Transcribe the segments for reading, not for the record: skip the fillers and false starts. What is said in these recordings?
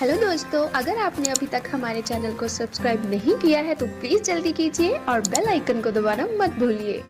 Hello दोस्तों, अगर आपने अभी तक हमारे चैनल को सब्सक्राइब नहीं किया है तो प्लीज जल्दी कीजिए और बेल आइकन को दबाना मत भूलिए।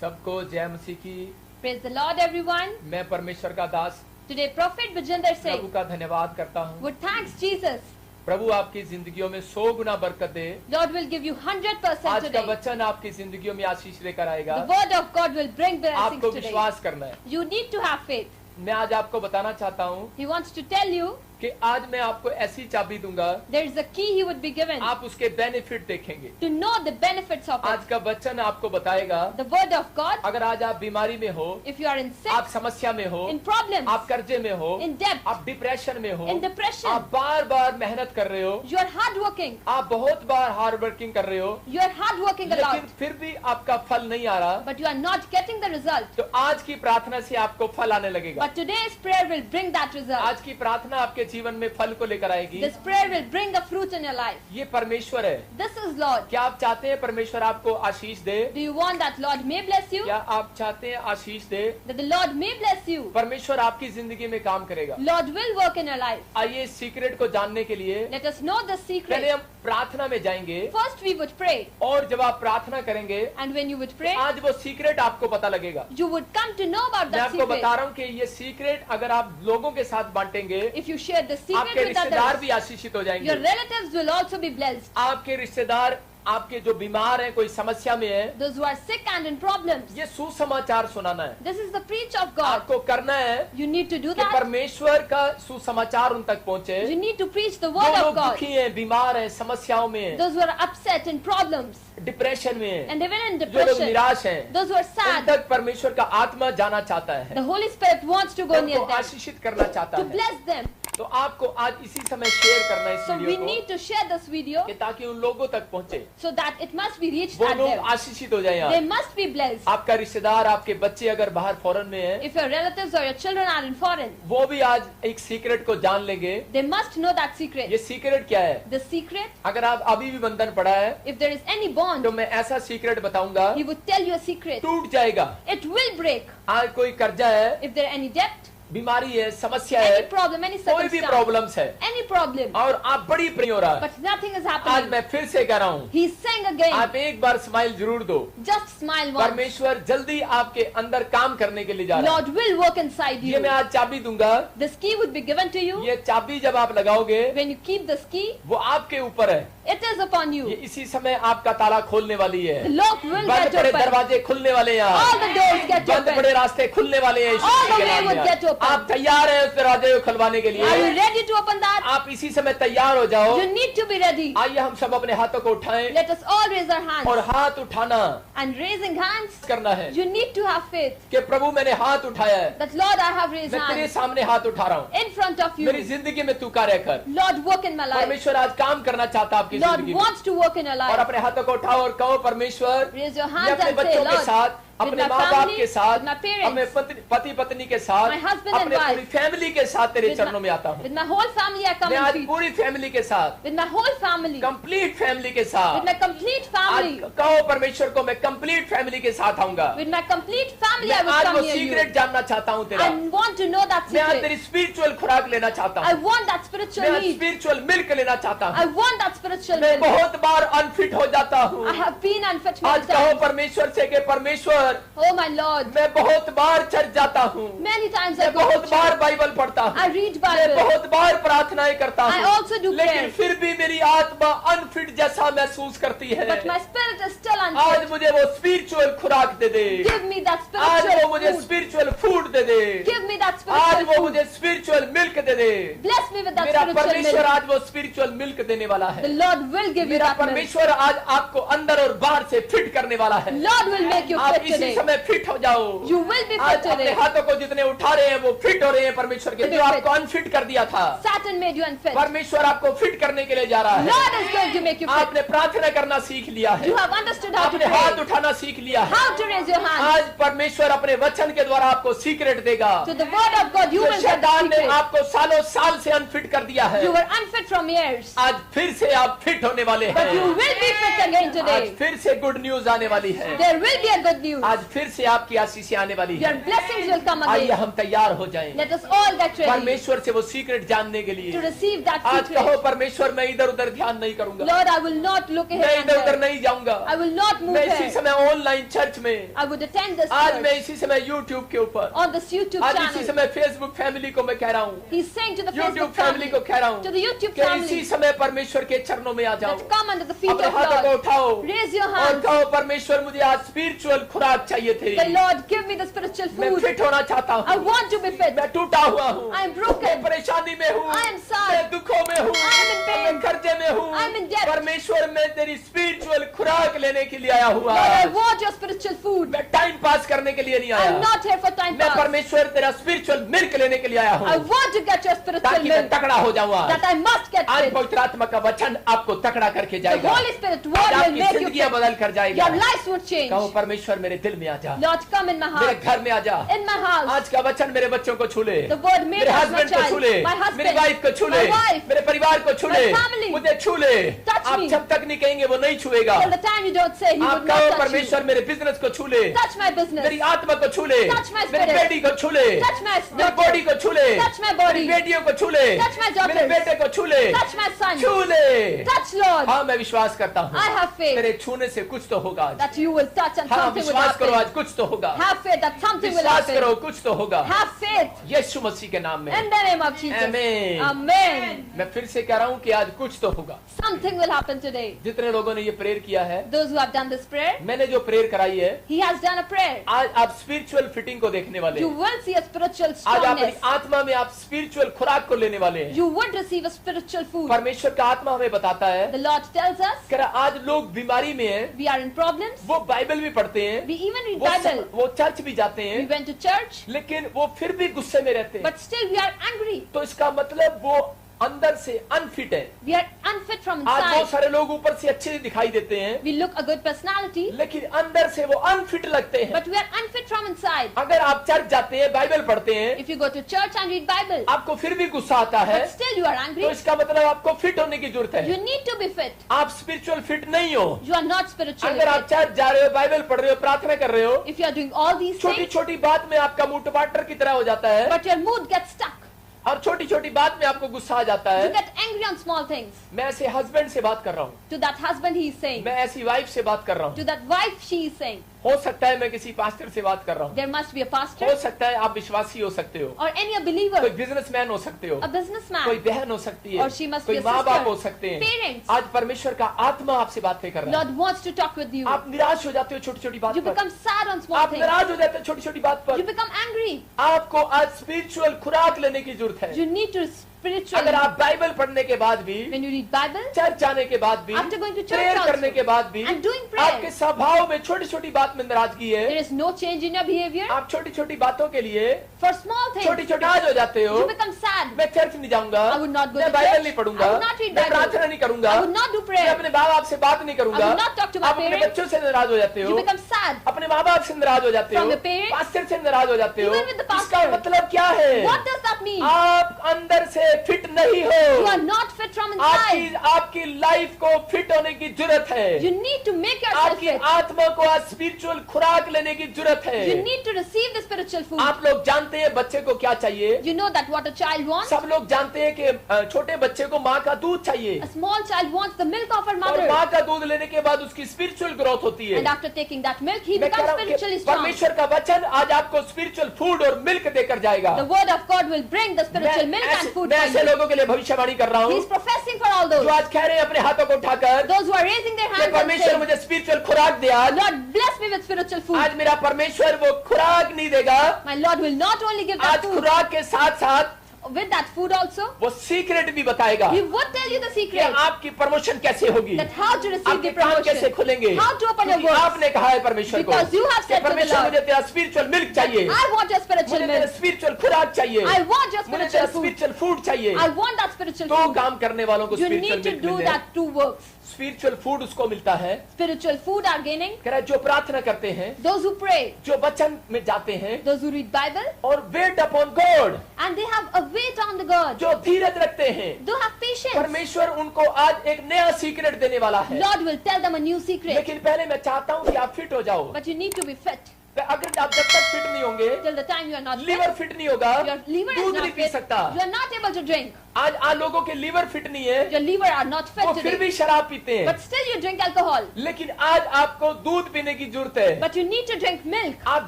सबको जय मसीह की। Praise the Lord, everyone. मैं परमेश्वर का दास Today, Prophet Vijender प्रभु Singh का धन्यवाद करता हूँ। would thanks Jesus. प्रभु आपकी जिंदगियों में 100 गुना बरकत दे। Lord will give you 100% आज का today. वचन आपकी जिंदगियों में आशीष लेकर आएगा। The word of God will bring blessings आपको today. विश्वास करना है। You need to have faith. मैं आज आपको बताना चाहता हूँ He wants to tell you कि आज मैं आपको ऐसी चाबी दूंगा, there is a key he would be given आप उसके बेनिफिट देखेंगे। to know the benefits of आज it. का वचन आपको बताएगा, The word of God, अगर आज आप बीमारी में हो, if you are in आप sick, समस्या में हो, in problems, आप कर्जे में हो, in debt, आप डिप्रेशन में हो, in depression, आप बार बार मेहनत कर रहे हो, you are hardworking. आप बहुत बार हार्ड वर्किंग कर रहे हो, You are hardworking a lot, लेकिन फिर भी आपका फल नहीं आ रहा, but you are not getting the result. तो आज की प्रार्थना से आपको फल आने लगेगा। But today's prayer will bring that result. आज की प्रार्थना आपके जीवन में फल को लेकर आएगी। This prayer will bring a fruit in your life. ये परमेश्वर है। This is Lord. क्या आप चाहते हैं परमेश्वर आपको आशीष दे? Do you want that Lord may bless you? क्या आप चाहते हैं आशीष दे? That the Lord may bless you? परमेश्वर आपकी जिंदगी में काम करेगा। Lord will work in your life. आइए इस सीक्रेट को जानने के लिए Let us know the पहले secret. हम प्रार्थना में जाएंगे, First we would pray. और जब आप प्रार्थना करेंगे And when you would pray, आज वो सीक्रेट आपको पता लगेगा। you would come to know about मैं that आपको बता secret. रहा हूँ कि ये सीक्रेट अगर आप लोगों के साथ बांटेंगे, If you share the secret आपके with रिश्तेदार भी others, आशीषित हो your जाएंगे। relatives will also be blessed. आपके रिश्तेदार, आपके जो बीमार हैं, कोई समस्या में है, Those who are sick and in problems. ये सुसमाचार सुनाना है। This is the preach of God. आपको करना है You need to do कि that. परमेश्वर का सुसमाचार उन तक पहुंचे। You need to preach the जो word लोग of God. दुखी हैं, बीमार हैं, समस्याओं में हैं, Those who are upset in problems depression में हैं, and even in जो लोग depression. निराश हैं, Those who are उन sad. तक परमेश्वर का आत्मा जाना चाहता है, The Holy Spirit wants to go near उनको them, आशीषित करना चाहता to है। bless them. तो आपको आज इसी समय शेयर करना है इस So we video need to share this video को, कि ताकि उन लोगों तक पहुंचे, so that it must be reached वो at लोग them. आशीषित हो जाए। They must be blessed. आपका रिश्तेदार, आपके बच्चे अगर बाहर फॉरेन में है, If your relatives or your children are in foreign, वो भी आज एक सीक्रेट को जान लेंगे। they must know that ये secret. सीक्रेट क्या है? The secret, अगर आप अभी भी बंधन पड़ा है if there is any bond, तो मैं ऐसा सीक्रेट बताऊंगा, he would tell you a secret. टूट जाएगा। It will break. आज कोई कर्जा है, If there any debt, बीमारी है, समस्या any है, problem, any कोई भी circumstance, प्रॉब्लम्स है any problem, और आप बड़ी प्रिय हो रहा है, but nothing is आज happening, मैं फिर से कह रहा हूँ, he's saying again, आप एक बार स्माइल जरूर दो। just smile once. परमेश्वर जल्दी आपके अंदर काम करने के लिए जा रहा Lord will work inside है। ये मैं you. आज चाबी दूंगा। This key would be given to you. ये चाबी जब आप लगाओगे, When you keep this key, वो आपके ऊपर है। it is upon ये you. इसी समय आपका ताला खोलने वाली है। The lock will बंद get पड़े open. दरवाजे खुलने वाले हैं। All the doors get बंद पड़े open. रास्ते खुलने वाले हैं। यीशु All के the way नाम में। would get open. आप तैयार हैं उस दरवाजे को खुलवाने के Are you लिए? ready to open that? आप इसी समय तैयार हो जाओ। You need to be ready. आइए हम सब अपने हाथों को उठाएं Let us all raise our और hands. हाथ उठाना And raising hands, करना है you need to have faith कि प्रभु मैंने हाथ उठाया है, that Lord, I have raised मैं तेरे hands सामने हाथ उठा रहा हूँ, in front of मेरी you. जिंदगी में तू कार्य कर। Lord, work in my life. परमेश्वर आज काम करना चाहता है आपकी Lord जिंदगी में। wants to work in your और life. अपने हाथों को उठाओ और कहो, परमेश्वर Raise your मैं hands अपने and say, बच्चों के Lord, साथ, with अपने my माँ बाप family, के साथ, with my अपने parents, पति पत्नी के साथ, my husband and अपने wife, पूरी फैमिली के साथ तेरे with चरणों में आता my, हूँ। with my whole family I come मैं and आज feed. पूरी फैमिली के साथ, With my whole family, complete family के with साथ, my complete आज family, कहो परमेश्वर को, मैं कंप्लीट फैमिली के साथ आऊंगा। with my complete family मैं I will आज वो come near you. सीक्रेट जानना चाहता हूँ तेरा। I want to know that मैं आज secret. तेरी स्पिरिचुअल खुराक लेना चाहता I हूँ। want that मैं spiritual आज need. स्पिरिचुअल मिल्क लेना चाहता I हूँ। want that spiritual मैं milk. बहुत बार अनफिट हो जाता हूँ। I have been unfit आज many कहो times. परमेश्वर से कि परमेश्वर, Oh my Lord, मैं बहुत बार चर्च जाता हूँ, many times I मैं go to बहुत बार church. बाइबल पढ़ता हूँ, I read मैं Bible. बहुत बार प्रार्थनाएं करता I हूँ, also do लेकिन prayers. फिर भी मेरी आत्मा अनफिट जैसा महसूस करती है। But my spirit is still आज unfit. मुझे वो स्पिरिचुअल खुराक दे दे। Give me that आज वो spiritual मुझे food. Spiritual food they they. Give me that आज spiritual वो food. मुझे spiritual milk they they. Bless me with that मेरा spiritual परमेश्वर milk. आज वो स्पिरिचुअल मिल्क देने वाला The है। Lord will give you मेरा that milk. परमेश्वर आज आपको अंदर और बाहर से फिट करने वाला है। Lord will make you आप fit इसी today. समय फिट हो जाओ। You will be आज fit अपने today. हाथों को जितने उठा रहे हैं वो फिट हो रहे हैं परमेश्वर के, जो आपको अनफिट कर दिया था, Satan made you unfit. परमेश्वर आपको फिट करने के लिए जा रहा है। Lord is going to make you fit. आपने प्रार्थना करना सीख लिया है, You have understood how to आपने हाथ pray, उठाना सीख लिया है। how to raise your hands. आज परमेश्वर अपने वचन के द्वारा आपको सीक्रेट देगा। To the word of God, you जो will get the शैतान ने secret. आपको सालों साल से अनफिट कर दिया है, You were unfit from years, आज फिर से आप फिट होने वाले but you हैं। will be fit again आज today. फिर से गुड न्यूज आने वाली है। There will be a good news. आज फिर से आपकी आशीषें आने वाली Your है। blessings will come आइए again. हम तैयार हो जाएं Let us all get ready परमेश्वर से वो सीक्रेट जानने के to लिए। receive that आज कहो secret. परमेश्वर मैं इधर उधर ध्यान नहीं करूंगा, Lord, I will not look मैं ahead and इधर उधर there. नहीं जाऊंगा, I will not move मैं इसी here. समय ऑनलाइन चर्च में, I would attend this आज मैं church इसी समय यूट्यूब के ऊपर, on this YouTube आज इसी channel. समय फेसबुक फैमिली को मैं कह रहा हूँ, He's saying to the YouTube Facebook family family, को कह रहा हूँ to the YouTube कि इसी family, समय परमेश्वर के चरणों में आ जाओ, that come under the feet अपने of हाथों को Lord. उठाओ Raise your और hands. कहो परमेश्वर मुझे आज स्पिरिचुअल खुराक चाहिए थी, The Lord, give me the spiritual मैं food. फिट होना चाहता I हूँ, want to be fit. मैं टूटा हुआ हूँ, I am मैं broken. परेशानी में हूँ, I am sad. मैं दुखों में हूँ, I am in pain. मैं कर्जे में हूँ, I am in debt. परमेश्वर मैं तेरी स्पिरिचुअल खुराक लेने के लिए आया हुआ, Lord, I want your spiritual food. मैं टाइम पास करने के लिए नहीं I am आया, not here for time मैं pass. परमेश्वर तेरा स्पिरिचुअल मिल्क लेने के लिए आया I हूँ, want to get your spiritual ताकि मैं milk. तगड़ा हो जाऊँ। That I must get आज fit. पवित्र आत्मा का वचन आपको तगड़ा करके The जाएगा, Holy Spirit आज word will आपकी make you जिंदगियां fit. बदल कर जाएगा। Your lives would change. कहो परमेश्वर मेरे दिल में आ जा, Lord, come in my मेरे heart. घर में आ जा, In my house. आज का वचन मेरे बच्चों को छू ले, The word made मेरे us my हस्बैंड को छू child. ले, My मेरी husband. वाइफ को छू ले, My wife. मेरे परिवार को छू ले, My family. मुझे छू ले। Touch आप me. जब तक नहीं कहेंगे वो नहीं छुएगा। Till the time you don't say, He आप would कहो not touch परमेश्वर you. मेरे बिजनेस को छू ले, Touch my business. मेरी आत्मा को छू ले, Touch my मेरी spirit. बेटी को छू ले, Touch my मेरी बॉडी को छू ले, Touch my body. मेरी बेटियों को छू ले, Touch my daughters. मेरे बेटे को छू ले, Touch my son. छू ले। Touch, Lord. हाँ मैं विश्वास करता हूँ I have faith तेरे छूने से कुछ तो होगा आज। that you will touch and हाँ something will विश्वास करो happen. आज कुछ तो होगा, Have faith that something will विश्वास करो happen. कुछ तो होगा, Have faith यीशु मसीह के नाम में। in the name of Jesus. Amen. Amen. मैं फिर से कह रहा हूँ कि आज कुछ तो होगा। Something will happen today. जितने लोगों ने ये प्रेयर किया है, Those who have done this prayer, मैंने जो प्रेयर कराई है, He has done a prayer. आज आप स्पिरिचुअल फिटिंग को देखने वाले You हैं। will see a spiritual आज अपनी strongness. आत्मा में आप स्पिरिचुअल खुराक को लेने वाले हैं। You would receive a spiritual food. परमेश्वर का आत्मा हमें बताता है, The Lord tells us कह रहा आज लोग बीमारी में हैं, we are in problems. वो बाइबल भी पढ़ते हैं, We even read Bible. वो चर्च भी जाते We हैं, went to church, लेकिन वो फिर भी गुस्से में रहते हैं। but still we are angry. तो इसका मतलब वो अंदर से अनफिट है। We are unfit from आज बहुत inside. सारे लोग ऊपर से अच्छे दिखाई देते हैं, We look a good personality, लेकिन अंदर से वो अनफिट लगते हैं। but we are unfit from inside. अगर आप चर्च जाते हैं, बाइबल पढ़ते हैं, If you go to church and read Bible, आपको फिर भी गुस्सा आता है, but still you are तो angry, इसका मतलब आपको फिट होने की जरूरत you है। need to be fit. आप स्पिरिचुअल फिट नहीं हो। You are not spiritually अगर आप fit. चर्च जा रहे हो, बाइबल पढ़ रहे हो, प्रार्थना कर रहे हो, If you are doing all these छोटी things, छोटी बात में आपका मुंह टमाटर की तरह हो जाता है, but your mood gets stuck. और छोटी छोटी बात में आपको गुस्सा आ जाता You है। get angry on small things. मैं ऐसे हस्बैंड से बात कर रहा हूँ, To that husband he is saying. मैं ऐसी वाइफ से बात कर रहा हूँ, To that wife she is saying. हो सकता है मैं किसी पास्टर से बात कर रहा हूँ, There must be a हो pastor सकता है आप विश्वासी हो सकते हो, or any a कोई believer, बिजनेसमैन हो सकते हो, a businessman. कोई बहन हो सकती है, Or she must कोई be a माँ बाप sister, हो सकते हैं। parents. आज परमेश्वर का आत्मा आपसे बातें कर रहा है। Lord wants to talk with you. आप निराश हो जाते हो छोटी छोटी बात You पर, become sad on small आप things. नाराज हो जाते हो छोटी छोटी बात You पर। become angry. आपको आज स्पिरिचुअल खुराक लेने की जरूरत है। You need to spiritually. अगर आप बाइबल पढ़ने के बाद भी, When you read Bible, church जाने के बाद भी, After going to church prayer also, करने के बाद भी, and doing prayer, आपके स्वभाव में छोटी छोटी बात में नाराजगी there है, is no change in your behavior. आप छोटी छोटी बातों के लिए For small things, छोटी छोटी आज हो जाते हो। you become sad. मैं चर्च नहीं जाऊंगा, I would not go मैं to बाइबल church. नहीं पढ़ूंगा, I would not read मैं Bible. प्रार्थना नहीं करूंगा, I would not do मैं prayer. अपने माँ बाप से बात नहीं करूंगा, I would not talk to my आप अपने parents. बच्चों से नाराज हो जाते हो, You become sad. अपने माँ बाप से नाराज हो जाते हो, From your parents. पास्टर से नाराज हो जाते हो। Even with the pastor. इसका मतलब क्या है? What does that mean? आप अंदर से फिट नहीं You हो। are not fit from आपकी inside. आपकी लाइफ को फिट होने की जरूरत है। You need to make yourself आपकी fit. आत्मा को आज स्पिरिचुअल खुराक लेने की जरूरत You है। need to receive the spiritual food. आप लोग जानते हैं बच्चे को क्या चाहिए? You know that what a child wants. सब लोग जानते हैं कि छोटे बच्चे को माँ का दूध चाहिए, A small child wants the milk of her और mother. माँ का दूध लेने के बाद उसकी स्पिरिचुअल ग्रोथ होती है। And after taking that milk, he मैं कह becomes रहा हूं कि spiritually strong. परमेश्वर का वचन आज आपको स्पिरिचुअल फूड और मिल्क देकर जाएगा। The word of God will bring the spiritual milk and food मैं for ऐसे you. लोगों के लिए भविष्यवाणी कर रहा He हूँ is professing for all जो those. आज कह रहे हैं अपने हाथों को उठाकर Those who are raising their कि hands and परमेश्वर saying, मुझे स्पिरिचुअल खुराक दे आज। Lord, bless me with spiritual food. आज मेरा परमेश्वर वो खुराक नहीं देगा, My Lord will not only give आज that food, खुराक के साथ साथ with that food also, वो सीक्रेट भी बताएगा He would tell you the कि secret. आपकी प्रमोशन कैसे होगी, That how to receive आपके the कान कैसे promotion. खुलेंगे, How to open your क्योंकि words. आपने कहा है परमेश्वर को Because you have कि said to the परमेश्वर Lord, मुझे तेरा स्पिरिचुअल मिल्क चाहिए, I want your spiritual मुझे तेरा milk. स्पिरिचुअल खुराक चाहिए, I want your मुझे तेरा spiritual food. स्पिरिचुअल फूड चाहिए। I want that spiritual तो food. काम करने वालों को You spiritual need to milk do मिल जाए। that two works. Spiritual food उसको मिलता है, Spiritual food are gaining. कह रहा है जो प्रार्थना करते हैं, Those who pray, जो वचन में जाते हैं those who read Bible, और weight upon God, and they have a weight on the God. जो धीरज रखते हैं, They have patience. परमेश्वर उनको आज एक नया सीक्रेट देने वाला है। Lord will tell them a new secret. लेकिन पहले मैं चाहता हूँ कि आप फिट हो जाओ। But you need to be fit. अगर आप जब तक फिट नहीं होंगे, till the time you are not liver fit, fit नहीं होगा, your liver is दूध नहीं not पी fit, सकता। you are not able to drink. आज लोगों के लीवर फिट नहीं है, Your liver are not वो fit फिर today, भी शराब पीते हैं। but still you drink alcohol. लेकिन आज आपको दूध पीने की जरूरत है। But you need to drink milk. आप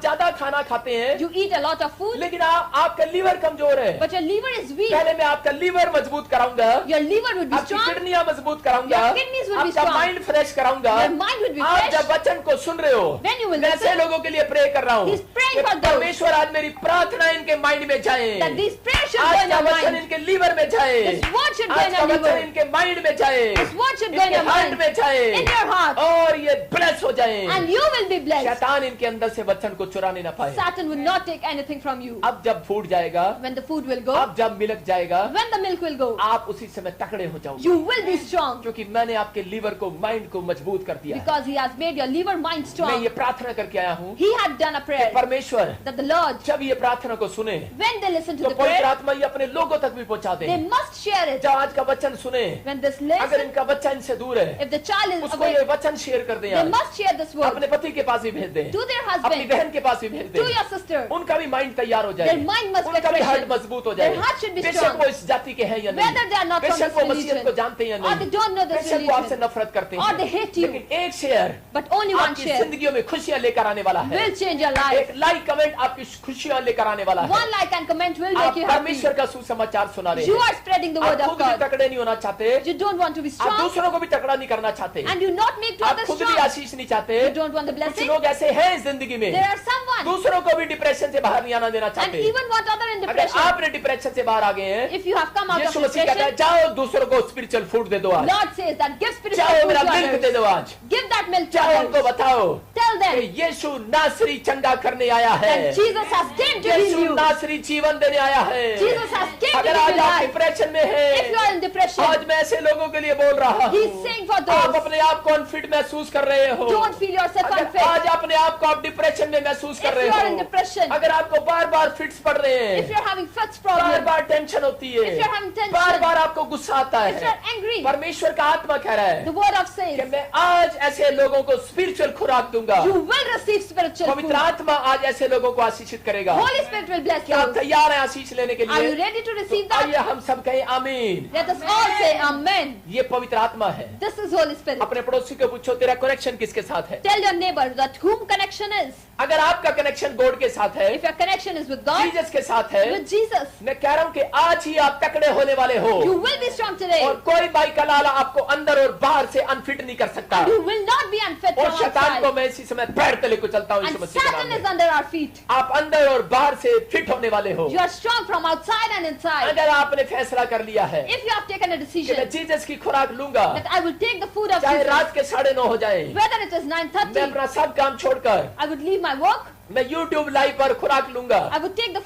ज्यादा खाना खाते हैं, You eat a lot of food, लेकिन आपका लीवर कमजोर है। but your liver is weak. पहले मैं आपका लीवर मजबूत कराऊंगा, Your liver would be आपकी strong, किडनियां मजबूत कराऊंगा, Your kidneys will be आपका strong. माइंड फ्रेश कराऊंगा। your mind would be आप fresh. जब वचन को सुन रहे हो, When you will मैं ऐसे listen, लोगों के लिए प्रे कर रहा हूँ He's praying कि for those. परमेश्वर आज मेरी प्रार्थना इनके माइंड में जाए, that these prayers should go आज in का your वचन mind. इनके लीवर में जाए, This word should go आज in का your वचन liver. इनके माइंड में जाए, This word should go in इनके your हार्ट mind, में जाए, in your heart, और ये ब्लेस हो जाए। and you will be blessed. शैतान इनके अंदर से वचन को चुराने ना पाए। Satan will not take anything from you. अब जब फूड जाएगा, When the food will go, अब जब मिल्क जाएगा, when the milk will go, आप उसी समय तकड़े हो जाओगे, you will be strong, क्योंकि मैंने आपके लीवर को, माइंड को मजबूत कर दिया है। because He has made your liver mind मैं strong. ये प्रार्थना करके आया हूँ He had done a कि prayer परमेश्वर that the Lord, जब ये प्रार्थना को सुने when they listen to तो the पवित्र prayer, आत्मा ये अपने लोगों तक भी पहुंचा दे। they must share it. जब आज का वचन सुने, When this अगर listen, इनका बच्चा इनसे दूर है, if the child is उसको away, ये वचन शेयर कर दें, they must share this अपने word पति के पास भी भेज दें, to their अपनी husband, बहन के पास भी भेज to दें, your sister. उनका भी माइंड तैयार हो जाए, Their mind must be उनका भी हार्ट freshened. मजबूत हो जाए। Their heart should be बेशक strong. वो इस जाति के हैं या Whether they are नहीं, not from बेशक this वो मसीहत religion, को जानते हैं या or they नहीं, don't know this बेशक वो आपसे religion, नफरत करते or they हैं, hate you, लेकिन एक शेयर but only one आपकी share जिंदगियों में खुशियां लेकर आने वाला है। will change your life. एक लाइक कमेंट आपकी खुशियां लेकर आने वाला है। One like and comment will आप make you happy. परमेश्वर का सुसमाचार सुना रहे You हैं। are spreading the आप word of खुद भी God. तकड़े नहीं होना चाहते, You don't want to be आप strong, दूसरों को भी तकड़ा नहीं करना चाहते, and you not make to आप others खुद भी strong. आशीष नहीं चाहते। You don't want the कुछ blessing. लोग ऐसे हैं इस जिंदगी में, There are someone, दूसरों को भी डिप्रेशन से बाहर नहीं आना देना and चाहते। even want other in अगर depression. आपने डिप्रेशन से बाहर आ गए हैं, If you have come out of यीशु मसीह कहता है depression, जाओ दूसरों को स्पिरिचुअल फूड दे दो आज, Lord says that give spiritual जाओ food मेरा to मिल्क दे others. दो आज, Give that milk to जाओ उनको others. बताओ Tell कि them यीशु नासरी चंगा करने आया है, that Jesus has came to heal Yeshu you. नासरी जीवन देने आया है। Jesus has came to अगर give आज you आप life. डिप्रेशन में If you हैं, are in depression, आज मैं ऐसे लोगों के लिए बोल रहा हूँ, He's saying for आप those, अपने आप को अनफिट महसूस कर रहे हो, don't feel yourself अगर unfit. आज अपने आप को आप डिप्रेशन में महसूस कर If रहे you are in हो, depression, अगर आपको बार बार फिट्स पड़ रहे if हैं, you're having fits bar problem, bar tension होती if है, you're having tension, बार बार आपको गुस्सा आता if है, you're angry, परमेश्वर का आत्मा कह रहा है the word of कि says, मैं आज ऐसे लोगों को स्पिरिचुअल खुराक दूंगा। you will receive spiritual पवित्र food. आत्मा आज ऐसे लोगों को आशीषित करेगा। Holy Spirit will bless क्या आप you. तैयार हैं आशीष लेने के Are you लिए? ready to receive तो आइए that? हम सब कहें आमीन। Let us all say Amen. ये पवित्र आत्मा है। This is Holy Spirit. अपने पड़ोसी को पूछो तेरा कनेक्शन किसके साथ है? Tell your neighbor that whom connection is. अगर आपका कनेक्शन गॉड के साथ है, If your connection is with God, Jesus के साथ है, with Jesus, मैं कह रहा हूँ कि आज ही आप तकड़े होने वाले हो you will be strong today. और कोई भाई कलाला आपको अंदर और बाहर से अनफिट नहीं कर सकता। You will not be unfit और from शैतान को outside. मैं इसी समय पैर तले कुचलता हूँ यीशु And मसीह के नाम Satan is में। under our feet. आप अंदर और बाहर से फिट होने वाले हो। You are strong from outside and inside. अगर आपने फैसला कर लिया है If you have taken a कि मैं decision जीसस की खुराक लूंगा, that I will take the food of चाहे Jesus, रात के 9:30 हो जाए, whether it is मैं 9:30, अपना सब काम छोड़कर I would leave my work, मैं YouTube लाइव पर खुराक लूंगा। I would take the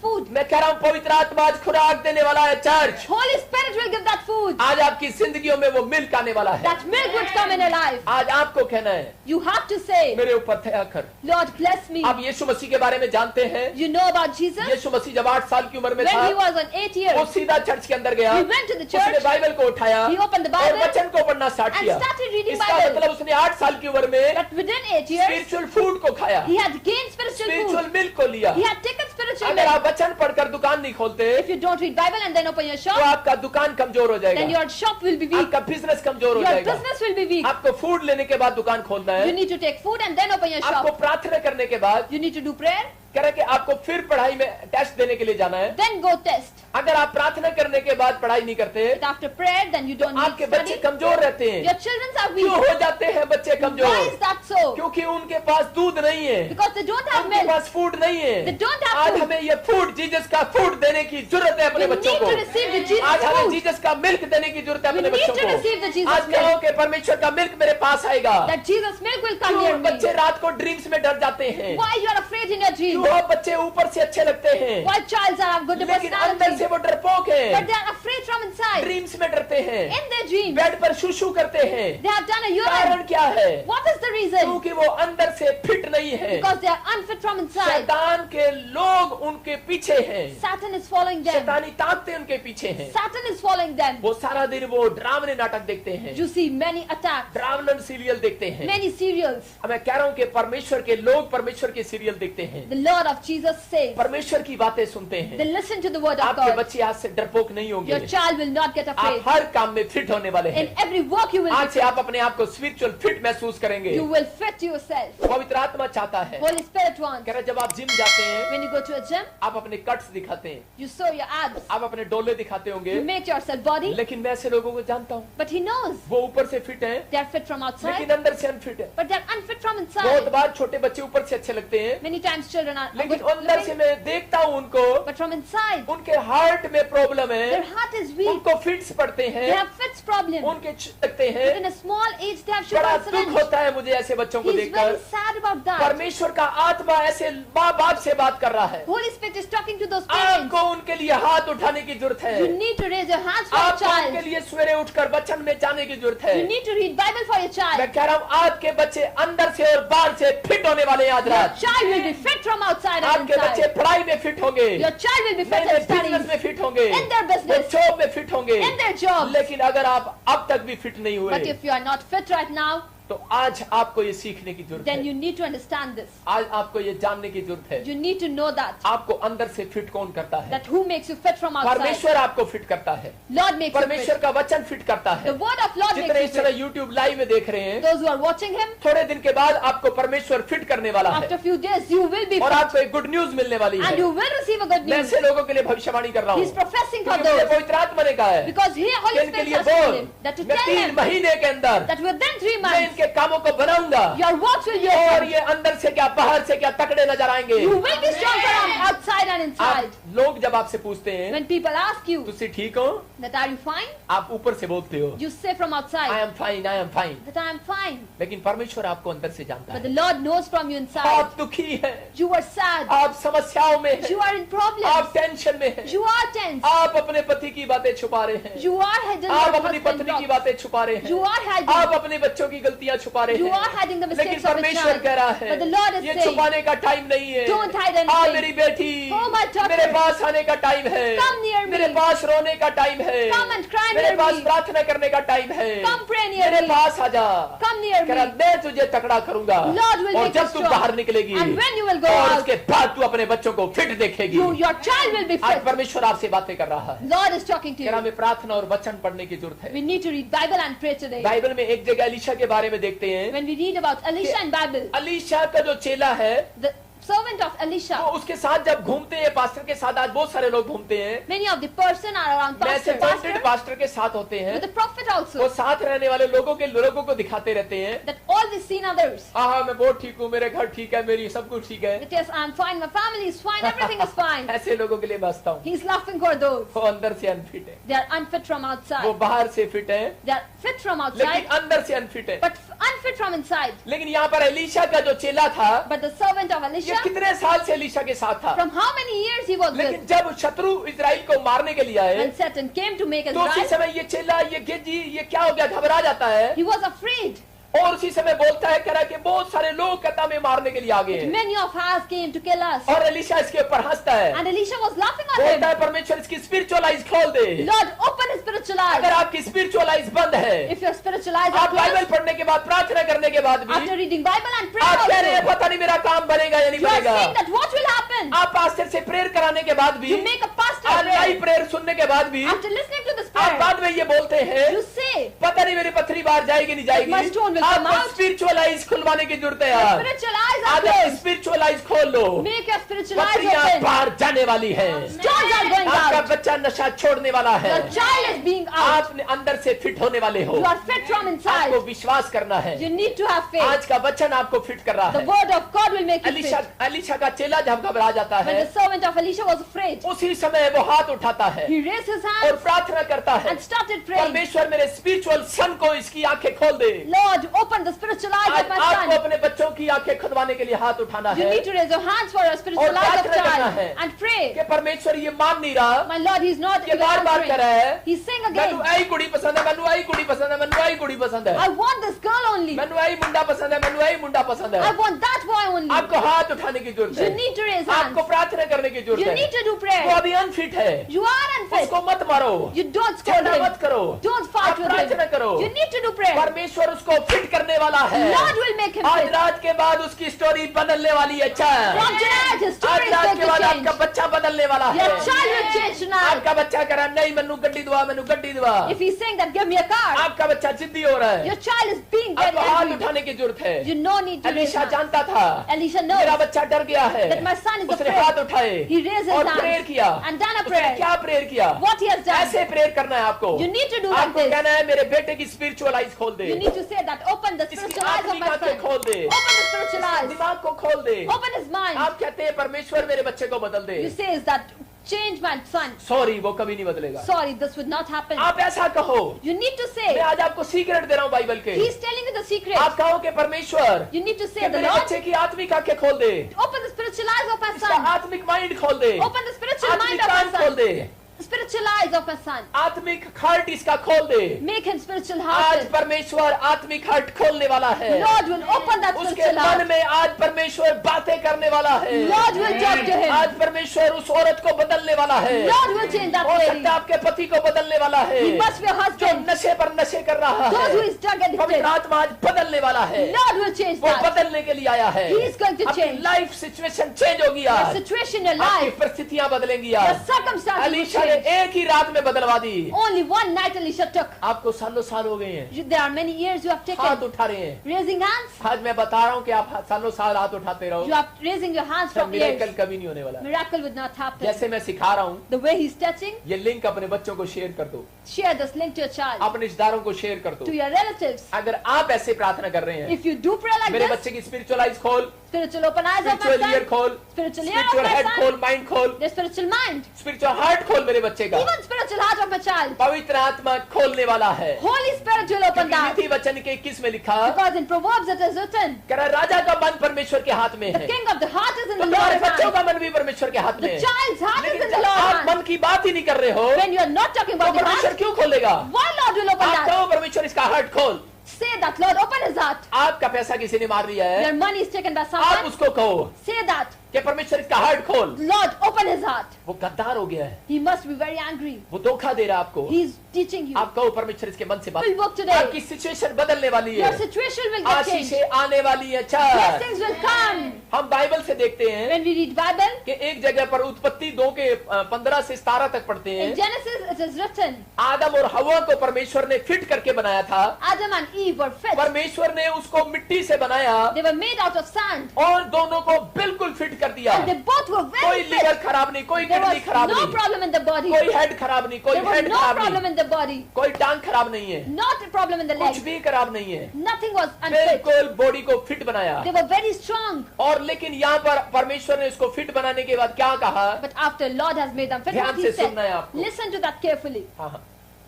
food. मैं कह रहा हूँ पवित्र आत्मा आज खुराक देने वाला है church. Holy Spirit will give that food. आज आपकी जिंदगियों में वो मिल्क आने वाला है। That milk would come in your life. आज आपको कहना है You have to say, मेरे ऊपर दया कर। Lord bless me. आप यीशु मसीह के बारे में जानते हैं, You know about Jesus? यीशु मसीह जब 8 साल की उम्र में When he था, was on 8 वो years, सीधा चर्च के अंदर गया, he went to the उसने church, बाइबल को उठाया he opened the और Bible, वचन को पढ़ना स्टार्ट and किया। started reading इसका Bible. मतलब उसने 8 साल की उम्र में But within 8 years, spiritual food को खाया, he had gained spiritual spiritual food. Milk को लिया। He had taken spiritual अगर milk. आप वचन पढ़कर दुकान नहीं खोलते If you don't read Bible and then open your तो shop, आपका दुकान कमजोर हो then जाएगा, your shop will be weak. आपका बिजनेस कमजोर हो Your जाएगा। business will be weak. आपको फूड लेने के बाद दुकान खोलना You है, need to take food and then open your आपको shop. प्रार्थना करने के बाद You need to do prayer, कह रहे कि आपको फिर पढ़ाई में टेस्ट देने के लिए जाना है। then go test. अगर आप प्रार्थना करने के बाद पढ़ाई नहीं करते But after prayer, then you तो don't need आपके बच्चे study. कमजोर रहते हैं। Your children are क्यों weak. हो जाते हैं बच्चे Why is कमजोर? that so? क्योंकि उनके पास दूध नहीं है, Because they don't have उनके milk. पास फूड नहीं है। They don't have आज food. हमें ये फूड जीसस का फूड देने की जरूरत है अपने We बच्चों need को। to receive the Jesus आज हमें food. जीसस का मिल्क देने की जरूरत है We अपने need बच्चों to receive the को। Jesus आज कहो milk. कि परमेश्वर का मिल्क मेरे पास आएगा। That Jesus milk will come क्यों near me. बच्चे रात को ड्रीम्स में डर जाते हैं? Why you are afraid in your dreams? क्यों बच्चे ऊपर से अच्छे लगते हैं Why childs are have good लेकिन अंदर personality, से वो डरपोक but है? they are afraid from inside. Dreams में डरते हैं, In their dreams, बेड पर शूशू करते हैं। they have done a urine. कारण क्या है? What is the reason? क्योंकि वो अंदर से फिट नहीं है। Because they are unfit from inside. शैतान के लोग उनके पीछे हैं, Satan is following them. शैतानी ताकतें उनके पीछे हैं। Satan is following them. वो सारा दिन वो डरावने नाटक देखते हैं, You see many attacks, डरावना सीरियल देखते हैं। many serials. मैं कह रहा हूँ कि परमेश्वर के लोग परमेश्वर के सीरियल देखते हैं, The Lord of Jesus says, परमेश्वर की बातें सुनते they हैं। listen to the word of आपके God. बच्चे आज से डरपोक नहीं होंगे, Your child will not get आप afraid. हर काम में फिट होने वाले In हैं। every work you will आज be से आप अपने आप को स्पिरिचुअल फिट महसूस करेंगे। you will fit yourself. पवित्र आत्मा चाहता है, Holy Spirit wants. कह रहा जब आप जिम जाते हैं When you go to a gym, आप अपने कट्स दिखाते हैं, you show your abs. आप अपने डोले दिखाते होंगे, You make yourself body. लेकिन मैं ऐसे लोगों को जानता हूँ But he knows वो ऊपर से फिट हैं they are fit from लेकिन outside. अंदर से अनफिट है। But they are unfit from बहुत inside. बार छोटे बच्चे ऊपर से अच्छे लगते हैं, Many times children are लेकिन good अंदर से looking, मैं देखता हूँ उनको, but from inside, उनके हार्ट में प्रॉब्लम their है, heart is weak. उनको फिट्स पड़ते They हैं, have fits problem. उनके लगते हैं। Within a small age, they have sugar बड़ा दुख incident. होता है मुझे ऐसे बच्चों को He is very देखकर। sad about that. परमेश्वर का आत्मा ऐसे माँ बाप से बात कर रहा है, Holy Spirit is talking to those parents. आपको उनके लिए हाथ उठाने की जरूरत है, You need to raise your hands for your आपको उनके child. लिए सवेरे उठकर वचन में जाने की जरूरत है। You need to read Bible for your मैं child. कह रहा हूँ आपके बच्चे अंदर से और बाहर से फिट होने वाले हैं आज Your रात। child will be fit from outside and आपके बच्चे inside. पढ़ाई में फिट होंगे, Your child will be fit नए in बिजनेस studies, में फिट होंगे, in their business, जॉब में फिट होंगे। in their jobs. लेकिन अगर आप अब तक भी फिट नहीं But हुए if you are not fit right now, तो आज आपको ये सीखने की जरूरत then है, you need to understand this. आज आपको ये जानने की जरूरत है You need to know that. आपको अंदर से फिट कौन करता है। That who makes you fit from outside. परमेश्वर आपको फिट करता है, Lord makes you परमेश्वर fit. का वचन फिट करता The है। word of Lord जितने makes इस you तरह fit. यूट्यूब लाइव में देख रहे हैं, Those who are watching him, थोड़े दिन के बाद आपको परमेश्वर फिट करने वाला after है a few days, you will be और fit. आपको एक गुड न्यूज मिलने वाली है। And you will receive a good मैं news. ऐसे लोगों के लिए भविष्यवाणी कर रहा He's हूँ professing for क्योंकि मुझे those. पवित्र आत्मा ने कहा है Because he, कि Holy इनके Spirit लिए has told बोल him that to मैं tell 3 him महीने के अंदर that within 3 मैं months, इनके कामों को बनाऊंगा your works will be और opened. ये अंदर से क्या बाहर से क्या तकड़े नजर आएंगे। You will be strong from outside and inside. आप लोग जब आपसे पूछते हैं When people ask you तुसी ठीक हो, that are you fine, आप ऊपर से बोलते हो you say from I outside am fine, I am fine, that I am fine. लेकिन परमेश्वर आपको अंदर से जानता But है। the Lord knows from you inside. आप दुखी हैं, You are sad. आप समस्याओं में हैं, You are in आप problems. टेंशन में हैं, You are tense. आप अपने पति की बातें छुपा रहे हैं, You are hiding आप your अपनी husband's पत्नी की wrongs. बातें छुपा रहे You हैं, are आप hiding. अपने बच्चों की गलतियां छुपा रहे You are हैं, hiding the लेकिन mistakes of the परमेश्वर child. कह रहा है But the Lord is ये saying, छुपाने का टाइम नहीं है। don't hide uh anything. मेरी बेटी, Oh, my daughter. मेरे पास आने का टाइम है, Come near me. मेरे पास रोने का टाइम है, Come and cry मेरे near पास me. प्रार्थना करने का टाइम है, Come pray near मेरे me. पास आ जा। Come near कह रहा me. मैं तुझे तकड़ा करूंगा Lord will और make जब you तू strong. बाहर निकलेगी And when you will go और out, उसके बाद तू अपने बच्चों को फिट देखेगी। your child will be आज fit. परमेश्वर आपसे बातें कर रहा है, Lord is talking to कह रहा you. हमें प्रार्थना और वचन पढ़ने की जरूरत है। We need to read Bible and pray today. Bible में एक जगह अलीशा के बारे में देखते हैं। When we read about Elisha in Bible, Alisha का जो चेला है the servant of वो Elisha, उसके साथ जब घूमते हैं, पास्टर के साथ आज बहुत सारे लोग घूमते हैं, many of the person are around वैसे pastor, पास्टर के साथ होते हैं, with the prophet वो also, साथ रहने वाले लोगों को दिखाते रहते हैं। that all the seen others. हाँ मैं बहुत ठीक हूँ, मेरे घर ठीक है, मेरी सब कुछ ठीक है। That yes, I'm fine, my family is fine, everything is fine. ऐसे लोगों के लिए बसता हूँ। He's laughing for those. वो अंदर से अनफिट है, They are unfit from वो outside. बाहर से फिट है They are fit from लेकिन outside, अंदर से अनफिट है। but unfit from inside. लेकिन यहाँ पर एलीशा का जो चेला था, But the servant of ये Elisha, कितने साल से एलीशा के साथ था, from how many years he was लेकिन with? जब शत्रु इजराइल को मारने के लिए आए When Satan came to make तो उसी Israel, समय ये चेला, ये गेजी, ये क्या हो गया, घबरा जाता है he was afraid. और उसी समय बोलता है, कह रहा है कि बहुत सारे लोग कता में मारने के लिए आ गए हैं। Many of us came to kill us. और एलीशा इसके ऊपर हंसता है, And Elisha was laughing at बोलता him. है परमेश्वर इसकी स्पिरिचुअल आइज खोल दे। Lord, open his spiritual अगर eyes. आपकी स्पिरिचुअल आइज बंद है, If your spiritual eyes are आप बाइबल closed, पढ़ने के बाद, प्रार्थना करने के बाद भी after reading Bible and आप कह रहे prayer हैं also, पता नहीं मेरा काम बनेगा या नहीं you are बनेगा। saying that what will happen? आप पास्टर से प्रेयर कराने के बाद भी, You make a pastor आप pray. लाइव प्रेयर सुनने के बाद भी After listening to this आप prayer, बाद में ये बोलते हैं you say, पता नहीं मेरी पथरी बाहर जाएगी नहीं my जाएगी। stone will come आपको out. स्पिरिचुअल आइज खुलवाने की जरूरत है your यार। spiritual eyes are आज closed. स्पिरिचुअल आइज खोल लो, Make your spiritual eyes पथरियां open. बाहर जाने वाली है, Stones are going आपका out. बच्चा नशा छोड़ने वाला है, Your child is being out. आप अंदर से फिट होने वाले हो। You are fit from inside. आपको विश्वास करना है, You need to have faith. आज का वचन आपको फिट कर रहा The है। word of God will make you Alisha fit. Alisha का चेला जब घबरा जाता When है, the servant of Elisha was afraid, उसी समय वो हाथ उठाता है he raised his और hands प्रार्थना करता है, and started praying. परमेश्वर मेरे स्पिरिचुअल सन को इसकी आंखें खोल दे। Lord, open the spiritual eyes आज of my आपको son. अपने बच्चों की आंखें खुलवाने के लिए हाथ उठाना You है need to raise your hands for a spiritual और eyes of प्रार्थना करना child है and pray. कि परमेश्वर ये मान नहीं रहा, My Lord, he's not ये even बार बार कर रहा answering. है, He's saying मैनू again, आई कुड़ी पसंद है, मैनू आई कुड़ी पसंद है, मैनू आई कुड़ी पसंद है, I want this girl only. मैनू आई मुंडा पसंद है, मैनू आई मुंडा पसंद I है। want that boy only. आपको हाथ उठाने की जरूरत You है, need to raise आपको hands. प्रार्थना करने की You जरूरत need है। to do वो prayer. अभी अनफिट है, You are unfit. उसको मत मारो, You don't scold झगड़ा मत him. करो, Don't fight आप with प्रार्थना him. करो। You need to do prayer. परमेश्वर उसको फिट करने वाला है। Lord will make him आज fit. रात के बाद उसकी स्टोरी बदलने वाली है। अच्छा, From tonight, his story आज is रात going के to बाद change. आपका बच्चा बदलने वाला है। Your child will change tonight. आपका बच्चा कह रहा है, नहीं मैनू गड्डी दुआ, मैनू गड्डी दुआ। If he's saying that, give me a car. आपका बच्चा जिद्दी हो रहा है, Your child is being very आपको हाथ angry. उठाने की जरूरत है। You no need to raise Elisha hands. जानता था Elisha मेरा knows बच्चा डर गया है, that my son is उसने afraid. हाथ उठाए He raised his और hands प्रेयर किया। and done a उसने prayer. क्या प्रेयर किया? What he has done. ऐसे प्रेयर करना है आपको। You need to do like आपको this. कहना है मेरे बेटे की स्पिरिचुअल आइज खोल दे, You need to say that. Open the इसकी spiritual eyes of आत्मिक my आंखें son. खोल दे, Open the spiritual eyes. दिमाग को खोल दे। Open his mind. आप कहते हैं परमेश्वर मेरे बच्चे को बदल दे, You say is that change my son. Sorry वो कभी नहीं बदलेगा। Sorry, this would not happen. आप ऐसा कहो। You need to मैं say. आज आपको सीक्रेट दे रहा हूँ बाइबल के। He's telling you the secret. आप कहो कि परमेश्वर You need to कि say the मेरे Lord. बच्चे की आत्मिक आंखें खोल दे, Open the spiritual eyes of my इसका son. आत्मिक माइंड खोल दे, Open the spiritual mind आत्मिक of कान my खोल son. They, Spiritual eyes of my son. आत्मिक हार्ट इसका खोल दे। Make him spiritual आज hearted. परमेश्वर आत्मिक हार्ट खोलने वाला है। Lord will open that उसके spiritual मन heart. में आज परमेश्वर बातें करने वाला है। Lord will talk to him. आज परमेश्वर उस औरत को बदलने वाला है। Lord will change that हो lady. सकता है आपके पति को बदलने वाला है, He must be a जो husband. नशे पर नशे कर रहा Those who है। is drug addicted. पवित्र आत्मा आज बदलने वाला है, Lord will change वो that. बदलने के लिए आया है। He is going to आपकी change. लाइफ सिचुएशन चेंज होगी Your आज, situation in your आपकी life, परिस्थितियां बदलेंगी your आज। circumstances will एलीशा ने change. एक ही रात में बदलवा दी। Only one night Elisha took. आपको सालों साल हो गए हैं, There are many years you have हाथ taken. उठा रहे हैं। Raising hands. आज मैं बता रहा हूँ कि आप सालों साल हाथ उठाते रहो, You are raising your hands from miracle years. कभी नहीं होने वाला। Miracle would not happen. जैसे मैं सिखा रहा हूँ, The way he's touching, ये लिंक अपने बच्चों को शेयर कर दो, share this link to your child, अपने रिश्तेदारों को शेयर कर to दो। your relatives. अगर आप ऐसे प्रार्थना कर रहे हैं, If you do pray like मेरे this, बच्चे की स्पिरिचुअल आइज खोल, spiritual open eyes of my spiritual year son, खोल, spiritual ear of spiritual my head son, खोल, माइंड खोल, the spiritual mind, spiritual heart खोल मेरे बच्चे का। even spiritual heart of my child. पवित्र आत्मा खोलने वाला है। Holy Spirit will open क्योंकि that. नीति वचन के 21 में लिखा, Because in Proverbs it is written, कह रहा राजा का मन परमेश्वर के हाथ में the है, king of the heart is in तो the तुम्हारे Lord's बच्चों hand. का मन भी परमेश्वर के हाथ में The है। child's heart is लेकिन in the जब Lord's आप hand. मन की बात ही नहीं कर रहे हो, When you are not talking तो about the परमेश्वर heart, क्यों खोलेगा? why Lord will open आप that? कहो परमेश्वर इसका हार्ट खोल। Say that, Lord, open his heart. आपका पैसा किसी ने मार दिया है, Your money is taken by आप someone. उसको कहो Say that, कि परमेश्वर इसका हार्ट खोल। Lord, open his heart. वो गद्दार हो गया है, He must be very angry. वो धोखा दे रहा है आपको। He's teaching you. आप कहो परमेश्वर इसके मन से बात, Will work today. आपकी सिचुएशन बदलने वाली Your है, situation will get changed. आशीषें आने वाली है। अच्छा, Blessings will come. हम बाइबल से देखते हैं When we read Bible, कि एक जगह पर उत्पत्ति 2 के 15 से 17 तक पढ़ते in हैं, Genesis it is written, आदम और हवा को परमेश्वर ने फिट करके बनाया था। Adam and Eve were fit. परमेश्वर ने उसको मिट्टी से बनाया They were made out of sand. और दोनों को बिल्कुल फिट कर दिया। And they both were कोई very लीवर fit. खराब नहीं, कोई There किडनी was खराब no नहीं, problem in the body. कोई हेड खराब नहीं, कोई There was हेड no खराब problem नहीं, in the body. कोई टांग खराब नहीं है, Not a problem in the कुछ leg. भी खराब नहीं है, Nothing was unfit. बिल्कुल बॉडी को फिट बनाया। They were very strong. और लेकिन यहाँ पर परमेश्वर ने उसको फिट बनाने के बाद क्या कहा? But after Lord has made them fit, ध्यान what से he said, सुनना है आपको। listen to that carefully. हाँ हाँ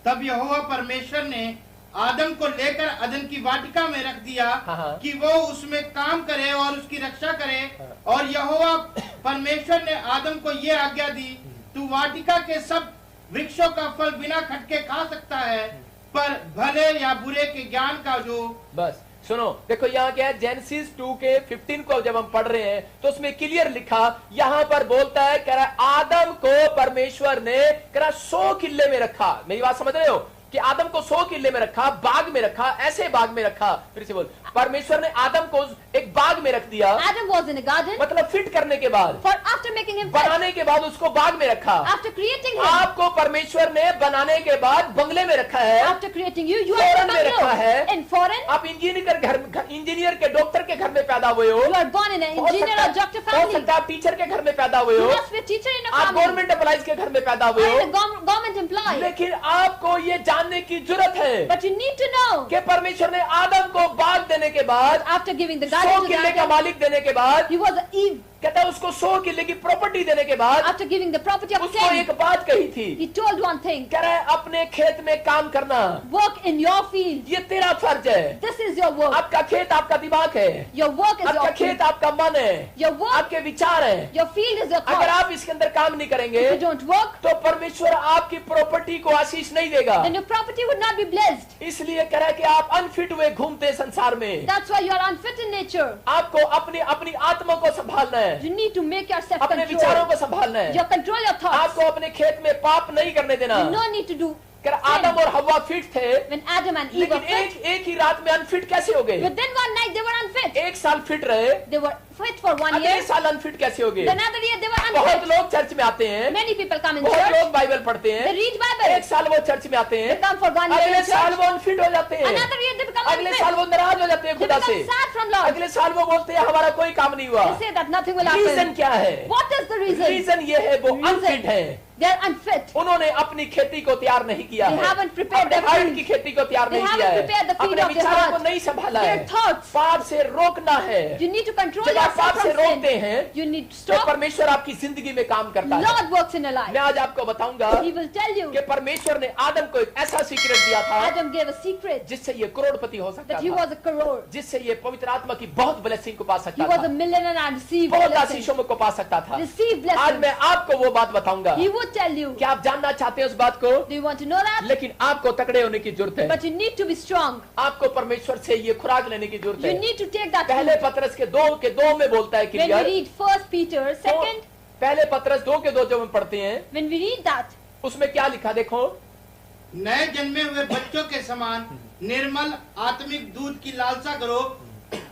तब यहोवा परमेश्वर ने आदम को लेकर अदन की वाटिका में रख दिया हाँ। कि वो उसमें काम करे और उसकी रक्षा करे। और यहोवा परमेश्वर ने आदम को ये आज्ञा दी, तू वाटिका के सब वृक्षों का फल बिना खटके खा सकता है, पर भले या बुरे के ज्ञान का जो। बस सुनो, देखो यहाँ क्या है, जेनेसिस 2 के 15 को जब हम पढ़ रहे हैं तो उसमें क्लियर लिखा, यहाँ पर बोलता है, कह रहा आदम को परमेश्वर ने कह रहा 100 किले में रखा। मेरी बात समझ रहे हो कि आदम को 100 किले में रखा, बाग में रखा, ऐसे बाग में रखा। फिर से बोल, परमेश्वर ने आदम को एक बाग में रख दिया, Adam was in a garden. मतलब फिट करने के बाद, For after making him fit, बनाने के बाद उसको बाग में रखा। after creating him, आपको परमेश्वर ने बनाने के बाद बंगले में रखा है। after creating you, you are in a Foreign में रखा है। bungalow. In foreign, आप इंजीनियर के डॉक्टर के घर में पैदा हुए हो, you are born in an हो engineer or सकता doctor हो family. सकता है आप टीचर के घर में पैदा हुए You हो, must be a teacher in a आप family. गवर्नमेंट एम्प्लॉइज के घर में पैदा हुए Or हो, in a government employee. लेकिन आपको ये जानने की जरूरत है But you need to know कि परमेश्वर ने आदम को बाग देने देने के बाद, After giving the 100 garden to the किले का Adam, मालिक देने के बाद, he was Eve. कहता है उसको 100 किले की प्रॉपर्टी देने के बाद After giving the property of उसको 10, एक बात कही थी, he told one thing. कह रहा है अपने खेत में काम करना, Work in your field. ये तेरा फर्ज है। This is your work. आपका खेत आपका दिमाग है, Your work is आपका your खेत field. आपका मन है, Your work, आपके विचार है। your field is your अगर thought. आप इसके अंदर काम नहीं करेंगे If you don't work, तो परमेश्वर आपकी प्रॉपर्टी को आशीष नहीं देगा। then your property would not be blessed. इसलिए कह रहा है कि आप अनफिट हुए घूमते संसार में। That's why you are unfit in nature. आपको अपनी अपनी आत्मा को संभालना है, You need to make yourself अपने विचारों को control. संभालना है। You control your thoughts. आपको अपने खेत में पाप नहीं करने देना। You no need to do. कह रहा आदम और हव्वा फिट थे, When Adam and Eve were लेकिन fit, एक ही रात में अनफिट कैसे हो गए? within one night they were unfit. एक साल फिट रहे, They were fit for 1 अगले year. साल अनफिट कैसे हो गए? The another year they were बहुत unfit. लोग चर्च में आते हैं, Many people come in बहुत church. लोग बाइबल पढ़ते They हैं, read Bible. एक साल वो चर्च में आते They हैं, come for 1 year अगले in साल church. वो अनफिट हो जाते हैं, Another year they become अगले साल unfit. वो नाराज हो जाते हैं They खुदा से, become sad from Lord. अगले साल वो बोलते हैं हमारा कोई काम नहीं हुआ। They say that nothing will reason happen. क्या है? What is the reason? Reason ये है वो Reason. अनफिट है, They are unfit. उन्होंने अपनी खेती को तैयार नहीं किया They है, haven't prepared अपने their हार्ट field. की खेती को तैयार They नहीं किया haven't prepared है, the field अपने of their विचारों heart. को नहीं संभाला है। Their thoughts. पाप से रोकना है। You need to control जब आप yourself पाप से from रोकते sin. हैं You need to तो stop. परमेश्वर आपकी जिंदगी में काम करता है। Lord works in your life. मैं आज आपको बताऊंगा He will tell you. कि परमेश्वर ने आदम को एक ऐसा सीक्रेट दिया था Adam gave a secret जिससे ये करोड़पति हो सकता that he था, was a crore. जिससे ये पवित्र आत्मा की बहुत ब्लेसिंग को पा He सकता was a था, millionaire and received बहुत blessings. आशीषों को पा सकता था। Received आज blessings. मैं आपको वो बात बताऊंगा। He would tell you. क्या आप जानना चाहते हैं उस बात को? Do you want to know that? लेकिन आपको तकड़े होने की जरूरत है, But you need to be strong. आपको परमेश्वर से ये खुराक लेने की जरूरत You है। need to take that पहले food. पत्रस के 2 में बोलता है When we clear, read 1 Peter, second, पहले पत्रस 2 जब हम पढ़ते हैं when we read that, उसमें क्या लिखा देखो, नए जन्मे हुए बच्चों के समान निर्मल आत्मिक दूध की लालसा करो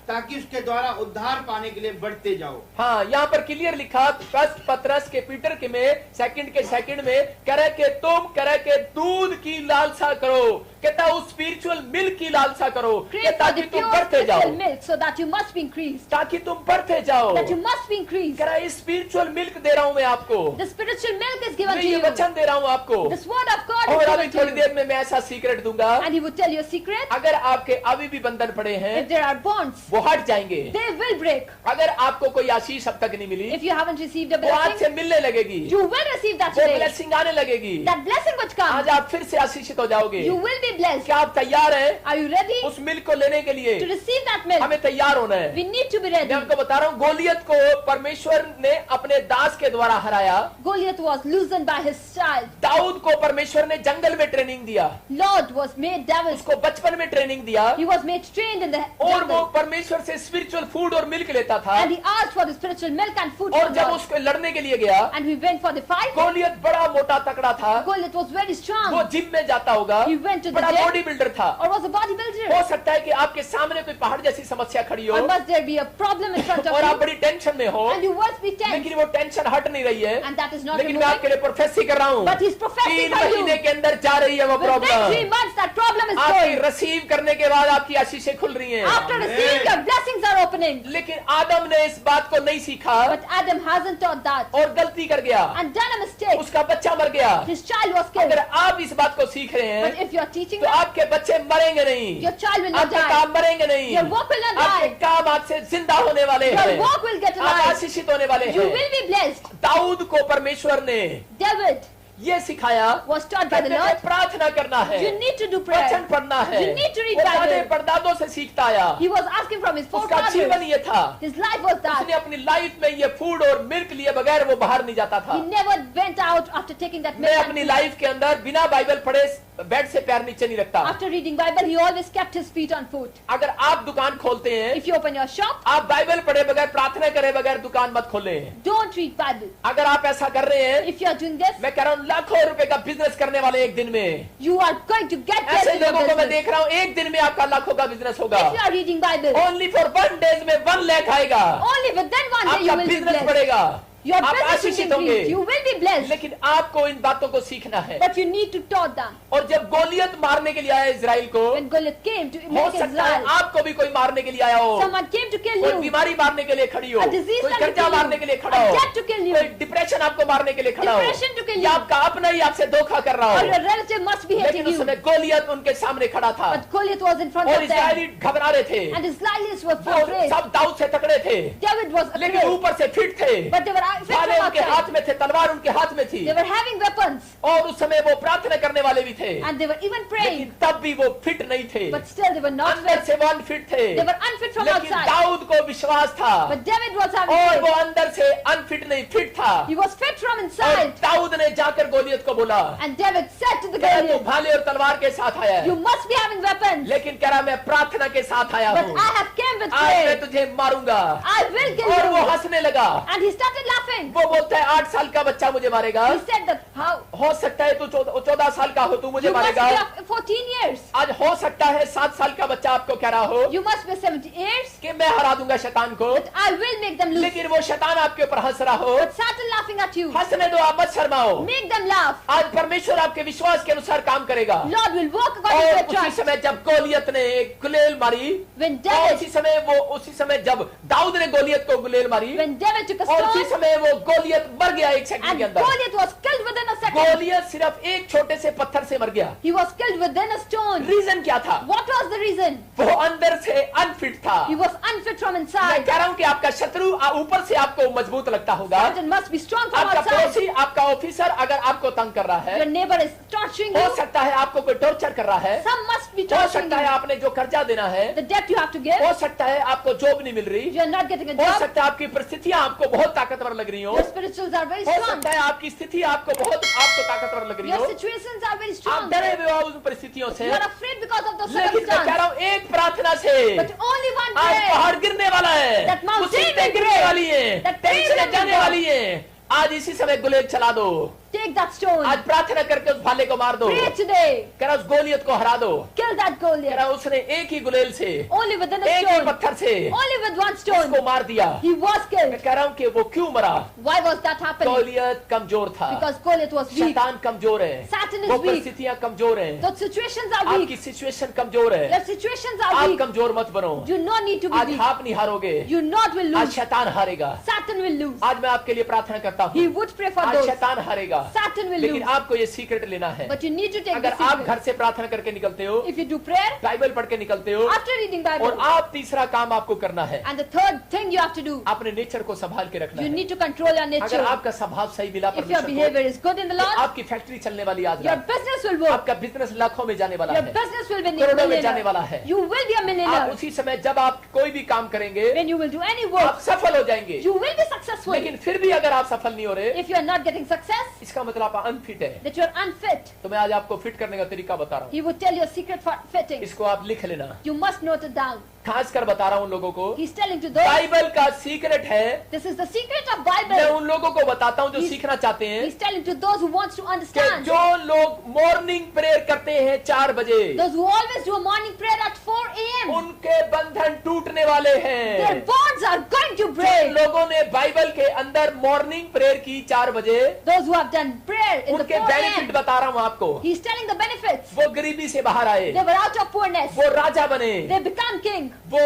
ताकि उसके द्वारा उद्धार पाने के लिए बढ़ते जाओ। हाँ यहाँ पर क्लियर लिखा, फर्स्ट पत्रस के पीटर के में सेकंड में कह रहे कि तुम कह रहे कि दूध की लालसा करो, कहता उस स्पिरिचुअल मिल्क की लालसा करो, crave कि for ताकि the तुम pure बढ़ते जाओ, spiritual milk, so that you must be increased. ताकि तुम बढ़ते जाओ। That you must be increased. कह रहा है स्पिरिचुअल मिल्क दे रहा हूँ मैं आपको, The spiritual milk is मैं given to ये you. वचन दे रहा हूँ आपको, This word of God और is अभी given थोड़ी to you. देर में मैं ऐसा सीक्रेट दूंगा, And he would tell you a secret. अगर आपके अभी भी बंधन पड़े हैं If there are bonds, वो हट जाएंगे। they will break. अगर आपको कोई आशीष अब तक नहीं मिली If you haven't received a वो आज blessing, से मिलने लगेगी, you will receive that वो today. ब्लेसिंग आने लगेगी, That blessing which आज comes, आप फिर से आशीषित हो जाओगे। you will be blessed. क्या आप तैयार हैं Are you ready उस मिल्क को लेने के लिए? to receive that milk? हमें तैयार होना है। We need to be मैं ready. आपको बता रहा हूँ, गोलियत को परमेश्वर ने अपने दास के द्वारा हराया, Goliath was loosened by his child. Dawood को परमेश्वर ने जंगल में ट्रेनिंग दिया, Lord was made devil. उसको बचपन में ट्रेनिंग दिया, He was made trained in the और वो jungle. परमेश्वर से स्पिरिचुअल फूड और मिल्क लेता था, And he asked for the spiritual milk and food और from जब God. उसको लड़ने के लिए गया, And he went for the fight. Goliath बड़ा मोटा तकड़ा था, Goliath was very वो strong. जिम में जाता होगा, He went to the बड़ा gym. बॉडी बिल्डर था। Or was a bodybuilder. हो सकता है कि आपके सामने कोई पहाड़ जैसी समस्या खड़ी हो Or must there be a problem in front और of आप you? बड़ी टेंशन में हो, And you must be tense. लेकिन वो टेंशन हट नहीं रही है, And that is not लेकिन मैं removing. आपके लिए प्रोफेसी कर रहा हूँ, But he's professing 3 for you. महीने के अंदर जा रही है वो Within 3 problem, months that problem is आपकी going. रिसीव करने के बाद आपकी आशीषें खुल रही हैं। After receiving your blessings are opening. लेकिन आदम ने इस बात को नहीं सीखा But Adam hasn't taught that. और गलती कर गया, And done a mistake. उसका बच्चा मर गया। His child was killed. अगर आप इस बात को सीख रहे But हैं if you are teaching तो them, आपके बच्चे मरेंगे नहीं, your child will not आपके die. काम मरेंगे नहीं, Your work will not आपके die. काम आज से जिंदा होने वाले Your हैं, work will get आप alive. आशीषित होने वाले You हैं। will be blessed. दाऊद को परमेश्वर ने David ये सिखाया, was taught by the कहते हैं Lord. प्रार्थना करना है, You need to do वचन prayer. पढ़ना है, You need to read वो दादे Bible. परदादों से सीखता आया, He was asking from his उसका जीवन forefathers. ये था, His life was उसने that. अपनी लाइफ में ये फूड और मिल्क लिए बगैर वो बाहर नहीं जाता था। He never went out after taking that मैं milk. अपनी लाइफ के अंदर बिना बाइबल पढ़े बेड से पैर नीचे नहीं रखता। After reading Bible, he always kept his feet on foot. अगर आप दुकान खोलते हैं, If you open your shop, आप बाइबल पढ़े बगैर, प्रार्थना करे बगैर दुकान मत खोलें। don't read Bible. अगर आप ऐसा कर रहे हैं, If you are doing this, मैं कह रहा हूँ लाखों रुपए का बिजनेस करने वाले एक दिन में, you are going to get ऐसे blessed in your लोगों को मैं business. देख रहा हूँ एक दिन में आपका लाखों का बिजनेस होगा। If you are reading Bible, only for 1 days में 1 लाख आएगा, only within 1 day you आपका will be बिजनेस blessed. बढ़ेगा। Your आप business will आशीषित होंगे, increase. You will be blessed. लेकिन आपको इन बातों को सीखना है। But you need to taught them. और जब गोलियत मारने के लिए आया इजराइल को, When Goliath came to हो make सकता है Israel, आपको भी कोई मारने के लिए आया हो, someone came to kill कोई you. बीमारी मारने के लिए खड़ी हो, A disease कोई that will कर्जा kill you. मारने के लिए खड़ा A हो, debt to kill you. कोई डिप्रेशन आपको मारने के लिए खड़ा हो, Depression to kill या you. आपका अपना ही आपसे धोखा कर रहा Or हो, your relative must be लेकिन hating उस you. समय गोलियत उनके सामने खड़ा था But Goliath was in front और of them. इस्राएली घबरा रहे थे, And Israelis were वो afraid. सब दाऊद से तकड़े थे, David was लेकिन afraid. ऊपर से फिट थे, But they were fit भाले from उनके हाथ outside. में थे, तलवार उनके हाथ में थी, They were having weapons. और उस समय वो प्रार्थना करने वाले भी थे, And they were even लेकिन praying. तब भी वो फिट नहीं थे, But still they were not अंदर fit. से वो अनफिट थे, They were unfit from लेकिन outside. दाऊद को विश्वास था But David was having और वो faith. अंदर से अनफिट नहीं, फिट था। He was fit from और inside. दाऊद ने जाकर गोलियत को बोला, And David said to the कह रहा तू Goliath, भाले और तलवार के साथ आया you है, must be having weapons. लेकिन कह रहा मैं प्रार्थना के साथ आया But हूँ, I have came with आज मैं prayer. तुझे मारूंगा। I will kill और वो you. हंसने लगा, And he started laughing. वो बोलता है 8 साल का बच्चा मुझे मारेगा, He said that how? हो सकता है तू 14 साल का हो, तू मुझे You must मारेगा। be of 14 years. आज हो सकता है 7 साल का बच्चा आपको कह रहा हो You must be 70 years. कि मैं हरा दूंगा शैतान को, But I will make them lose. लेकिन वो शैतान आपके ऊपर हंस रहा हो, But Satan laughing at you. हंसने दो, आप मत शर्माओ। Make them laugh. आज परमेश्वर आपके विश्वास के अनुसार काम करेगा। Lord will work according to और your उसी trust. समय जब गोलियत ने एक गुलेल मारी, When और उसी David, समय जब दाऊद ने गोलियत को गुलेल मारी, when David took a और उसी stone समय वो गोलियत मर गया 1 सेकंड and के अंदर। Goliath was killed within a second. Goliath सिर्फ एक छोटे से पत्थर से मर गया। He was killed within a stone. Reason क्या था? What was the reason? वो अंदर से अनफिट था। He was unfit from मैं inside. कह रहा हूं कि आपका शत्रु ऊपर से आपको मजबूत लगता होगा, Satan must be strong from आपका outside. पड़ोसी, आपका ऑफिसर अगर आपको तंग कर रहा है, Your neighbor is torturing हो you. सकता है आपको कोई टॉर्चर कर रहा है, Some must be हो torturing सकता है you. आपने जो कर्जा देना है, The debt you have to give. हो सकता है आपको जॉब नहीं मिल रही, You are not getting a हो job. सकता है आपकी परिस्थितियां आपको बहुत ताकतवर लग रही हो, Your spirituals are very हो strong. सकता है आपकी स्थिति आपको ताकतवर लग रही Your हो, situations are very आप strong. डरे हुए हो उन परिस्थितियों से, You are afraid because of the लेकिन मैं कह circumstance. रहा हूं एक प्रार्थना से But only one आज prayer. पहाड़ गिरने वाला है, That mountain मुसीबतें will गिरने break. वाली है, That pain टेंशन will जाने go. वाली है। आज इसी समय गुलेल चला दो, Take that stone. आज प्रार्थना करके उस भाले को मार दो, Pray today. कह रहा उस गोलियत को हरा दो। Kill that कह Goliath. रहा उसने एक ही गुलेल से, Only within a एक ही stone. पत्थर से Only with one stone. उसको मार दिया। He was मैं killed. कह रहा हूं कि वो क्यों मरा? Why was that happening? Goliath कमजोर था, Because Goliath was weak. शैतान कमजोर है, Satan is वो weak. परिस्थितियां कमजोर हैं, The situations are आपकी weak. सिचुएशन कमजोर है, Your situations are आप weak. कमजोर मत बनो। You not need to be आज weak. आप नहीं हारोगे, You not will आज lose. शैतान हारेगा। Satan will lose. आज मैं आपके लिए प्रार्थना करता He हूँ, would pray for आज those. शैतान हारेगा, Satan will लेकिन lose. आपको ये सीक्रेट लेना है। But you need to take अगर the आप घर secret. से प्रार्थना करके निकलते हो, If you do prayer, Bible पढ़ के निकलते हो, after reading और Bible, आप तीसरा काम आपको करना है, and the third thing you have to do, अपने नेचर को संभाल के रखना you है। need to control your अगर nature. आपका स्वभाव सही मिला If your परमेश्वर behavior को, is good in the तो Lord, आपकी फैक्ट्री चलने वाली आज your रात, business will work. आपका बिजनेस लाखों में जाने वाला Your है, business will be करोड़ों में जाने वाला millionaire. है। You will be a आप millionaire. उसी समय जब आप कोई भी काम करेंगे, When you will do any आप work, सफल हो जाएंगे। you will be successful. लेकिन फिर भी अगर आप सफल नहीं हो रहे, If you are not getting success, इसका मतलब आप अनफिट है। that you are unfit, तो मैं आज आपको फिट करने का तरीका बता रहा हूँ, He would tell you a secret for fitting. इसको आप लिख लेना। You must note it down. खास कर बता रहा हूँ लोगों को, He's telling to those, Bible का सीक्रेट है। this is the secret of मैं Bible. उन लोगों को बताता हूँ जो He's- सीखना चाहते हैं, He's telling to those who wants to कि understand. जो लोग मॉर्निंग प्रेयर करते हैं 4 बजे, Those who always do a morning prayer at 4 a.m. उनके बंधन टूटने वाले Their हैं। bonds are going to Jin break. लोगों ने बाइबल के अंदर मॉर्निंग प्रेयर की 4 बजे, Those who have done prayer in the उनके 4 बेनिफिट a.m. बता रहा हूँ आपको। He's telling the benefits. वो गरीबी से बाहर आए, They were out of poorness. वो राजा बने, They become king. वो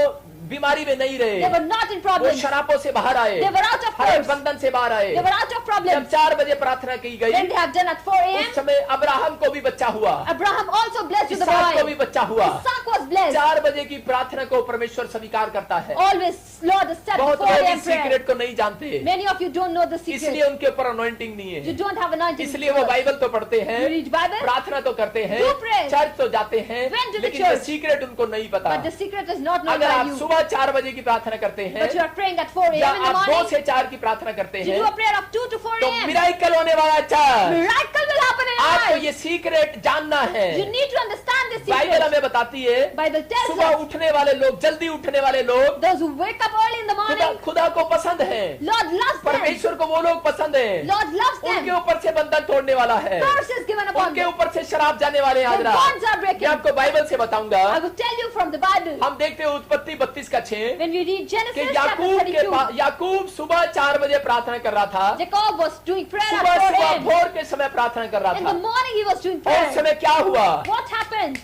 बीमारी में नहीं They रहे, were not in वो problems. शराबों से बाहर आए, They were out of her curse. बंधन से बाहर आए। They were out of जब problems. 4 बजे प्रार्थना की गई, When they have done at 4 उस a.m., समय अब्राहम को भी बच्चा हुआ, Abraham also blessed with a इसहाक को boy. भी बच्चा हुआ। Isaac was blessed. 4 बजे की प्रार्थना को परमेश्वर स्वीकार करता है। Always, Lord has said बहुत 4 लोग a.m. इस prayer. सीक्रेट को नहीं जानते, Many of you don't know the इसलिए secret. उनके ऊपर अनॉइंटिंग नहीं You है, don't have anointing. इसलिए वो बाइबल तो पढ़ते हैं, You read Bible, प्रार्थना तो करते हैं, Do pray. चर्च तो जाते हैं, Went to the लेकिन ये church. सीक्रेट उनको नहीं पता। but the secret is not known अगर by आप you. सुबह 4 बजे की प्रार्थना करते हैं, But you are praying at 4 या a.m. in the आप 2 morning. से 4 की प्रार्थना करते You हैं, do a prayer of 2 to 4 तो a.m. मिराकल होने वाला church. Miracle will happen in your आपको life. ये सीक्रेट जानना है। You need to understand this Bible secret. हमें बताती है, Bible tells सुबह us, उठने वाले लोग, जल्दी उठने वाले लोग those who wake up early in the खुदा morning, खुदा को पसंद है, Lord loves them. परमेश्वर को वो लोग पसंद है। Lord loves उनके them. ऊपर से बंधन तोड़ने वाला है, Curse is given upon उनके them. ऊपर से शराब जाने वाले हैं आज Their था। bonds are breaking. मैं आपको बाइबल से बताऊंगा। I will tell you from the Bible. हम देखते हैं उत्पत्ति 32:6 When we read कि Genesis chapter याकूब 32, याकूब सुबह 4 बजे प्रार्थना कर रहा था। Jacob was doing prayer सुबह at 4 सुबह a.m. भोर के समय प्रार्थना कर रहा In the था। morning he was doing और उस prayer. समय क्या हुआ? What happened?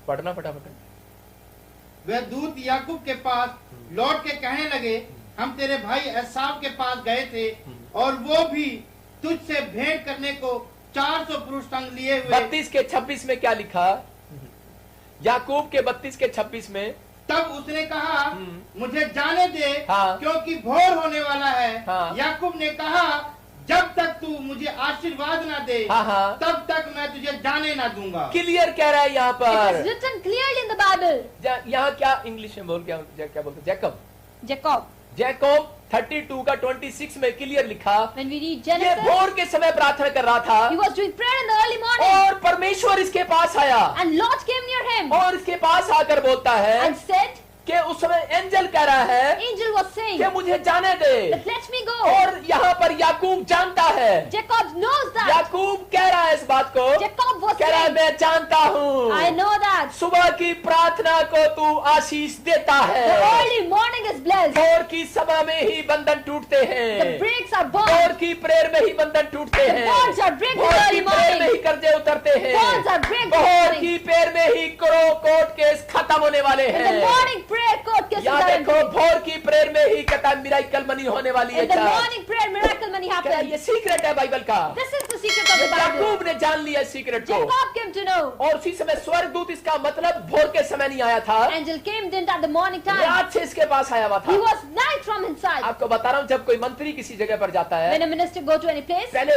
पढ़ना फटाफट। वे दूत याकूब के पास लौट के कहने लगे, हम तेरे भाई एसाव के पास गए थे और वो भी तुझसे भेंट करने को 400 पुरुष संग लिए हुए। 32:26 में क्या लिखा? याकूब के 32:26 में तब उसने कहा, मुझे जाने दे, हाँ। क्योंकि भोर होने वाला है। हाँ। याकूब ने कहा, जब तक तू मुझे आशीर्वाद ना दे, हाँ, हाँ। तब तक मैं तुझे जाने ना दूंगा। क्लियर कह रहा है यहाँ It पर। is written clearly in the Bible. यहाँ क्या इंग्लिश में बोल क्या बोलते? जैकब। Jacob. जैकब 32 का 26 में क्लियर लिखा, When we read ये Genesis, भोर के समय प्रार्थना कर रहा था he was doing prayer in the early morning. और परमेश्वर इसके पास आया And Lot came near him और इसके पास आकर बोलता है and said, कि उस समय एंजल कह रहा है angel was saying, कि मुझे जाने दे। that let me go. और यहाँ पर याकूब जानता है, Jacob knows that. याकूब कह रहा है इस बात को, Jacob was कह रहा है saying, मैं जानता हूँ I know that. सुबह की प्रार्थना को तू आशीष देता The है। early morning is blessed. भोर की सभा में ही बंधन टूटते The हैं, breaks are भोर born. की प्रेयर में ही बंधन टूटते The हैं, bonds are breaking भोर की early प्रेयर में morning. ही कर्जे उतरते हैं, Bonds are breaking भोर morning. की प्रेयर में ही कोर्ट केस खत्म होने वाले In the हैं। morning prayer court cases यहाँ are देखो ending. भोर की प्रेयर में ही कहता मिराकल मनी होने वाली है। In the church. morning prayer miracle money क्या happened. ये सीक्रेट है बाइबल का? This is the secret of the Bible. याकूब ने जान लिया सीक्रेट को Jacob came to know. और उसी समय स्वर्गदूत, इसका मतलब भोर के समय नहीं आया था, Angel came then at the morning time. रात से इसके पास आया हुआ He था। was night from inside. आपको बता रहा हूँ, जब कोई मंत्री किसी जगह पर जाता है, When a minister go to any place, पहले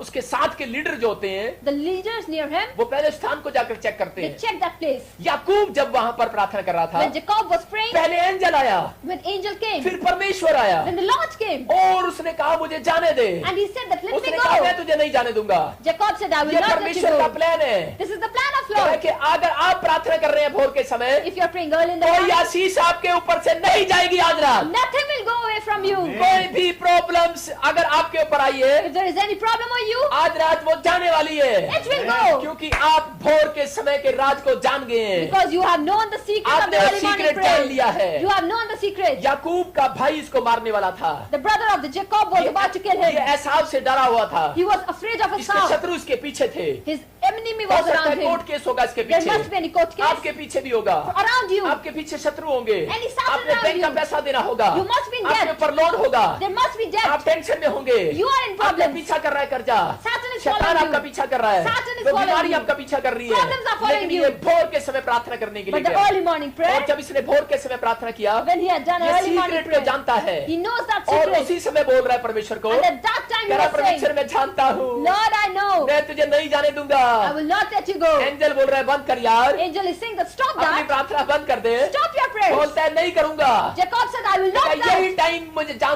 उसके साथ के लीडर जो होते हैं the leaders near him, वो पहले स्थान को जाकर चेक करते they हैं। check that place. याकूब जब वहां पर प्रार्थना कर रहा था, When Jacob was praying, पहले एंजल आया, when angel came, फिर परमेश्वर आया when the Lord came, और उसने कहा मुझे जाने दे। and he said that let me उसने कहा मैं go. तुझे नहीं जाने दूंगा। Jacob said, I will ये not let you परमेश्वर का go. प्लान है। This is the plan of कह रहा है Lord. कि अगर आप प्रार्थना कर रहे हैं भोर के समय, If you are praying early in the कोई morning, आशीष आपके ऊपर से नहीं जाएगी आज रात। nothing will go away from you. कोई भी प्रॉब्लम्स अगर आपके ऊपर आई है, If there is any problem with you, आज रात वो जाने वाली है, it will go. क्योंकि आप भोर के समय के राज को जान गए हैं। Because you have known the secret of आपने the वो early morning सीक्रेट जान लिया prayer. है। You have known the secret. याकूब का भाई इसको मारने वाला था, The brother of the Jacob was about to kill ये him. एसाव से डरा हुआ था, He was afraid of इसके Esau. शत्रु इसके पीछे थे। His enemy हो was सकता है around him. कोर्ट केस होगा इसके There must पीछे, be any court case आपके पीछे भी होगा, around you. आपके पीछे शत्रु होंगे, Any Satan आपने around बैंक का you. पैसा देना होगा, You must be in आपके debt. ऊपर लोन होगा, There must be आप debt. टेंशन में होंगे, You are in आपका problems. पीछा कर रहा है कर्जा, Satan is शैतान following आपका you. पीछा कर रहा है, Satan is वो following बीमारी you. आपका पीछा कर रही है, Problems are following लेकिन you. ये भोर के समय प्रार्थना करने के लिए But the गया। early morning और prayer, जब इसने भोर के समय प्रार्थना किया, when he had done ये early morning सीक्रेट को prayer, जानता है he knows that और secret. उसी समय बोल रहा है परमेश्वर को, And at that time he कह रहा was परमेश्वर saying, मैं जानता हूँ, Lord, I know. मैं तुझे नहीं जाने दूंगा। I will not let you go. Angel बोल रहा है बंद कर यार, Angel is saying that stop अपनी that. प्रार्थना बंद कर दे। Stop your prayers. बोलता है नहीं करूंगा। Jacob said, I will not कहा, यही let. टाइम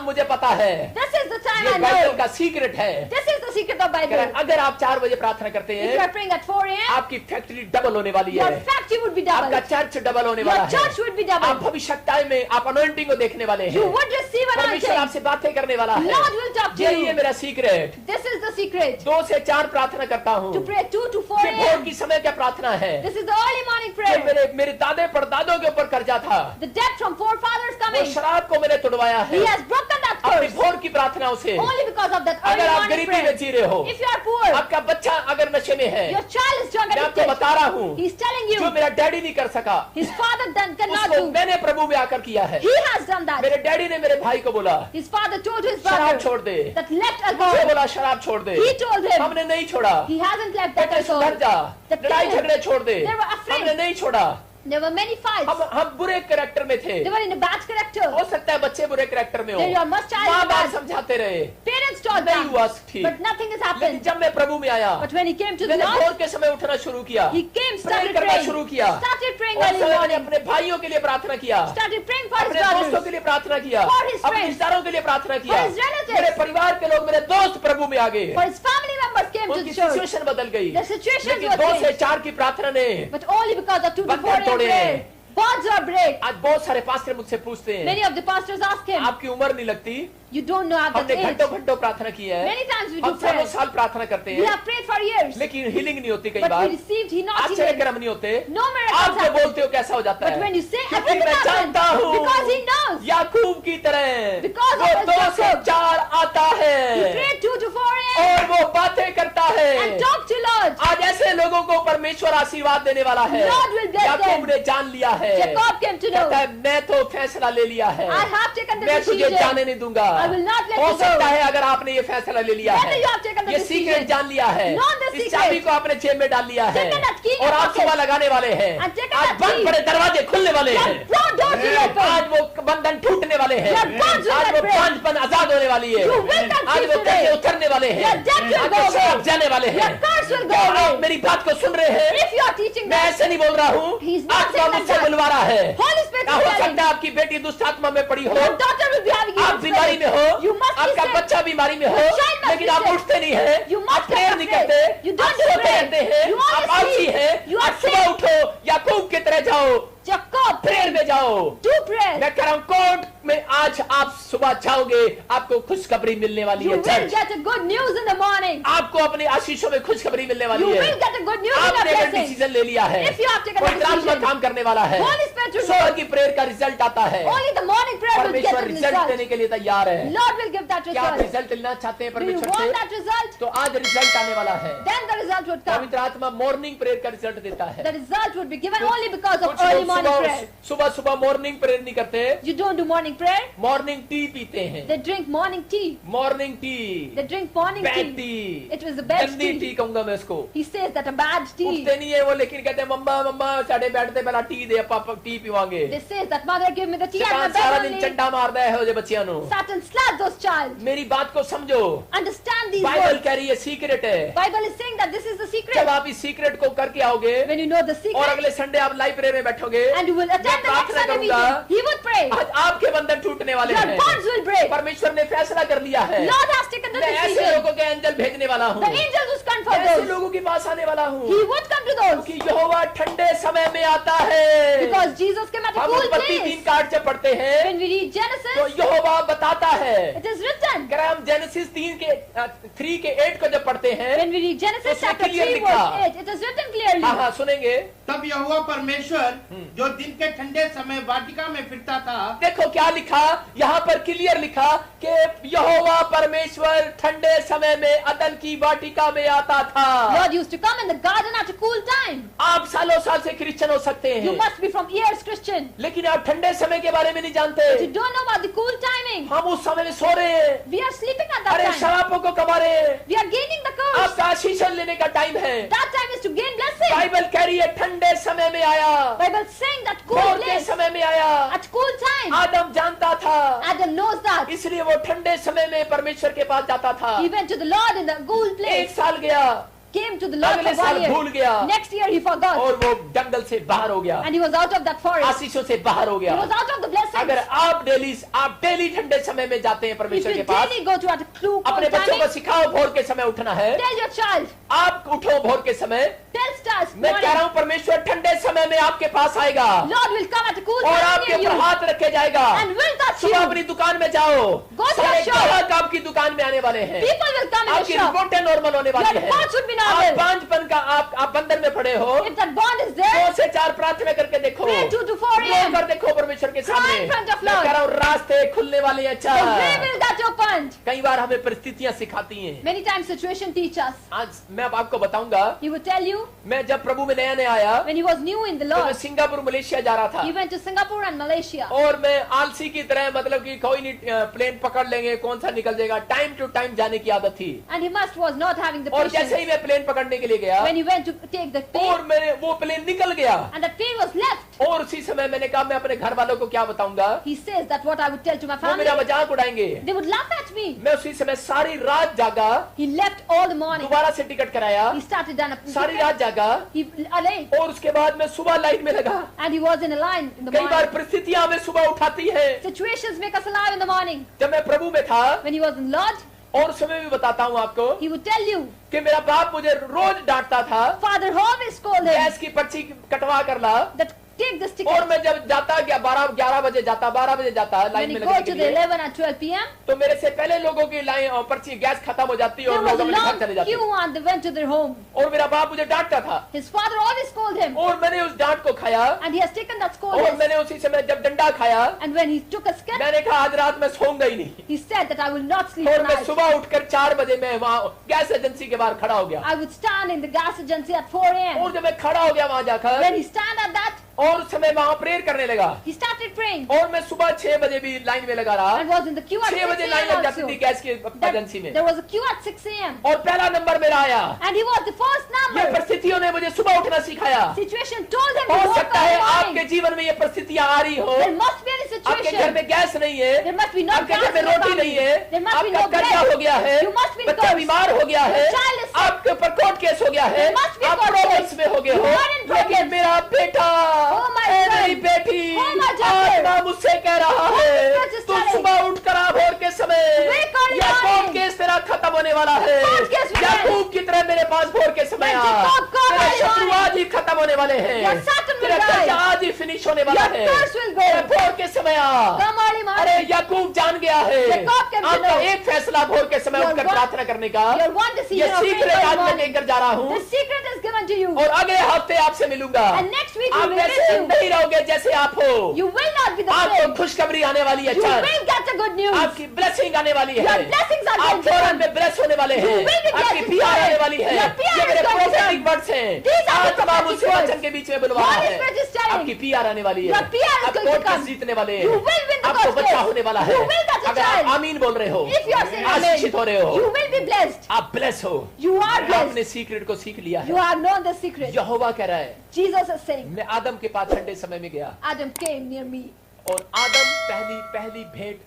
मुझे पता है, This is the time ये I बाइबल know. का सीक्रेट है। This is the secret of कह रहा Bible. है, अगर आप 4 बजे प्रार्थना करते If you हैं, are praying at 4 a.m., आपकी फैक्ट्री डबल होने वाली your है, factory would be आपका doubled. चर्च डबल होने वाला Your church है, would be आप doubled. भविष्यताएं में आप अनॉइंटिंग को देखने वाले You हैं, would receive परमेश्वर anointing. आपसे बातें करने वाला है। Lord will talk to यही है you. मेरा secret. This is the secret. 2 से 4 प्रार्थना करता हूँ। To pray 2 to 4 ये भोर a.m. की समय क्या प्रार्थना है? This is the early morning कि prayer. मेरे दादे परदादों के ऊपर कर्जा था, The debt from forefathers वो coming. शराब को मैंने तुड़वाया है He has broken that अपनी curse. भोर की प्रार्थनाओं से। Only because of that early अगर आप morning गरीबी में prayer. जी रहे हो, If you are poor, आपका बच्चा अगर नशे में है, your child is drug मैं आपको addicted. बता रहा हूँ, He's telling जो you मेरा डैडी नहीं कर सका, his father cannot उसको do. मैंने प्रभु में आकर किया है। He has done that. मेरे डैडी ने मेरे भाई को बोला His father told his शराब brother छोड़ दे, that let मुझे alcohol. बोला शराब छोड़ दे, He told him हमने नहीं छोड़ा। he hasn't left that बेटे सुधर alcohol. जा, The लड़ाई parents, झगड़े छोड़ दे, they were afraid. हमने नहीं छोड़ा। There were many fights. हम बुरे कैरेक्टर में थे, They were in a bad character. हो सकता है बच्चे बुरे कैरेक्टर में हो, They are much child माँ in बाप bad. समझाते रहे, Parents taught नहीं हुआ them, ठीक। but nothing has लेकिन happened. जब मैं प्रभु में आया, But when he came to the मैंने Lord, भोर के समय उठना शुरू किया, he came, प्रे started करना praying. शुरू किया, Started praying और early समय मैंने morning. अपने भाइयों के लिए प्रार्थना किया, Started praying for his अपने दोस्तों brothers. के लिए प्रार्थना किया, For his अपने friends. रिश्तेदारों के लिए प्रार्थना किया, For his relatives. मेरे परिवार के लोग, मेरे दोस्त प्रभु में आ गए, For his family members came to उनकी the church. सिचुएशन बदल गई। The situations लेकिन were 2 से changed. 4 की प्रार्थना ने But only because of 2 to 4 बंधन a.m. तोड़े। prayer. Bonds are break. आज बहुत सारे पास्टर मुझसे पूछते Many हैं, of the pastors ask him, आपकी उम्र नहीं लगती, You don't know at that हमने age. घंटों घंटों प्रार्थना की है, Many times we do हम सालों prayers. साल प्रार्थना करते We हैं, have prayed for years. लेकिन हीलिंग नहीं होती कई But bar, we received he not आश्चर्य healed. कर्म नहीं होते। No miracles आप जो happen. बोलते हो कैसा हो जाता But है, when you say क्योंकि everything मैं happens, जानता हूँ because he knows. याकूब की तरह Because वो of 2 से Jacob. 4 आता He है prayed 2 to 4 a.m. और वो बातें करता है। and talked to Lord. आज ऐसे लोगों को परमेश्वर आशीर्वाद देने वाला है। Lord will bless Yakub them. ने जान लिया है, Jacob came to know. कहता है मैं तो फैसला ले लिया है, I have taken the मैं तुझे decision. जाने नहीं दूंगा। I will not let हो you सकता go. है अगर आपने ये फैसला ले लिया Whether है, you have taken the ये decision. सीक्रेट जान लिया है, Know the इस secret. चाबी को आपने जेब में डाल लिया है Taken that key in और your आप pocket. सुबह लगाने वाले हैं। And taken आज that बंद key. पड़े दरवाजे खुलने वाले हैं, Your front doors will open. आज वो बंधन टूटने वाले हैं, Your bonds will आज not वो break. बांझपन आजाद होने वाली है, You will not आज see वो today. कर्जे उतरने वाले हैं, Your debt will आज go वो away. श्राप जाने वाले हैं। Your curse will go क्या away. आप मेरी बात को सुन रहे हैं? If you are teaching मैं that, ऐसे नहीं बोल रहा हूँ, He's not आत्मा saying like मुझसे that. बुलवा रहा है। Holy Spirit क्या is हो telling सकता है आपकी बेटी दुष्ट आत्मा में पड़ी हो, your daughter will be having आप evil बीमारी में spirit. हो, You must be आपका sick. बच्चा बीमारी में हो, Your child must लेकिन be आप sick. उठते नहीं है, You must आप प्रेयर get नहीं afraid. करते, You don't आप सोते pray. रहते हैं, You only आप आलसी sleep. हैं, You are आप सुबह उठो, याकूब की तरह जाओ, Jacob, प्रेयर में जाओ। do prayer. मैं कह रहा हूँ कोर्ट में आज आप सुबह जाओगे, आपको खुशखबरी मिलने वाली You है। will church, get a good news in the morning. आपको अपने आशीषों में खुशखबरी मिलने You वाली है। will get a good news in आपने your अगर blessing. डिसीजन ले लिया है, If you have taken a पवित्र आत्मा decision, काम करने वाला है, Holy Spirit will सुबह की प्रेयर का रिजल्ट आता है। only the morning prayer will get परमेश्वर the रिजल्ट result. देने के लिए तैयार है। Lord will give that क्या आप result. रिजल्ट लेना चाहते हैं Do you परमेश्वर want से? that result? तो आज रिजल्ट आने वाला है। Then the result would come. पवित्र आत्मा मॉर्निंग प्रेयर का रिजल्ट देता है। The result would be given only because of कुछ early लोग morning prayer. सुबह सुबह मॉर्निंग प्रेयर नहीं करते, You don't do morning prayer. Morning tea पीते हैं। They drink morning tea. Morning tea, They drink morning bad tea. T, It was a bad गंदी tea. T कहूंगा मैं इसको। He says that a bad tea. उठते नहीं है वो, लेकिन कहते हैं मम्मा मम्मा साढ़े बैठते पहला टी दे, पापा T पीवांगे। They says that mother give me the tea at my शैतान bed सारा दिन only. चंडा मारदा है हो जे बच्चियां नु। Satan slapped those child. मेरी बात को समझो, Understand these बाइबल words. कह रही है सीक्रेट है। Bible is saying that this is the जब secret. आप इस सीक्रेट को करके आओगे When you know the और secret अगले संडे आप लाइव प्रेयर में बैठोगे, and you will attend the next प्रार्थना Sunday करूंगा, meeting, he would pray. आज आपके बंधन टूटने वाले Your हैं। bonds will break. परमेश्वर ने फैसला कर लिया है। Lord has taken the मैं ऐसे decision. लोगों के एंजल भेजने वाला हूँ, The angels will come for ऐसे those. लोगों के पास आने वाला हूँ, He would come to those. क्योंकि यहोवा ठंडे समय में आता है। Because Jesus came at a हम cool उत्पत्ति place. 3 कार्ड जब पढ़ते हैं When we read तो Genesis, यहोवा बताता है। it is written. अगर हम जेनेसिस 3 के 8 को जब पढ़ते हैं, When we read Genesis उसमें chapter clear 3 लिखा। verse 8, it is written clearly. हाँ सुनेंगे। तब यहोवा परमेश्वर जो दिन के ठंडे समय वाटिका में फिरता था, देखो क्या लिखा यहाँ पर, क्लियर लिखा कि यहोवा परमेश्वर ठंडे समय में अदन की वाटिका में आता था। Lord used to come in the garden at a cool time. आप सालों साल से क्रिश्चियन हो सकते You हैं, must be from years Christian. लेकिन आप ठंडे समय के बारे में नहीं जानते। But you don't know about the cool timing. हम उस समय में सो रहे हैं, We are sleeping at that अरे time. शराबों को कमा रहे हैं। We are gaining the curse. आपका आशीष लेने का टाइम है। That time is to gain blessing. Bible कह रही है ठंडे समय में आया, Bible saying that cool भोर के place समय में आया। at cool time. आदम जानता था, Adam knows that. इसलिए वो ठंडे समय में परमेश्वर के पास जाता था। He went to the Lord in the cool 1 place. साल गया, Came to the Lord अगले for साल 1 भूल year. गया Next year he forgot. और वो जंगल से बाहर हो गया, And he was out of that forest. आशीषों से बाहर हो He गया। was out of the blessings. अगर आप डेली ठंडे समय में जाते हैं If परमेश्वर you के पास, daily go to at a cool अपने बच्चों को timing, सिखाओ भोर के समय उठना है। tell your child, आप उठो भोर के समय। tell stars मैं कह रहा morning. हूँ परमेश्वर ठंडे समय में आपके पास आएगा Lord will come at a cool और time आपके near ऊपर you हाथ रखे जाएगा। and will touch सुबह you. अपनी दुकान में जाओ, Go to सारे your shop. ग्राहक आपकी दुकान में आने वाले हैं, People will come in the आपकी shop. रिपोर्टें नॉर्मल होने वाली Your है। reports would be आप normal. बांझपन का आप बंधन में पड़े हो, If that bond is 2 there, से 4 प्रार्थना करके देखो, pray 2 to 4 रो a.m. कर देखो परमेश्वर के सामने। in front of मैं Lord. कह रहा हूँ रास्ते खुलने वाले हैं। अच्छा, The way will get opened. कई बार हमें परिस्थितियां सिखाती हैं। Many times situation teach us. आज मैं अब आपको बताऊंगा, He would tell you मैं जब प्रभु में नया आया when he was new in the तो मैं Lord. सिंगापुर मलेशिया जा रहा He था went to Singapore and Malaysia. और मैं आलसी की तरह, मतलब कि कोई नहीं प्लेन पकड़ लेंगे कौन सा निकल जाएगा, टाइम टू टाइम जाने की आदत थी। And he must was not having the और जैसे ही patience. मैं प्लेन पकड़ने के लिए गया When he went to take the और plane मेरे वो प्लेन निकल गया and that plane was left, और उसी समय मैंने कहा मैं अपने घर वालों को क्या बताऊंगा, he says that what I would tell to my वो family, मेरा मजाक उड़ाएंगे। they would laugh at me. मैं उसी समय सारी रात जागा, He left all the morning. दोबारा से टिकट कराया, He started down a सारी रात जागा he late और उसके बाद मैं सुबह लाइन में लगा। and he was in a line in the कई बार morning. परिस्थितियां हमें सुबह उठाती है। Situations make us alive in the morning. जब मैं प्रभु में था When he was in Lord, और उस समय भी बताता हूँ आपको he would tell you, कि मेरा बाप मुझे रोज डांटता था, Father always scolded him gas की पर्ची कटवा कर ला, that take this और ticket. मैं जब जाता 11 बजे जाता 12 बजे जाता When लाइन you में go लगने to के the लिए, 11 and 12 p.m., तो मेरे से पहले लोगों की लाइन पर्ची गैस खत्म हो जाती है there और was लोग a अपने घर long चले जाते queue and they went to their home. और मेरा बाप मुझे डांटता था His father always scolded him, और मैंने उस डांट को खाया and he has taken that और scolding. मैंने उसी समय जब डंडा खाया And when he took a skip, मैंने कहा आज रात मैं सोऊंगा ही नहीं he said that I will not sleep और मैं tonight. सुबह उठकर 4 बजे मैं वहाँ गैस एजेंसी के बाहर खड़ा हो गया I would stand in the gas agency at 4 और a.m. जब मैं खड़ा हो गया वहाँ जाकर When he stand at that, और उस समय वहाँ प्रेयर करने लगा he started praying और मैं सुबह 6 बजे भी लाइन में लगा रहा and was in the queue at 6 6 बजे लाइन लग a.m. जाती थी also. गैस की एजेंसी में There was a queue at 6 a.m. और पहला नंबर मेरा आया and he was the first ये number. परिस्थितियों ने मुझे सुबह उठना सिखाया Situation told him to हो walk सकता है early आपके morning. जीवन में ये परिस्थितियां आ रही हो There must be any आपके घर situation. में गैस नहीं है There must be no आपके gas घर में in the रोटी family. नहीं है There must be आपका no कर्जा bread. हो गया है You must be बच्चा cursed. बीमार हो गया है Your child is sick. आपके ऊपर कोर्ट केस हो गया है There must be आप court प्रॉब्लम्स case. में हो गए You हो are in लेकिन problems. मेरा बेटा Oh, my ए son. मेरी बेटी Oh, my daughter. आत्मा मुझसे कह रहा Holy है Spirit is तू telling. सुबह उठकर आ भोर के समय Wake early या कोर्ट morning. केस तेरा खत्म होने वाला है Court case will याकूब की तरह मेरे पास भोर के समय When आ Jacob come तेरे early शत्रु morning. आज ही खत्म होने वाले हैं Your Satan will तेरा die. कर्जा आज ही फिनिश होने वाला Your है curse will go. तेरा भोर के समय आ Come early अरे morning. याकूब जान गया है Jacob came to आपका know. एक फैसला भोर के समय Your उठकर one- प्रार्थना करने का Your one ये decision of praying secret early आज मैं morning. लेकर जा रहा हूँ The secret is given to you. और अगले हफ्ते आपसे मिलूंगा And next week we आप will meet वैसे you. नहीं रहोगे जैसे आप हो You will not be the आपको same. खुशखबरी आने वाली है You church will get the good news. आपकी ब्लेसिंग आने वाली है Your blessings are आप going to फौरन come. में ब्लेस होने वाले हैं You will be आपकी blessed PR आने today. वाली है Your PR ये मेरे is going to prophetic come. Words हैं These are the आज तमाम prophetic उसी वचन words. के बीच में बुलवा रहा Holy है Spirit is telling. आपकी PR आने वाली है Your PR is आप going to court case come. जीतने वाले You हैं will win the आपको court बच्चा case. होने वाला है You will get a अगर child. आप आमीन बोल रहे हो If you are saying आशीषित हो रहे amen, you हो will be blessed. आप ब्लेस हो You are आपने blessed. सीक्रेट को सीख लिया You है have known the secret. यहोवा कह रहा है Jesus is saying, मैं आदम के पास ठंडे समय में गया Adam came near me. और आदम पहली भेंट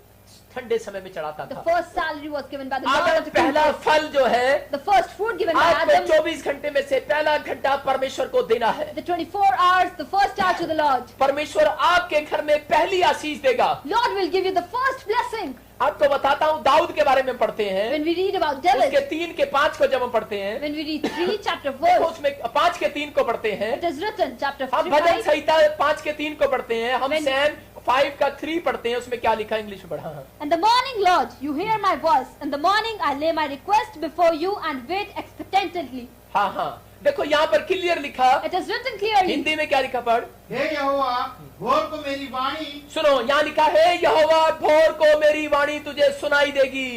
ठंडे समय में चढ़ाता The था first salary was given by the Lord Adam of the पहला kingdom. फल जो है The first fruit given by आपको Adam. 24 घंटे में से पहला घंटा परमेश्वर को देना है The 24 hours, the first hour to the Lord. परमेश्वर आपके घर में पहली आशीष देगा Lord will give you the first blessing. आपको बताता हूँ दाऊद के बारे में पढ़ते हैं When we read about उसके David, 3 के 5 को जब हम पढ़ते हैं when we read 3 chapter देखो verse, उसमें 5 के 3 को पढ़ते हैं it is written, chapter हम 3, भजन 5, संहिता 5 के 3 को पढ़ते हैं हम When- सैम 5 का 3 पढ़ते हैं उसमें क्या लिखा है इंग्लिश में पढ़ा हाँ। In the morning, Lord, you hear my voice. In the morning, I lay my request before you and wait expectantly. हाँ हाँ देखो यहाँ पर क्लियर लिखा It is written clearly. Hindi में क्या लिखा पढ़ हे यहोवा भोर को मेरी वाणी सुनो यहाँ लिखा है यहोवा भोर को मेरी वाणी तुझे सुनाई देगी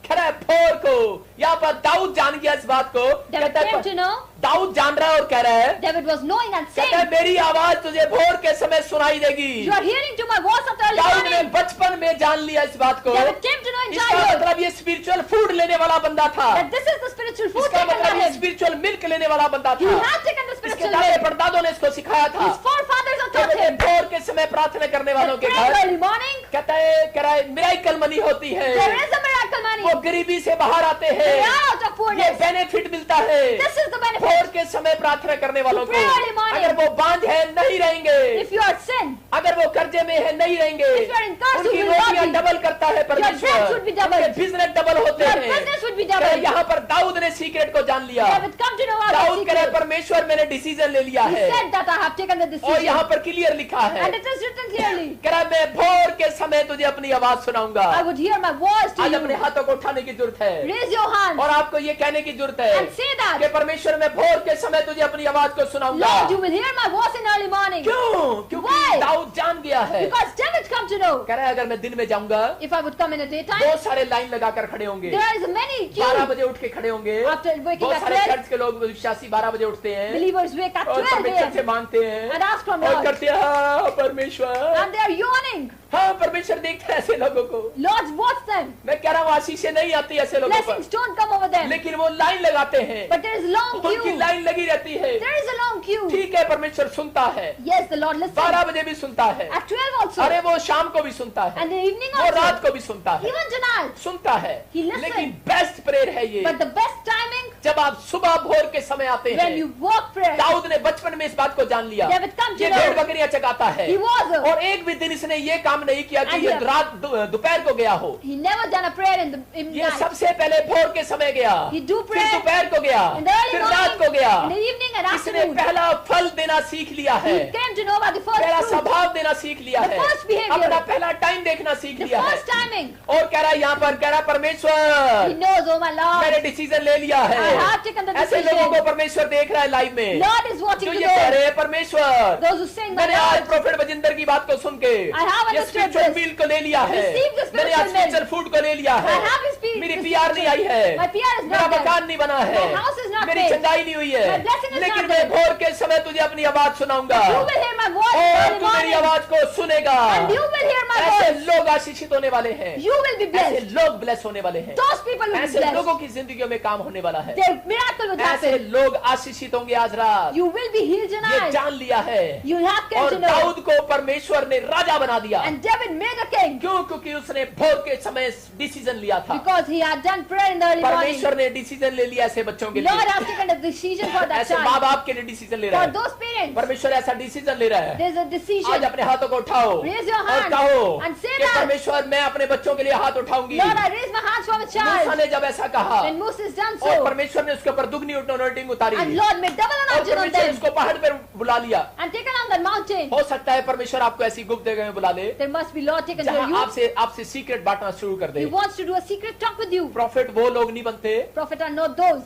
खरा है भोर को यहाँ पर दाऊद जान गया इस बात को David कहता came है to know. दाऊद जान रहा है और कह रहा है David was knowing and कहता है saying, मेरी आवाज तुझे भोर के समय सुनाई देगी you are hearing to my voice at early Dawood ने morning. बचपन में जान लिया इस बात को David came to know in इसका childhood मतलब ये स्पिरिचुअल फूड लेने वाला बंदा था that this is the spiritual food इसका taken by मतलब ये him. स्पिरिचुअल मिल्क लेने वाला बंदा He था has taken the इसके spiritual दादे milk. परदादों ने इसको सिखाया था His forefathers have कि taught बेटे him. भोर के समय प्रार्थना करने वालों That के praying घर early morning, कहता है कह रहा है मिराकल मनी होती है there is a miracle money. वो गरीबी से बाहर आते They हैं are out of ये poorness. बेनिफिट मिलता है This is the benefit. भोर के समय प्रार्थना करने वालों को pray early morning. अगर वो बांझ है नहीं रहेंगे If you are sin, अगर वो कर्जे में है नहीं रहेंगे If you are in curse, उनकी you will not रोटियां be. डबल करता है bread परमेश्वर should be doubled. उनके बिजनेस डबल होते your हैं business would be कह रहे doubled. यहाँ पर दाऊद ने सीक्रेट को जान लिया David come to know about Dawood the कह रहे secret. परमेश्वर मैंने डिसीजन ले लिया He है said that I have taken the और decision. यहाँ पर क्लियर लिखा है And it is written clearly. कह रहा मैं भोर के समय तुझे अपनी आवाज सुनाऊंगा I would hear my voice to आज अपने you. हाथों को उठाने की जरूरत है Raise your hand और आपको ये कहने की जरूरत है and say that, कि परमेश्वर मैं भोर के समय तुझे अपनी आवाज को सुनाऊंगा Lord, you will hear my voice in early morning. क्यों क्योंकि Why? दाऊद जान गया है Because David come to know. कह रहा है अगर मैं दिन में जाऊंगा If I would come in a daytime, बहुत सारे लाइन लगाकर खड़े होंगे there is many 12 queue. बजे उठ के खड़े होंगे After waking बहुत at सारे 12, चर्च के लोग विश्वासी 12 बजे उठते हैं believers wake at और 12 परमेश्वर से a.m. मांगते हैं and ask from और Lord. करते हैं हाँ परमेश्वर And they are yawning. हाँ परमेश्वर देखता है ऐसे लोगों को Lord, watch them. मैं कह रहा हूँ आशीषें नहीं आती ऐसे लोगों पर Blessings don't come over them. लेकिन वो लाइन लगाते हैं But there is long उनकी queue. लाइन लगी रहती है There is a long queue. ठीक है परमेश्वर सुनता है Yes, the Lord listens. 12 बजे भी सुनता है At 12 also. अरे वो शाम को भी सुनता है And the evening वो रात also. को भी सुनता है Even tonight. सुनता है He listens. लेकिन बेस्ट प्रेयर है ये But the best timing, जब आप सुबह भोर के समय आते when हैं you walk prayer. दाऊद ने बचपन में इस बात को जान लिया David come to ये know. भेड़ बकरियां चगाता है He was a, और एक भी दिन इसने ये काम नहीं किया कि And ये he- रात दोपहर को गया हो he never done a prayer in ये night. सबसे पहले भोर के समय गया He do फिर prayer दोपहर को गया in the early फिर रात morning, को गया in the evening and इसने afternoon. पहला फल देना सीख लिया है, He came to know about the first पहला fruit, स्वभाव देना सीख लिया The है, first behavior. अपना पहला टाइम देखना सीख the लिया है, first timing. और कह रहा है यहाँ पर, कह रहा He परमेश्वर knows, oh my मैंने Lord, डिसीजन ले लिया है। I have taken the ऐसे decision. लोगों को परमेश्वर देख रहा है लाइव में, Lord is watching जो to ये कह रहे those, हैं परमेश्वर those who sing, my मैंने आज Lord, प्रोफेट बजिंदर की बात को सुन के I have ये understood स्पिरिचुअल this. मील को ले लिया है, Receive the मैंने आज spiritual meal. स्पिरिचुअल फूड को ले लिया है, I have this मेरी this पीआर नहीं आई है, My PR is मेरा not there. मकान नहीं बना है, My house is not मेरी paid. चंदाई नहीं हुई है, My blessing is लेकिन not मैं there. भोर के समय तुझे अपनी आवाज सुनाऊंगा You will hear my voice और early तू मेरी morning, आवाज को सुनेगा। and you will hear my ऐसे voice. लोग आशीषित होने वाले हैं, You will be ऐसे blessed. लोग ब्लेस होने वाले हैं, Those people will be ऐसे blessed. लोगों की जिंदगियों में काम होने वाला है, Their miracle will ऐसे happen. लोग आशीषित होंगे आज रात। You will be healed ये tonight. जान लिया है You have come और to know. दाऊद को परमेश्वर ने राजा बना दिया। And David made a king क्यों? क्योंकि उसने भोर के समय डिसीजन लिया था। because he had done prayer in the early morning. परमेश्वर ने डिसीजन ले लिया ऐसे बच्चों के Lord लिए, has taken a decision for that ऐसे माँ child. बाप के लिए डिसीजन ले रहा For है। those parents, परमेश्वर ऐसा डिसीजन ले रहा है। there's a आज decision. अपने हाथों को उठाओ Raise your और hand कहो and say कि that. परमेश्वर मैं अपने बच्चों के लिए हाथ उठाऊंगी। Lord, I raise my hands for my Musa child. ने जब ऐसा कहा When Moses done और so, परमेश्वर ने उसके ऊपर दुगनी anointing उतारी and Lord made double और anointing on परमेश्वर them उसको पहाड़ पर बुला लिया। and taken on that mountain. हो सकता है परमेश्वर आपको ऐसी गुप्त जगह में बुला ले There must be Lord taken to जहां you. आपसे सीक्रेट बांटना शुरू कर दे। He wants to do a secret talk with you. Profit वो लोग नहीं बनते, Prophet are not those.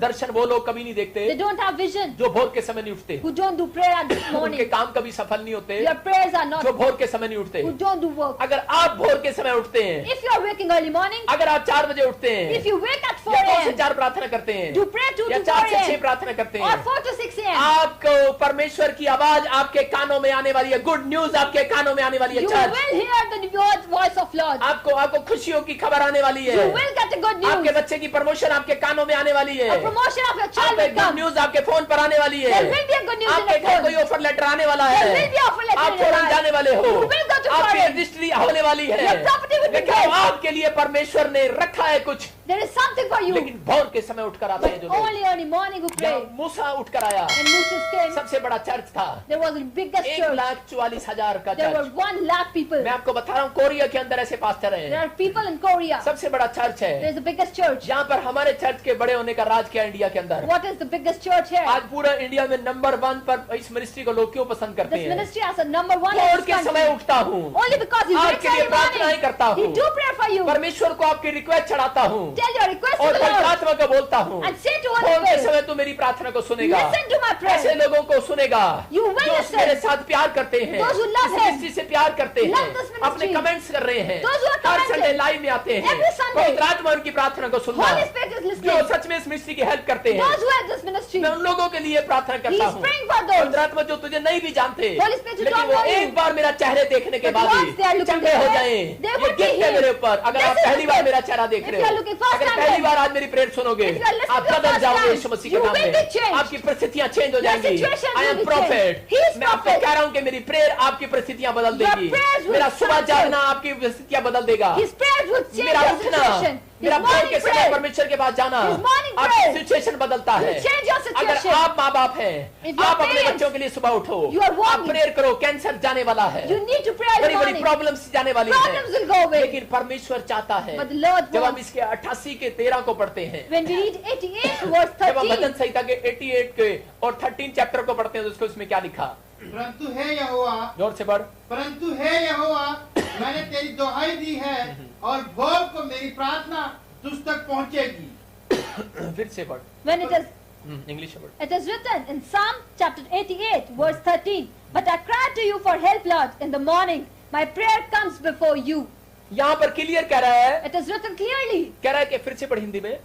दर्शन वो लोग कभी नहीं They देखते don't have vision. जो भोर के समय नहीं उठते, Who don't do prayer at this उनके morning. काम कभी सफल नहीं होते Your prayers are जो not. भोर के समय नहीं उठते। Who don't do work. अगर आप भोर के समय उठते हैं, If you are waking early morning, अगर आप 4 बजे उठते हैं if you wake at 4 या 2 से a.m. 4 प्रार्थना करते हैं do pray 2 या to 4 4 से 6 a.m. प्रार्थना करते or हैं, 4 to 6 a.m. आपको परमेश्वर की आवाज आपके कानों में आने वाली है। गुड न्यूज आपके कानों में आने वाली है। You church will hear the voice of Lord. आपको खुशियों की खबर आने वाली है। You will get a good आपके news. बच्चे की प्रमोशन आपके कानों में आने वाली है। A promotion of your child आपके will गुड come. न्यूज आपके फोन पर आने वाली है। There will be a good news in आपके your घर phone. कोई ऑफर लेटर आने वाला There है। will be offer letter आप in your फौरन life. जाने वाले हो। You will go to आपकी foreign. रजिस्ट्री होने वाली है। Your property will be देखो blessed. आपके लिए परमेश्वर ने रखा है कुछ, There is something for you. लेकिन भोर के समय उठकर आते हैं But जो लोग। only early morning who pray. यहाँ मूसा उठकर आया, When Moses came, सबसे बड़ा चर्च था, there was the biggest church. 1,44,000 का There were church. 1 lakh people. मैं आपको बता रहा हूँ कोरिया के अंदर ऐसे पास्टर There हैं, are people in Korea. सबसे बड़ा चर्च है। There is the biggest church. यहाँ पर हमारे चर्च के बड़े होने का राज क्या इंडिया के अंदर। What is the biggest church here? आज पूरा इंडिया में नंबर 1 पर इस मिनिस्ट्री को लोग क्यों पसंद करते This हैं? ministry has a number 1 in भोर this के समय country. उठता हूँ, Only because he wakes आपके लिए early प्रार्थनाएं morning. करता He हूँ, do pray for you. परमेश्वर को आपकी रिक्वेस्ट चढ़ाता हूँ Tell your request to और the Lord. पवित्रात्मा को बोलता हूँ And say to भोर Holy के Spirit, समय तू मेरी प्रार्थना को सुनेगा। listen to my ऐसे prayer. लोगों को सुनेगा You will जो listen. मेरे साथ प्यार करते हैं, Those who love इस him. मिनिस्ट्री से प्यार करते हैं, Love this ministry. अपने कमेंट्स कर रहे हैं, Those who are her commenting. Sunday live में आते हैं, Every Sunday. पवित्रात्मा उनकी प्रार्थना को सुनना, Holy Spirit is जो listening. सच में इस मिनिस्ट्री की हेल्प करते हैं। Those who have this ministry, मैं उन लोगों के लिए प्रार्थना He करता is हूँ, praying for those. पवित्रात्मा जो तुझे नहीं भी जानते, Holy Spirit, you लेकिन don't वो know you. एक बार मेरा चेहरे देखने के But बाद once they are he looking चंगे हो there, जाएं। they ये would be गिफ्ट है healed. मेरे ऊपर। अगर This आप is पहली the बार gift. मेरा चेहरा देख If रहे you are हो, looking first अगर time पहली then, बार आज मेरी प्रेयर सुनोगे, if you are listening आप to the बदल first जाओगे time, यीशु मसीह के you नाम will में। be changed. आपकी परिस्थितियां चेंज हो Your जाएंगी। situation I will am be profit. changed. He is मैं आपको prophet. कह रहा हूँ कि मेरी प्रेयर आपकी परिस्थितियां बदल देगी। prayers will मेरा सुबह transform. जागना आपकी परिस्थितियां बदल देगा। His prayers will change मेरा your उठना, situation. His मेरा भोर morning के समय prayer परमेश्वर के पास जाना, His morning आपकी prayer सिचुएशन बदलता है। will change your अगर situation. आप माँ बाप हैं, If you are आप अपने parents, बच्चों के लिए सुबह उठो, you are आप walking. प्रेयर करो। कैंसर जाने वाला है, You need to pray in the बड़ी बड़ी morning. प्रॉब्लम्स जाने वाली Problems will go है, away. लेकिन परमेश्वर चाहता है But the Lord जब हम wants. इसके 88 के 13 को पढ़ते हैं, When we read 88 verse जब हम 13, भजन संहिता के 88 के और 13 चैप्टर को पढ़ते हैं तो उसको इसमें क्या लिखा? परंतु हे यहोवा, जोर से पढ़। परंतु हे यहोवा, मैंने तेरी दुहाई दी है और भोर को मेरी प्रार्थना तुझ तक पहुंचेगी। फिर से पढ़, when it is इंग्लिश में पढ़। It is written in Psalm chapter 88 verse 13, but I cried to you for help, Lord, in the morning. My prayer comes before you. यहाँ पर क्लियर कह रहा है, It is written clearly. कह रहा है कि फिर से पढ़ हिंदी में।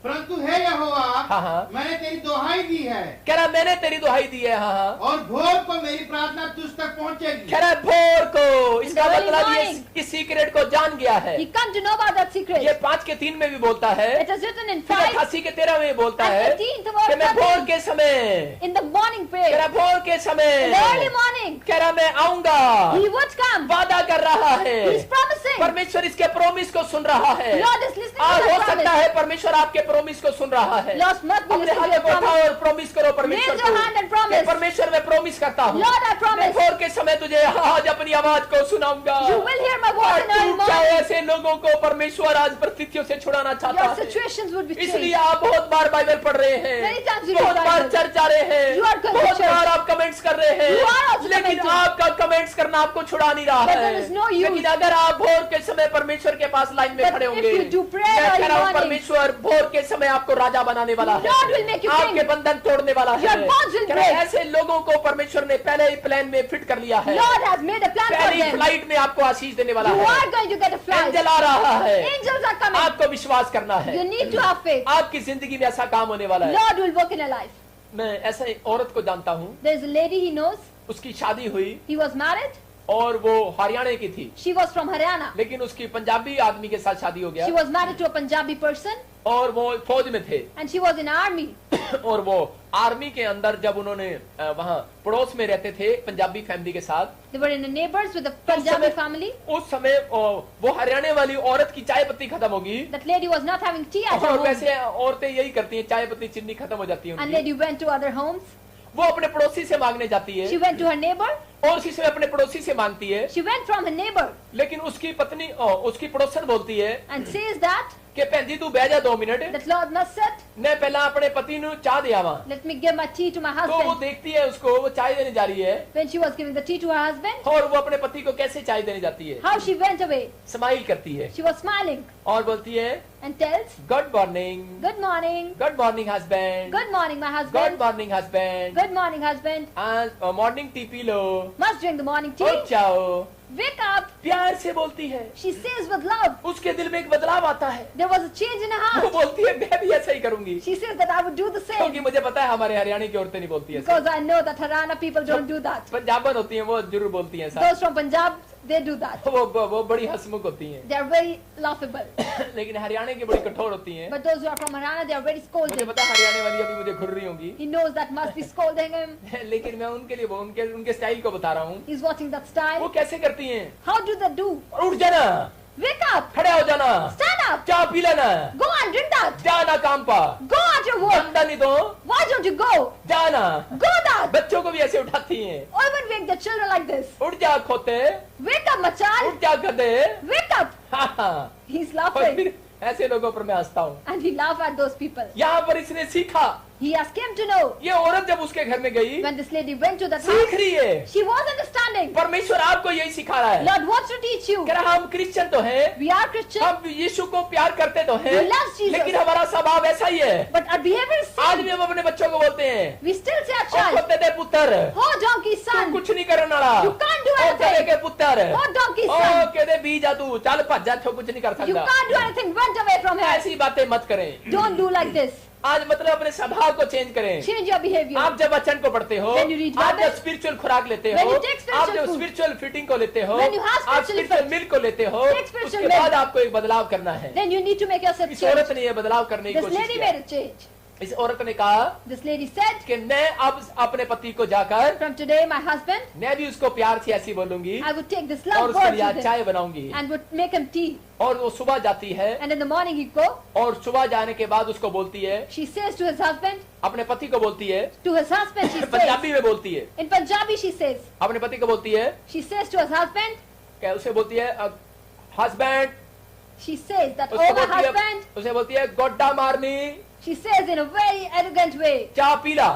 परंतु हे यहोवा, हाँ। मैंने तेरी दुहाई दी है कह रहा मैंने तेरी दुहाई दी है। हाँ। और भोर को मेरी प्रार्थना तुझ तक पहुंचेगी। कह रहा है भोर को, इसका early मतलब ये morning. इस सीक्रेट को जान गया है। He come to know about that secret. ये 5 के 3 में भी बोलता है, It is written in फिर 5 88 के 13 में भी बोलता and है 18th कि मैं verse भोर 13. के समय In the morning morning कह रहा prayer. भोर के समय, In the early morning, कह रहा मैं आऊंगा, He would come. वादा कर रहा है, He's promising. परमेश्वर इसके प्रोमिस को सुन रहा है। Lord is listening to आज that हो सकता promise. है परमेश्वर आपके प्रोमिस को सुन रहा है। Lord must be अपने listening to हाथों your को उठाओ promise. और प्रॉमिस करो परमेश्वर Raise your hand and को promise. कि परमेश्वर मैं प्रॉमिस करता हूँ, Lord, I मैं promise. भोर के समय तुझे आज अपनी आवाज को सुनाऊंगा। You will hear my voice in the early टूट जाए morning. ऐसे लोगों को परमेश्वर आज परिस्थितियों से छुड़ाना चाहता Your है। situations would be इसलिए changed. आप बहुत बार बाइबल पढ़ रहे हैं, Many times you बहुत read बार Bible. चर्च जा रहे हैं, You are going to बहुत church. बार आप कमेंट्स कर रहे हैं, You are also लेकिन commenting. आपका कमेंट्स करना आपको छुड़ा नहीं रहा But है। there is no use. लेकिन अगर आप भोर के समय परमेश्वर के पास लाइन में But खड़े if होंगे, you do prayer मैं कह early रहा हूं morning, परमेश्वर भोर के समय आपको राजा बनाने वाला है, Lord will make you आपके king. बंधन तोड़ने वाला है। Your bonds will कह रहा है, break. ऐसे लोगों को परमेश्वर ने पहले ही प्लान में फिट कर लिया है। Lord has made a plan for पहली them. फ्लाइट में आपको आशीष देने वाला You है। are going to get a flight. Angel आ रहा है, Angels are coming. आपको विश्वास करना है, You need to have faith. आपकी जिंदगी में ऐसा काम होने वाला है। Lord will work in your life. मैं ऐसा एक औरत को जानता हूँ, There is a lady he knows. उसकी शादी हुई He was married. और वो हरियाणा की थी, She was from Haryana. लेकिन उसकी पंजाबी आदमी के साथ शादी हो She गया was married to a Punjabi person और वो फौज में थे। and she was in army. और वो आर्मी के अंदर जब उन्होंने वहाँ पड़ोस में रहते थे पंजाबी फैमिली के साथ, They were in the neighbors with a तो Punjabi family. उस समय वो हरियाणा वाली औरत की चाय पत्ती खत्म होगी That lady was not having tea at her और home. वैसे औरतें यही करती हैं, चाय पत्ती चीनी खत्म हो जाती है And उनकी। lady went to other homes. वो अपने पड़ोसी से मांगने जाती है She went to her neighbor. और उसी समय अपने पड़ोसी से मांगती है, She went from her neighbor लेकिन उसकी पत्नी उसकी पड़ोसन बोलती है and says that कि भैन जी तू बह जा 2 minute, that Lord must sit. मैं पहला अपने पति नु चाह दे आवा। Let me give my tea to my तो वो husband. देखती है उसको, वो चाय देने जा रही है When she was giving the tea to her husband, और वो अपने पति को कैसे चाय देने जाती है, how she went away. Smile करती है She was smiling और बोलती है and tells, good morning, "Good morning. Good morning husband, Good morning, my good husband. Morning husband, Good morning, husband. Morning tea P low, Must drink the morning tea. उठ जाओ। Wake up." प्यार से बोलती है, She says with love. उसके दिल में एक बदलाव आता है, There was a change in her वो heart. बोलती है मैं भी ऐसा ही करूंगी, She says that I would do the क्योंकि same. मुझे पता है हमारे हरियाणा की औरतें नहीं बोलती है ऐसे। Because I know that Haryana people don't do that. पंजाबन होती हैं वो जरूर बोलती हैं ऐसा, Those from Punjab, they do that. वो बड़ी हंसमुख होती हैं, They are very laughable. लेकिन हरियाणा की बड़ी कठोर होती हैं। But those who are from Haryana, they are very मुझे scolding. पता है हरियाणा वाली अभी मुझे घुर रही होंगी, He knows that must be scolding him. लेकिन मैं उनके लिए उनके स्टाइल को बता रहा हूँ। He's watching that वो style. कैसे करती हैं, How do they do? उठ जाना, Wake up! खड़े हो जाना, Stand up! चाय पी लेना, Go and drink that! जाना काम पा, Go at your work! बंदा नहीं तो Why don't you go? जाना। Go that! बच्चों को भी ऐसे उठाती हैं, Or even wake the children like this. उठ जा खोते, Wake up, my child! उठ जा गधे। Wake up! हाँ, हाँ। He's और laughing. फिर ऐसे लोगों पर मैं हंसता हूँ। And he laughed at those people. यहाँ पर इसने सीखा, He has came to know. ये औरत जब उसके घर में गई When this lady went to that सीख house, रही है, she was understanding. परमेश्वर आपको यही सिखा रहा है। Lord wants to teach you. कह रहा हम क्रिश्चियन तो हैं, We are Christian, हम यीशु को प्यार करते तो हैं, We love Jesus. लेकिन हमारा स्वभाव ऐसा ही है। but our behavior is आज भी sin. हम अपने बच्चों को बोलते हैं, We still say our O child, खोते दे पुत्र, "Oh donkey तू son, कुछ नहीं करने वाला, You can't do O anything. गधे के पुत्र, oh donkey ओ son, कहते बीजा तू, चल भज जा, तू कुछ नहीं कर you सकता। can't do anything. Went away from here. ऐसी बातें मत करें। Don't do like this. आज मतलब अपने स्वभाव को चेंज करें। Change your behavior. आप जब वचन को पढ़ते हो, When you read आप Bible, जब स्पिरिचुअल खुराक लेते when हो, you take spiritual आप जब food, स्पिरिचुअल फिटिंग को लेते हो, when you have आप spiritual स्पिरिचुअल मिल्क को लेते हो, take spiritual उसके milk, बाद आपको एक बदलाव करना है। Then you need to make yourself इस औरत change. ने ये बदलाव करने की This कोशिश lady किया। made a change. इस औरत ने कहा This lady said, कि मैं अब अपने पति को जाकर "From today, my husband, मैं भी उसको प्यार से ऐसी बोलूंगी I would take this और love उसके word लिए to आज him चाय बनाऊंगी। and would make him tea. और वो सुबह जाती है And in the morning he'd go. और सुबह जाने के बाद उसको बोलती है, She says to his husband, अपने पति को बोलती है, to his husband she says, Punjabi में बोलती है, in Punjabi she says, अपने पति को बोलती है, she says to his husband, क्या उसे बोलती है हस्बैंड, she says that, उसको "Oh my बोलती है, husband," उसे बोलती है गोड्डा मारनी, she says in a very arrogant way, चाय पीला।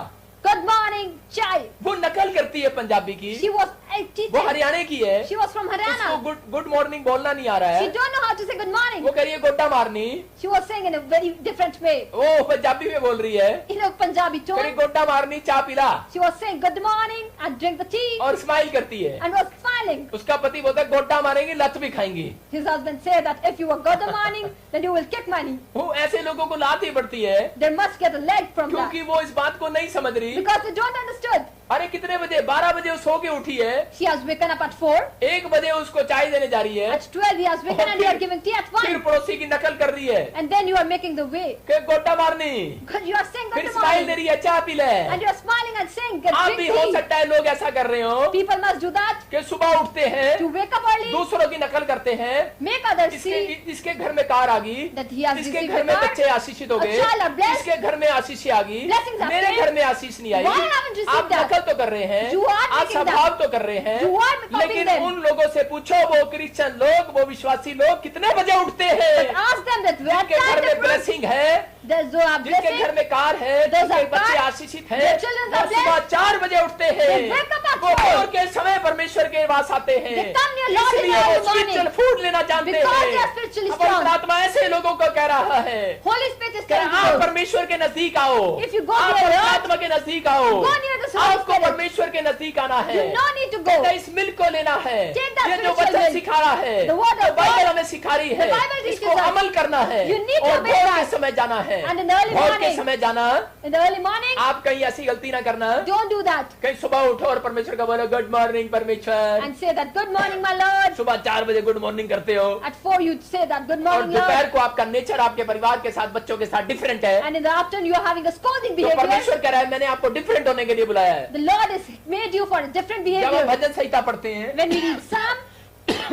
"Good morning, chai." वो नकल करती है पंजाबी की, She was वो teaching. हरियाणा की है, She was from उसको Haryana. गुड मॉर्निंग बोलना नहीं आ रहा She है, don't know how to say good morning. वो कह रही है गोड्डा मारनी, She was saying in a very different way. वो पंजाबी में बोल रही है, In a Punjabi कह रही tone, गोड्डा मारनी चाय पीला she was saying good morning and drink the tea और स्माइल करती है। and was smiling. उसका पति बोलता है गोड्डा मारेंगे लत भी खाएंगी। His husband said that if you were good morning, then you will kick money. वो ऐसे लोगों को लात ही पड़ती है They must get a leg from that. क्योंकि वो इस बात को नहीं समझ रही। Because they don't understood. अरे कितने बजे, 12 बजे वो सो के उठी है, She has waken up at 4. 1 बजे उसको चाय देने जा रही है, At 12 he has waken and you are giving tea at फिर 1. पड़ोसी की नकल कर रही है And then you are making the way. कि गोड्डा मारनी, Because you are saying फिर good स्माइल दे morning. रही है चाय पी ले। And you are smiling and saying good आप भी can हो see. सकता है लोग ऐसा कर रहे हो People must do that, कि सुबह उठते हैं, to wake up early, दूसरों की नकल करते हैं, make others see इसके घर में कार आ गई, that he has इसके received घर a में car. बच्चे आशीषित हो A गए, child are blessed. इसके घर में आशीष आ गई, Blessings are मेरे came. घर में आशीष नहीं आई। Why haven't you आप received that? नकल तो कर रहे हैं, You are आप making स्वभाव that. तो कर रहे हैं, You are copying लेकिन them. उन लोगों से पूछो, वो क्रिश्चियन लोग, वो विश्वासी लोग कितने बजे उठते हैं? But ask them that what जिनके घर time में the ब्लेसिंग है, there's no जिनके blessing. घर में कार है, Those जिनके are बच्चे cars. आशीषित हैं, Their children वो are blessed. सुबह 4 बजे उठते हैं, They wake up at वो 4. भोर के समय परमेश्वर के पास आते हैं, They come near Lord in इसलिए the वो early morning. स्पिरिचुअल फूड लेना जानते Because हैं। they are spiritually अब पवित्र strong. आत्मा ऐसे लोगों को कह रहा है Holy Spirit is कि telling आप you, परमेश्वर के नजदीक आओ, If you go आप near पवित्र Lord, आत्मा के नजदीक आओ, go near the Holy आपको Spirit. परमेश्वर के नजदीक आना है, You no need to go. कहता है, इस मिल्क को लेना है, Take that ये जो spiritual वचन milk. सिखा रहा है, The word जो of बाइबल God. हमें सिखा रही है, The Bible teaches इसको us. अमल करना है, You need to और obey भोर के that. समय जाना है, And in the early भोर के morning. समय जाना। in the early morning, आप कहीं ऐसी गलती ना करना, don't do that. कहीं सुबह उठो और परमेश्वर का बोलो गुड मॉर्निंग परमेश्वर, And say that, good morning, my Lord. सुबह 4 बजे गुड मॉर्निंग करते हो, At 4 you say that, good और morning, दोपहर Lord. को आपका नेचर आपके परिवार के साथ, बच्चों के साथ डिफरेंट है, And in the afternoon you are having a scolding तो behavior. परमेश्वर कह रहा है मैंने आपको डिफरेंट होने के लिए बुलाया है। The Lord has made you for a different जब हम behavior. भजन संहिता पढ़ते हैं, When we read Psalm,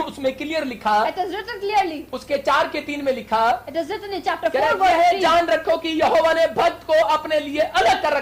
उसमें क्लियर लिखा, it is written clearly. उसके 4 के 3 में लिखा, It is written in chapter कह रहा 4 है, verse यह 3. जान रखो कि यहोवा ने भक्त को अपने लिए अलग कर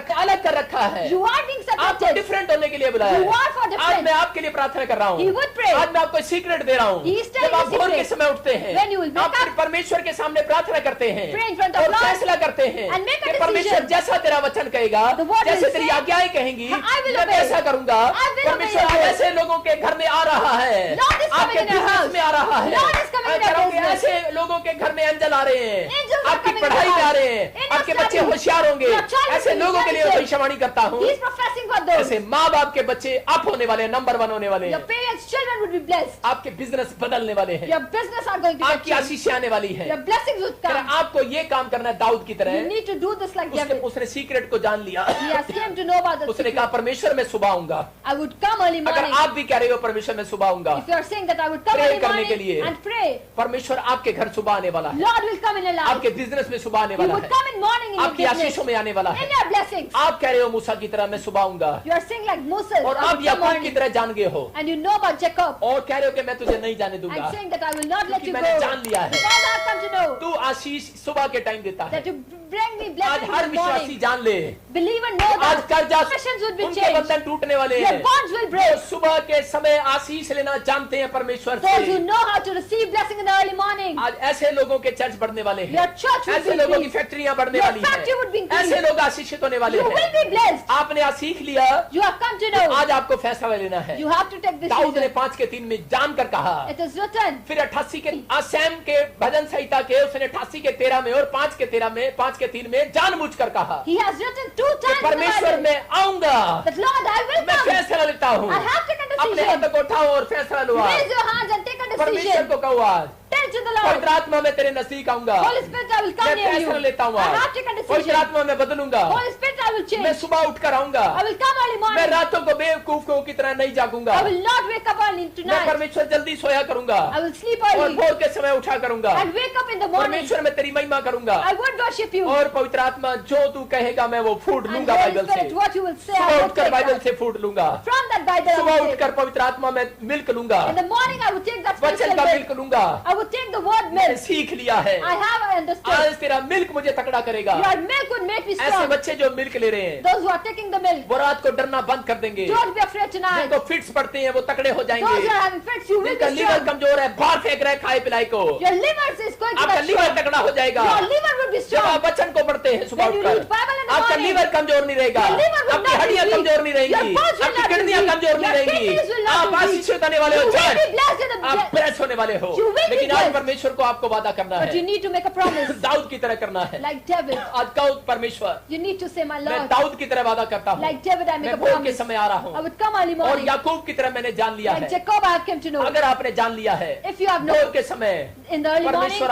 रखा है, You are being आपको separated. डिफरेंट होने के लिए बुलाया You are for है। आज different. मैं आपके लिए प्रार्थना कर रहा He हूँ, would pray. आज मैं आपको सीक्रेट दे रहा हूँ। He is telling जब आप you भोर के secret. समय उठते हैं, When you will wake आप फिर up, परमेश्वर के सामने प्रार्थना करते हैं pray in front of और Lord, फैसला करते हैं and make a कि decision. परमेश्वर जैसा तेरा वचन कहेगा, The word जैसे will तेरी say, आज्ञाएं कहेंगी, I will मैं obey. वैसा करूंगा। I will परमेश्वर obey आज your ऐसे लोगों के घर में आ रहा है, Lord is coming आपके in your बिजनेस house. में आ रहा है, Lord is coming in your करोगे business. ऐसे लोगों के घर में एंजल आ रहे हैं, Angels are आपकी coming in पढ़ाई your में आ house. रहे हैं, In your आपके बच्चे study. होशियार होंगे। Your child will ऐसे be लोगों के लिए मैं intelligent. भविष्यवाणी करता हूँ, He is professing for those. ऐसे माँ बाप के बच्चे अप होने वाले हैं, नंबर 1 होने वाले Your हैं, parents' children would be blessed. आपके बिजनेस बदलने वाले हैं, Your business are going to आपकी get changed. आशीषें आने वाली है। Your blessings would come. आपको ये काम करना है दाऊद की You तरह। need to do this like David. उसने सीक्रेट को जान लिया, He has came to know about the उसने secret. कहा परमेश्वर मैं सुबह आऊंगा। I would come early अगर morning. आप भी कह रहे हो परमेश्वर मैं सुबह आऊंगा, If you are saying that I would come Pray early करने के लिए। morning and pray, परमेश्वर आपके घर सुबह आने वाला है, Lord will come in your life. आपके बिजनेस में सुबह आने He वाला would है, come in morning in your आपकी business, आशीषों में आने वाला है। in your blessings. आप कह रहे हो मूसा की तरह मैं सुबह आऊंगा, You are saying like Moses, और I आप would come याकूब की morning. तरह जान गए हो, And you know about Jacob. और कह रहे हो कि मैं तुझे नहीं जाने दूंगा, I'm saying that I will not let क्योंकि you go. मैंने जान लिया है। Because I have come to know तू आशीष सुबह के टाइम देता है। that you bring me आज blessings हर in the विश्वासी morning. जान ले, Believer know आज that कर्जा Christians would be उनके changed. बंधन टूटने वाले Your हैं, bonds will जो break. सुबह के समय आशीष लेना जानते हैं परमेश्वर Those who से। know how to receive blessing in the early morning. आज ऐसे लोगों के चर्च बढ़ने वाले Your हैं, church will ऐसे be लोगों की increased. फैक्ट्रियां बढ़ने Your वाली factory would be हैं, increased. ऐसे लोग आशीषित होने वाले You will हैं। be blessed. आपने आज सीख लिया, You have come to know. आज आपको फैसला लेना है। You have to take this Dawood ने decision. 5 के 3 में जानकर कहा, It is written. फिर 88 के सैम के भजन संहिता के उसने 88 के 13 में और 5 के 13 में 5 के 3 में जानबूझकर कहा He has written 2 कि times in the परमेश्वर Bible मैं आऊंगा, that Lord, I will मैं come. फैसला लेता हूँ। I have taken a अपने decision. हाथ को उठाओ और फैसला लो आज। Raise your hands and take a परमेश्वर decision. को कहो आज, Tell to the पवित्र Lord. आत्मा में तेरे नजदीक आऊंगा, Holy Spirit, I will come मैं near you. फैसला लेता हूँ I आज, have taken a पवित्र decision. आत्मा में बदलूंगा, Holy Spirit, I will मैं change. सुबह उठकर आऊंगा, I will come early मैं morning. रातों को बेवकूफों की तरह नहीं जागूंगा, I will not wake up early मैं tonight. परमेश्वर जल्दी सोया करूंगा I will sleep और early भोर के समय उठा करूंगा, and wake up in the morning. परमेश्वर मैं तेरी महिमा करूंगा, I would worship you. और पवित्र आत्मा जो तू कहेगा मैं वो फूड And लूंगा Holy बाइबल से। Spirit, what you will say, I सुबह will उठकर take बाइबल that. से फूड लूंगा, From that Bible, I सुबह will उठकर take. पवित्र आत्मा में मिल्क लूंगा, In the morning, I will take that वचन spiritual का milk. मिल्क लूंगा। I will take the word मैंने milk. सीख लिया है, I have understood. आज तेरा मिल्क मुझे तकड़ा करेगा। Your milk would make me ऐसे strong. बच्चे जो मिल्क ले रहे हैं Those who are taking the milk, वो रात को डरना बंद कर देंगे, don't be afraid tonight. जिनको फिट्स पड़ते हैं वो तकड़े हो Those जाएंगे, who are having fits, you will जिनका be लीवर strong. कमजोर है बाहर फेंक रहा है खाए पिलाई को, Your liver is going to आपका get लीवर strong. तगड़ा हो जाएगा। Your liver will be जब आप strong. वचन को पढ़ते हैं सुबह When you उठकर, read Bible in the आपका morning, लीवर कमजोर नहीं रहेगा, your liver will आपकी not be हड्डियां weak. कमजोर नहीं Your रहेंगी, bones will आपकी not be किडनियां weak. कमजोर नहीं Your रहेंगी, kidneys will not आप be weak. आशीषित होने वाले हो, You will church be blessed in the आप ब्लेस होने वाले हो। You will be लेकिन आज blessed. परमेश्वर को आपको वादा करना But you है, need to make a promise. Dawood की तरह करना है। Like David, आज कहो परमेश्वर you need to say, my मैं Lord. दाऊद की तरह वादा करता हूँ, Like David, I make मैं a भोर के promise. समय आ रहा I हूँ, would come early और morning. याकूब की तरह मैंने जान लिया Like है। Jacob, I have come to know. अगर आपने जान लिया है If you have भोर known के समय in the early morning, परमेश्वर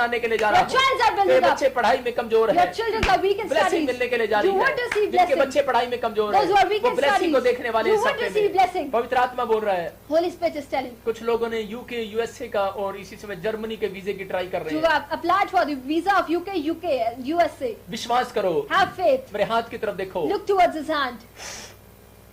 बनाने के लिए जा रहा Your children are हूँ। building मेरे up. बच्चे पढ़ाई में कमजोर Your हैं, children are weak in blessing studies. मिलने के लिए जा रही You want to see है। जिनके blessing. बच्चे पढ़ाई में कमजोर Those who are हैं, weak वो in ब्लेसिंग को studies. देखने वाले You हैं want to सपने see में। blessing. पवित्र आत्मा बोल रहा है। Holy Spirit is telling. कुछ लोगों ने यूके यूएसए का और इसी समय जर्मनी के वीजे की ट्राई कर रहे You हैं। have applied for the visa of UK, USA. विश्वास करो, Have faith. मेरे हाथ की तरफ देखो, Look towards his hand.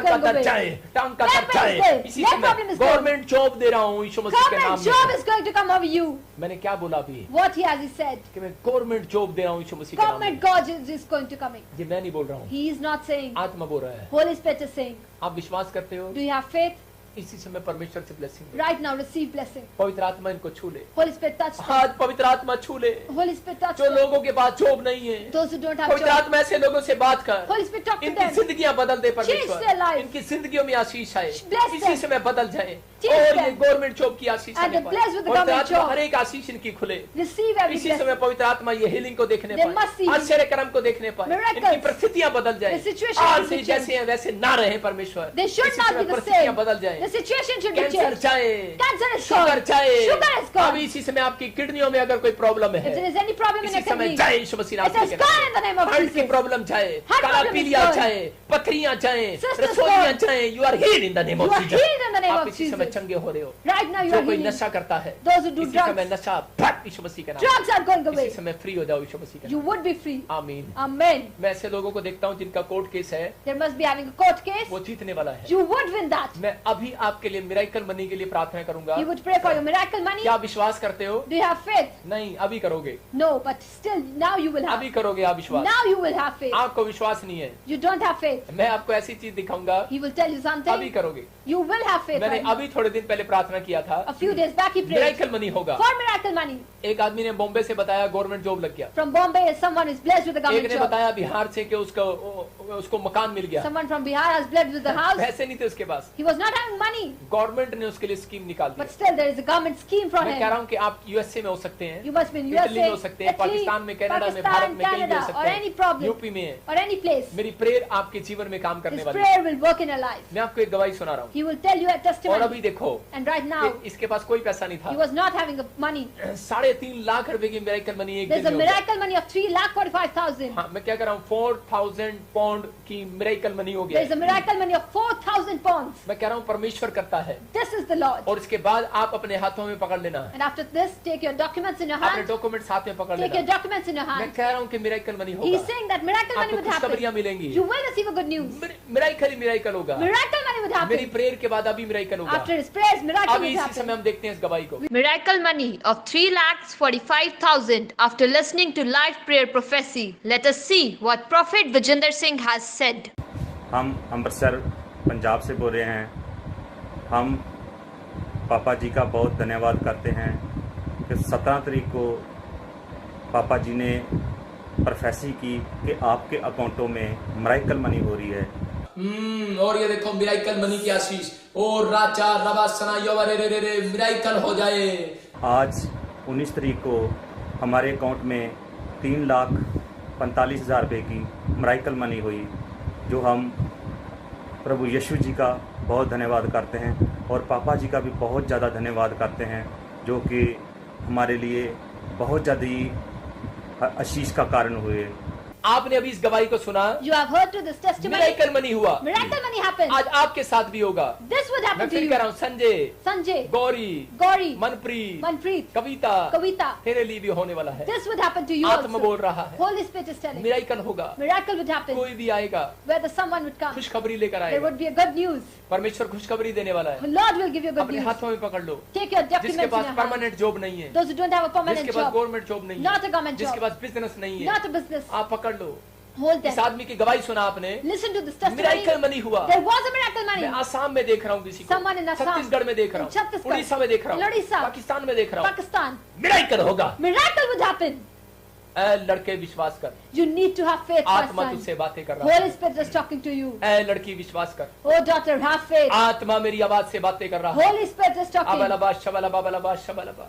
ईश्वर का can go दर्जा away. है, टांग का That दर्जा is है, there. इसी That से मैं problem is there. Government job दे रहा हूँ यीशु मसीह के Government a सामने job है। is going to come over you. मैंने क्या बोला अभी What he has said. कि मैं गवर्नमेंट जॉब दे रहा हूँ यीशु मसीह के नाम में। Government God is going to coming. ये मैं नहीं बोल रहा हूँ, He is not saying. आत्मा बोल रहा है। Holy Spirit is saying. आप विश्वास करते हो? Do you have faith? इसी समय परमेश्वर से blessing. Right now receive blessing. पवित्र आत्मा इनको छू ले। Holy Spirit touch them. आज पवित्र आत्मा छू ले। Holy Spirit touch जो them. लोगों के पास जॉब नहीं है, Those who don't have पवित्र job. आत्मा ऐसे लोगों से बात कर। Holy Spirit talk to इनकी them. जिंदगियां बदल दे Change their परमेश्वर। life. इनकी जिंदगियों में आशीष आए, Bless इसी them. समय बदल जाए। Change और ये them. गवर्नमेंट जॉब की आशीष And आने they're blessed with the पाए। पवित्र government आत्मा job. हर एक आशीष इनकी खुले। Receive every इसी blessing. समय पवित्र आत्मा ये हीलिंग को देखने They must see पाए, आश्चर्य कर्म को देखने पाए, miracles. इनकी परिस्थितियां बदल जाए। The situation आज will से be जैसे हैं वैसे ना रहे परमेश्वर। They should इसी not समय be the परिस्थितियां same. बदल जाए। The situation should be cancer changed. जाए, Cancer is शुगर gone. जाए। Sugar is gone. अभी इसी समय आपकी किडनियों में अगर कोई प्रॉब्लम If there है, is any problem in इसी your समय kidney, जाए यीशु मसीह नाम it is के gone in the name of heart की Jesus. प्रॉब्लम जाए, Heart काला problem is पीलिया gone. जाए, पथरियां जाए, Sisters रसोलियां gone. जाए। You are healed in the name You of are healed in the name आप of इसी समय Jesus. चंगे हो रहे हो। Right now you जो are कोई healing. नशा करता है, Those who do इसी समय drugs, नशा भट यीशु मसीह के नाम drugs are going में। away. इसी समय फ्री हो जाओ यीशु मसीह के You नाम would be free. में। आमीन। Amen. मैं ऐसे लोगों को देखता हूँ जिनका कोर्ट केस है, There must be having a court case. वो जीतने वाला है। You would win that. मैं अभी आपके लिए मिरेकल मनी के लिए प्रार्थना करूंगा। You would pray for your miracle money. क्या आप विश्वास करते हो? Do you have faith? नहीं, अभी करोगे, No, but still now you will have. अभी करोगे आप विश्वास। Now you will have faith. आपको विश्वास नहीं है, You don't have faith. मैं आपको ऐसी चीज दिखाऊंगा, He will tell you अभी something. करोगे। You will have faith. मैंने right now. अभी थोड़े दिन पहले प्रार्थना किया था, A few days back he prayed miracle money होगा। for miracle money. एक आदमी ने बॉम्बे से बताया गवर्नमेंट जॉब लग गया, From Bombay, someone is blessed with a एक government ने job. बताया बिहार से कि उसको मकान मिल गया। Someone from Bihar has blessed with the house. पैसे नहीं थे उसके पास, He was not having money, government ने उसके लिए स्कीम निकाल दी। but still there is a government scheme for मैं कह रहा him. हूँ कि आप यूएसए में हो सकते हैं, You must be in Italy में हो USA, सकते हैं, Italy, पाकिस्तान में, कनाडा में, भारत Pakistan, में, कहीं भी हो Canada, or सकते any हैं, problem, यूपी में है। or any place. मेरी प्रेयर आपके जीवन में काम करने His वाली है। prayer will work in your life. मैं आपको एक गवाही सुना रहा हूँ। He will tell you a और testimony. अभी देखो, And right now, कि इसके पास कोई पैसा नहीं he था, was not having a money. 3.5 lakh रुपए की मिरेकल मनी एक There's दिन a में हो गया। miracle money of 3,45,000. हाँ, मैं क्या कर रहा हूँ, 4,000 पाउंड की मिरेकल मनी हो गया There's a है। miracle money of 4,000 pounds. मैं कह रहा हूँ परमेश्वर करता है। This is the Lord. और इसके बाद आप अपने हाथों में पकड़ लेना, And after this, take your documents in your अपने hand. डॉक्यूमेंट्स हाथ में पकड़ Take your लेना। documents in your मैं hand. कह रहा हूँ कि मिरेकल मनी He's होगा, saying that miracle money आपको would खुशखबरियां happen. मिलेंगी, You will receive a good news. Miracle he miracle होगा। Miracle money would मेरी happen. प्रेयर के बाद अभी मिरेकल होगा। After his prayers, miracle अभी would इसी समय happen. हम देखते हैं इस गवाही को। Miracle money of 3,45,000 after listening to live prayer prophecy. Let us see what Prophet Vijinder Singh has said. हम अमृतसर पंजाब से बोल रहे हैं। हम पापा जी का बहुत धन्यवाद करते हैं कि 17 तारीख को पापा जी ने प्रोफेसी की कि आपके अकाउंटों में मिरेकल मनी हो रही है। और ये देखो मिरेकल मनी की आशीष, और राजा रवासना योवरे रे रे रे मिरेकल हो जाए। आज 19 तारीख को हमारे अकाउंट में 3,45,000 रुपये की मिरेकल मनी हुई, जो हम प्रभु यीशु जी का बहुत धन्यवाद करते हैं और पापा जी का भी बहुत ज़्यादा धन्यवाद करते हैं, जो कि हमारे लिए बहुत ज़्यादा आशीष का कारण हुए। आपने अभी इस गवाही को सुना, You have heard to this testimony. Miracle money हुआ, Miracle money happened. आज आपके साथ भी होगा। This would मैं happen to फिर you. कह रहा हूँ, Sanjay, Sanjay, Gauri, Gauri, Manpreet, Manpreet, कविता, Kavita. तेरे लिए भी होने वाला है। This would happen to you आत्मा बोल also. रहा है, Holy Spirit is telling. Miracle होगा, Miracle would happen. कोई भी आएगा, Whether someone would come. खुशखबरी लेकर There आएगा। would be a good news. परमेश्वर खुशखबरी देने वाला The है। Lord will give you good अपने news. हाथों में पकड़ लो। Take your जिसके documents in pass your hand. Permanent job नहीं है, Those who don't have a permanent जिसके पास job, गवर्नमेंट जॉब नहीं not a है, government जिसके job, पास बिजनेस नहीं है, not a business, आप पकड़ लो। hold इस them. आदमी की गवाही सुना आपने, Listen to this testimony. Miracle money हुआ। There was a miracle मैं money. आसाम में देख रहा हूँ किसी को, Someone in Assam, छत्तीसगढ़ में देख रहा हूँ, Chhattisgarh, उड़ीसा में देख रहा हूँ, Odisha, पाकिस्तान में देख रहा हूँ। Pakistan. मिरेकल होगा। Miracle would happen. ऐ लड़के विश्वास कर, You need to have faith, my आत्मा son. तुझसे बातें कर रहा है। Holy Spirit is talking to you. ऐ लड़की विश्वास कर, Oh daughter, have faith. आत्मा मेरी आवाज से बातें कर रहा है। Holy Spirit is talking. अबलबा शबलबा बलबा शबलबा।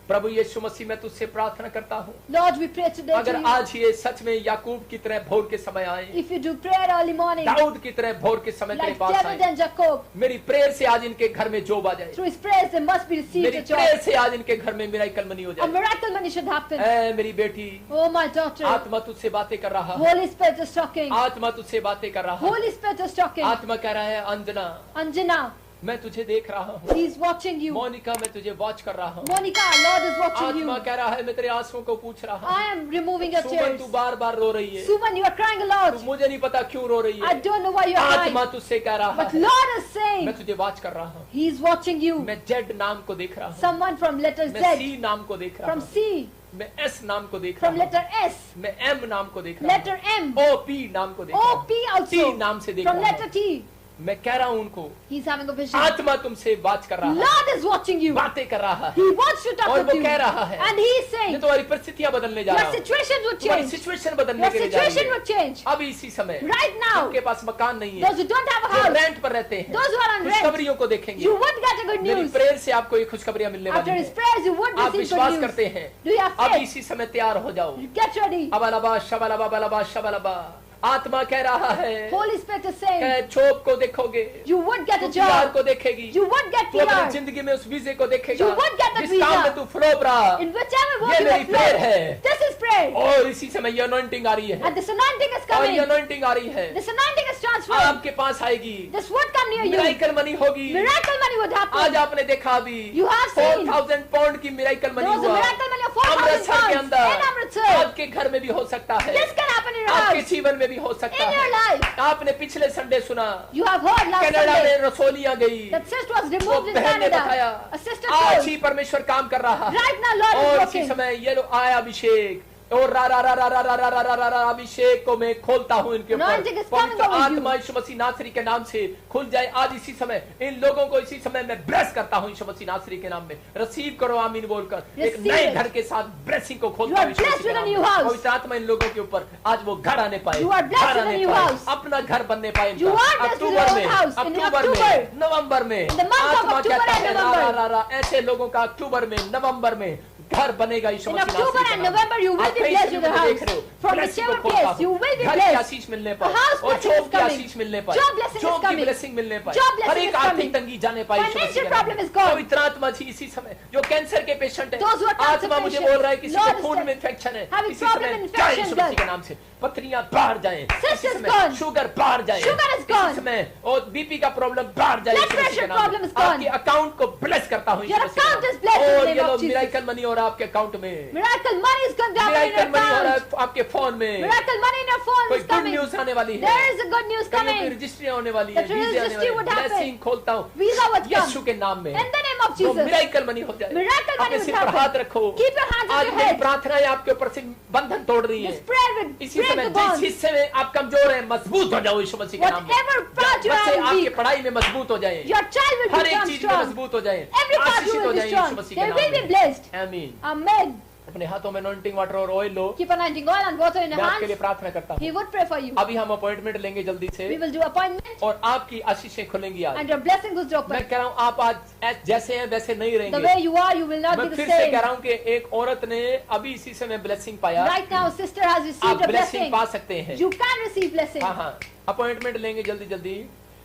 प्रभु यीशु मसीह, मैं तुझसे प्रार्थना करता हूँ, Lord, we pray today अगर to you. आज ये सच में याकूब की तरह भोर के समय आए, If you do prayer early morning, Dawood की तरह भोर के समय तेरे like पास David आए, and Jacob, मेरी प्रेयर से आज इनके घर में जॉब आ जाए, through his prayers they must be received मेरी a job. प्रेयर से आज इनके घर में मिरेकल मनी हो A जाए। miracle money should happen. ऐ मेरी बेटी, Oh my daughter, आत्मा तुझसे बातें कर रहा है, Holy Spirit is talking. आत्मा तुझसे बातें कर रहा है। Holy Spirit is talking. आत्मा कह रहा है, अंजना Anjana, मैं तुझे देख रहा हूँ। He is watching you. Monika, मैं तुझे वॉच कर रहा हूँ। Monica, Lord is watching you. आत्मा कह रहा है, मैं तेरे आंसुओं को पूछ रहा हूँ। I am removing your Suman, tears. तू बार बार रो रही है। Suman, you are crying a lot. तू मुझे नहीं पता क्यों रो रही I है। don't know why you are आत्मा crying. तुझसे कह रहा But है, Lord is मैं saying, तुझे वॉच कर रहा हूँ। He is watching you. मैं जेड नाम को देख रहा हूँ। Someone from letter मैं Z, सी नाम को देख रहा from हूँ। C, मैं एस नाम को देख रहा from हूँ। letter S, मैं एम नाम को देख रहा हूँ। letter M, ओ पी नाम को देख रहा O, P हूँ। टी also, नाम से देख from रहा letter हूँ। T. मैं कह रहा हूँ उनको, He's having a vision. आत्मा तुमसे बात कर रहा है, Lord is watching you. बातें कर रहा है, He wants to talk और with वो you. कह रहा है, And he is ये saying, तुम्हारी परिस्थितियां बदलने जा your रहा हूँ। situation would तुम्हारी change. सिचुएशन बदलने Your के लिए जा रही situation है। would change. अब इसी समय Right now, जिनके पास मकान नहीं है, those who don't have a जो house, रेंट पर रहते हैं, those who are on rent, खुशखबरियों को देखेंगे। you would get a good मेरी news. प्रेयर से आपको ये खुशखबरियां मिलने After वाली his है। prayers, you would आप receive विश्वास good करते news. हैं? Do you have अब faith? इसी समय तैयार हो जाओ। Get ready. अबलबा शबलबा बलबा शबलबा। आत्मा कह रहा है, Holy Spirit is saying, job को देखोगे, you would get a तू PR job. को देखेगी, You would get तू अपनी PR. जिंदगी में उस वीजे को देखेगा, You would get the जिस visa. काम में तू फ्लोप रहा। In whichever ये work you मेरी have prayer flown. है। This is prayer. और इसी समय ये अनॉइंटिंग आ रही है, And this anointing is और ये coming. अनॉइंटिंग आ रही है, This anointing is transferred. आपके पास आएगी, This would come near you. Miracle money होगी। Miracle money would आज happen. आपने देखा अभी You have seen. 4000 पाउंड की miracle There money was a हुआ miracle money of 4,000 अमृतसर के pounds अंदर। in Amritsar. आपके घर में भी हो सकता है, This can happen in your आपके house. जीवन में भी हो सकता In your है। life. आपने पिछले संडे सुना, You have heard last Canada Sunday में रसोलियां गई, that cyst was वो removed in बहन ने Canada. बताया, A sister आज told. ही परमेश्वर काम कर रहा है। Right now, Lord is और इसी working. समय ये लो आया अभिषेक, और रा रा रा रा रा रा रा रा रा रा रा अभिषेक को मैं खोलता हूँ इनके Anointing is ऊपर। coming पवित्र over you. आत्मा यीशु मसीह नासरी के नाम से खुल जाए आज इसी समय। इन लोगों को इसी समय मैं ब्लेस करता हूँ यीशु मसीह नासरी के नाम में। रिसीव करो आमीन बोलकर। एक Receive नए it. घर के साथ ब्लेसिंग को You खोलता are हूँ यीशु blessed मसीह के with a नाम new में। house. पवित्र आत्मा इन लोगों के ऊपर आज वो घर आने पाए, You are blessed घर with a आने new पाए, house. अपना घर बनने पाए। You are blessed with October your में, own house. In अक्टूबर में, October. नवंबर में, In the month of आत्मा October कहता and है रा November. रा रा ऐसे लोगों का अक्टूबर में, नवंबर में घर बनेगा यीशु In मसीह नासरी October के and नाम में। November, you will आप be कहीं blessed से with a मुझे house. देख रहे हो, From blessing whichever को खोलता place, हूँ। you will be घर की blessed. आशीष मिलने A पाए, house और blessing जॉब is की coming. आशीष मिलने पाए, Job blessing is जॉब की coming. ब्लेसिंग मिलने पाए, Job blessing हर एक is आर्थिक coming. तंगी जाने पाए यीशु मसीह Financial के नाम problem में। is gone. पवित्र आत्मा जी इसी समय जो कैंसर के पेशेंट है, Those who are cancer आत्मा मुझे patients, बोल रहा है किसी Lord के is खून में telling- इन्फेक्शन है, having इसी problem समय in जाए infection, यीशु मसीह के blood. नाम से पथरियां बाहर जाए, Cyst इसी is समय gone. शुगर बाहर जाए, Sugar is इसी gone. समय और बीपी का प्रॉब्लम बाहर जाए Blood यीशु मसीह के pressure नाम problem में। is gone. आपके अकाउंट को ब्लेस करता हूँ Your यीशु मसीह के account नाम is blessed in में। the और name ये of low Jesus. Miracle money और आपके अकाउंट में, Miracle money is coming down in miracle your money और account. आपके फोन में Miracle money in your phone कोई is गुड coming. न्यूज आने वाली है। There is a good news कईयों की coming. रजिस्ट्री होने वाली है, The वीजे आने registry would वाले हैं। happen. ब्लेसिंग खोलता हूँ Visa would come. यीशु के नाम में। In the name of तो Jesus. मिराकल मनी हो जाए। Miracle money अपने would सिर पर happen. हाथ रखो। Keep your hands on आज your मेरी head. प्रार्थनाएं आपके ऊपर से बंधन तोड़ रही This हैं। prayer will इसी break समय the जिस bonds. हिस्से में आप कमजोर हैं मजबूत हो जाओ यीशु मसीह के नाम में। Whatever part you बच्चे are आपके weak, पढ़ाई में मजबूत हो जाएं, your child will हर एक become चीज में strong. मजबूत हो जाएं, Every part you आशीषित will हो be जाएं यीशु strong. मसीह के They नाम will be में। blessed. आमीन। Amen. अपने हाथों में अनॉइंटिंग वाटर और oil low. Keep anointing oil and water in your मैं आपके लिए hands. प्रार्थना करता He हूँ। would pray for you. अभी हम अपॉइंटमेंट लेंगे जल्दी से We will do appointment और आपकी आशीषें खुलेंगी आज। and your blessings will open. मैं कह रहा हूँ आप आज जैसे हैं वैसे नहीं The रहेंगे। way you are, you will not मैं be the फिर से same. कह रहा हूँ कि एक औरत ने अभी इसी समय ब्लेसिंग पाया। Right now, sister has आप received a ब्लेसिंग blessing. पा सकते हैं। You can receive blessing. हाँ हाँ, अपॉइंटमेंट लेंगे जल्दी जल्दी।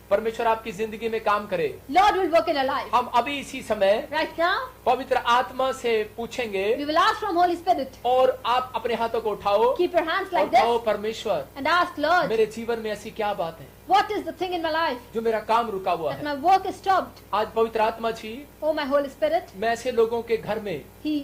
परमेश्वर आपकी जिंदगी में काम करे। Lord will work in your life. हम अभी इसी समय Right now, पवित्र आत्मा से पूछेंगे we will ask from Holy Spirit. और आप अपने हाथों को उठाओ Keep your hands और like कहो this परमेश्वर and ask, Lord, मेरे जीवन में ऐसी क्या बात है what is the thing in my life जो मेरा काम रुका हुआ that है। my work is stopped? आज पवित्र आत्मा जी Oh, my Holy Spirit, मैं ऐसे लोगों के घर में He,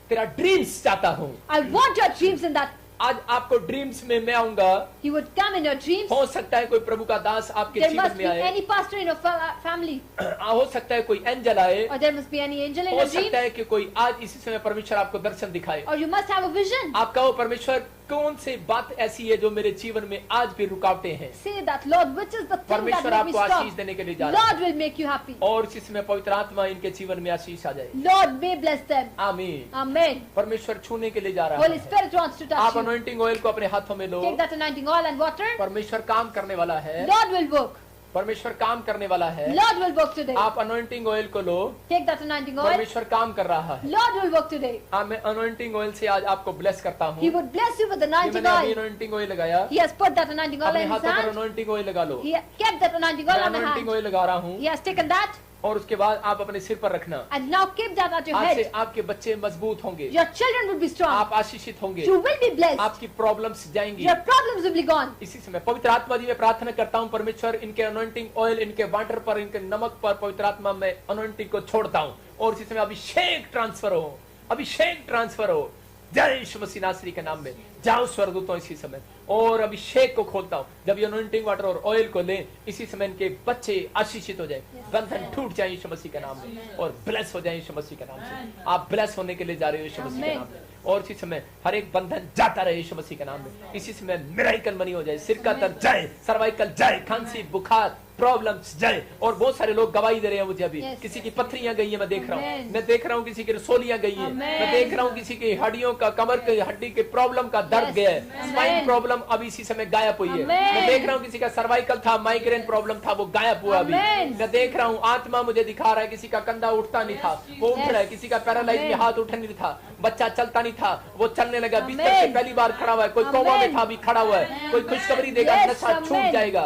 तेरा ड्रीम्स चाहता हूँ। I want your dreams in that. आज आपको ड्रीम्स में मैं आऊंगा। He would come in your dreams. हो सकता है कोई प्रभु का दास आपके There जीवन must में be आए, any pastor in your family, हो सकता है कोई एंजल आए, or there must be any angel in हो your dreams, सकता है कि कोई आज इसी समय परमेश्वर आपको दर्शन दिखाए। or you must have a vision. आप कहो परमेश्वर कौन सी बात ऐसी है जो मेरे जीवन में आज भी रुकावटें हैं। Say that, Lord, which is the thing that परमेश्वर makes me आपको आशीष stop? देने के लिए जा रहा Lord will make you happy. है और इसी समय पवित्र आत्मा इनके जीवन में आशीष आ जाए। Lord may bless them. आमीन। Amen. परमेश्वर छूने के लिए जा रहा Holy है। Spirit wants to touch आप you. अनॉइंटिंग ऑयल को अपने हाथों में लो। Take that anointing oil and water. परमेश्वर काम करने वाला है। Lord will work. परमेश्वर काम करने वाला है। Lord will work today. आप अनॉइंटिंग ऑयल को लो। Take that anointing oil. परमेश्वर काम कर रहा है। Lord will work today. मैं अनॉइंटिंग ऑयल से आज आपको ब्लेस करता हूँ। He would bless you with ये anointing मैंने अभी oil. अनॉइंटिंग ऑयल लगाया। He has put that anointing oil अपने in his हाथों पर hand. अनॉइंटिंग ऑयल लगा लो। He kept that anointing मैं oil on the anointing hand. Oil लगा रहा हूँ। He has taken that. और उसके बाद आप अपने सिर पर रखना। And now keep that at your आज से head. आपके बच्चे मजबूत होंगे, Your children will be strong. आप आशीषित होंगे, You will be blessed. आपकी प्रॉब्लम्स जाएंगी। Your problems will be gone. इसी समय पवित्र आत्मा जी मैं प्रार्थना करता हूँ, परमेश्वर इनके अनॉइंटिंग ऑयल, इनके वाटर पर, इनके नमक पर पवित्र आत्मा में अनॉइंटिंग को छोड़ता हूँ और इसी समय अभिषेक ट्रांसफर हो, अभिषेक ट्रांसफर हो। जय यीशु मसीह नासरी के नाम में जाओ स्वर्गदूतों इसी समय और अभिषेक को खोलता हूँ। जब ये अनॉइंटिंग वाटर और ऑयल को लें, इसी समय इनके बच्चे आशीषित हो जाए, बंधन टूट जाए यीशु मसीह के नाम में और ब्लेस हो जाए यीशु मसीह के नाम से। आप ब्लेस होने के लिए जा रहे हो यीशु मसीह के नाम में और इसी समय हर एक बंधन जाता रहे यीशु मसीह के नाम में। इसी समय मिराकल मनी हो जाए, सिर का दर्द जाए, सर्वाइकल जाए, खांसी बुखार प्रॉब्लम्स जाए। और बहुत सारे लोग गवाही दे रहे हैं मुझे अभी, किसी की पथरियां गई है, मैं देख रहा हूँ, मैं देख रहा हूँ किसी की रसोलियां गई है, मैं देख रहा हूँ किसी की हड्डियों का, कमर की हड्डी के प्रॉब्लम का दर्द गया है, स्पाइन प्रॉब्लम अभी इसी समय गायब हुई है। मैं देख रहा हूँ किसी का सर्वाइकल था, माइग्रेन प्रॉब्लम था, वो गायब हुआ अभी। मैं देख रहा हूँ आत्मा मुझे दिखा रहा है, किसी का कंधा उठता नहीं था वो उठ रहा है, किसी का पैरालाइज में हाथ उठ नहीं था, बच्चा चलता नहीं था वो चलने लगा, बिस्तर से पहली बार खड़ा हुआ है, कोई कोमा में था अभी खड़ा हुआ है, कोई खुशखबरी देगा, नशा छूट जाएगा।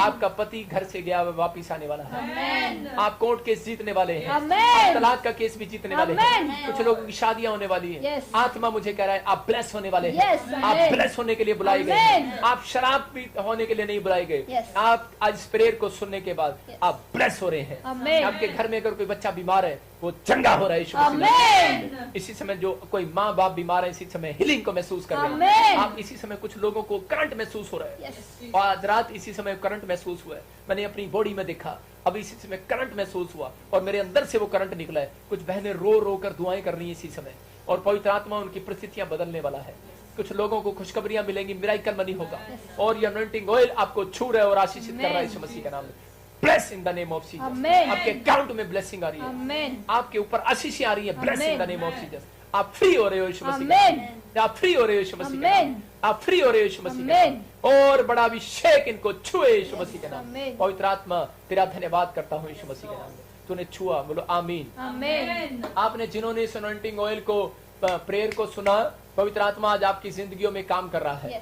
आपका पति घर से गया हुआ वापिस आने वाला है, आप कोर्ट केस जीतने वाले हैं, आप तलाक का केस भी जीतने वाले हैं, कुछ लोगों की शादियां होने वाली हैं। आत्मा मुझे कह रहा है आप ब्लेस होने वाले हैं, आप ब्लेस होने के लिए बुलाए गए हैं, आप शराब भी होने के लिए नहीं बुलाए गए। आप आज इस प्रेयर को सुनने के बाद आप ब्लेस हो रहे हैं। आपके घर में अगर कोई बच्चा बीमार है वो चंगा हो रहा है यीशु मसीह। इसी समय जो कोई माँ बाप बीमार है, इसी समय हीलिंग को महसूस कर रहे हैं आप। इसी समय कुछ लोगों को करंट महसूस हो रहा है, आज रात इसी समय करंट महसूस हुआ है, मैंने अपनी बॉडी में देखा, अब इसी समय करंट महसूस हुआ और मेरे अंदर से वो करंट निकला है। कुछ बहनें रो रो कर दुआएं कर रही है इसी समय और पवित्र आत्मा उनकी परिस्थितियां बदलने वाला है। कुछ लोगों को खुशखबरियां मिलेंगी, मिराकल मनी होगा और ये अनॉइंटिंग ऑयल आपको छू रहा है और आशीषित कर रहा है यीशु मसीह के नाम में। Bless in the name of Jesus. आपके अकाउंट में ब्लेसिंग आ रही है, आपके ऊपर आशीष आ रही है। Bless in the name of Jesus. आप फ्री हो रहे हो यीशु मसीह के, आप फ्री हो रहे हो यीशु मसीह के, आप फ्री हो रहे हो यीशु मसीह के और बड़ा अभिषेक इनको छुए यीशु मसीह के नाम। पवित्र आत्मा तेरा धन्यवाद करता हूँ यीशु मसीह के नाम में, तूने छुआ, बोलो आमीन। आपने जिन्होंने इस अनॉइंटिंग ऑयल को प्रेयर को सुना, पवित्र आत्मा आज आपकी जिंदगियों में काम कर रहा है।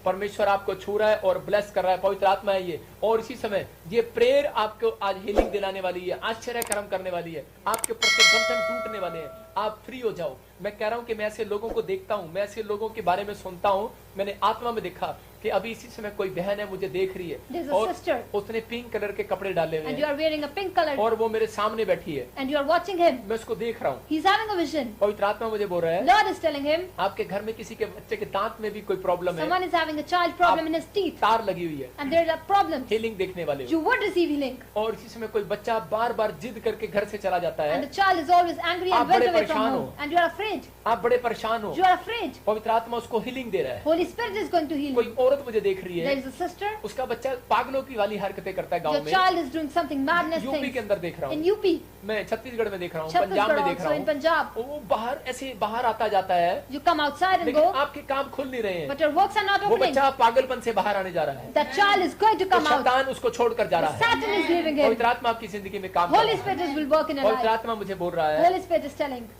परमेश्वर आपको छू रहा है और ब्लेस कर रहा है, पवित्र आत्मा है ये। और इसी समय ये प्रेयर आपको आज हीलिंग दिलाने वाली है, आश्चर्य कर्म करने वाली है, आपके प्रत्येक बंधन टूटने वाले हैं, आप फ्री हो जाओ। मैं कह रहा हूं कि मैं ऐसे लोगों को देखता हूं, मैं ऐसे लोगों के बारे में सुनता हूं, मैंने आत्मा में देखा कि अभी इसी समय कोई बहन है मुझे देख रही है और उसने पिंक कलर के कपड़े डाले हुए हैं और वो मेरे सामने बैठी है and you are watching him. मैं उसको देख रहा हूँ। He's having a vision. पवित्र आत्मा मुझे बोल रहा है, Lord is telling him, आपके घर में किसी के बच्चे के दांत में भी कोई प्रॉब्लम है, someone is having a child problem in his teeth तार लगी हुई है and there are problems. Healing देखने वाले You would receive healing. और इसी समय कोई बच्चा बार बार जिद करके घर से चला जाता है And the child is always angry आप and runs बड़े away from परेशान home. हो। And you are afraid. आप बड़े परेशान हो, You are afraid. पवित्र आत्मा उसको हीलिंग दे रहा है। Holy Spirit is going to heal कोई you. औरत मुझे देख रही There है, is a sister. उसका बच्चा पागलों की वाली हरकतें करता है गांव Your में, child is doing something madness UP के things. अंदर देख रहा In हूँ, UP, मैं छत्तीसगढ़ में देख रहा हूँ, पंजाब Chhattisgarh में देख also, रहा in हूँ, Punjab. वो बाहर ऐसे बाहर आता जाता है You come outside and लेकिन go, आपके काम खुल नहीं रहे हैं। but your works are not वो opening. बच्चा पागलपन से बाहर आने जा रहा है, That child is going to तो come out. शैतान उसको छोड़कर जा रहा है। Satan is leaving him. पवित्र आत्मा आपकी जिंदगी में काम कर Holy रहा है। Spirit will work in your पवित्र life. आत्मा मुझे बोल रहा है Holy Spirit is telling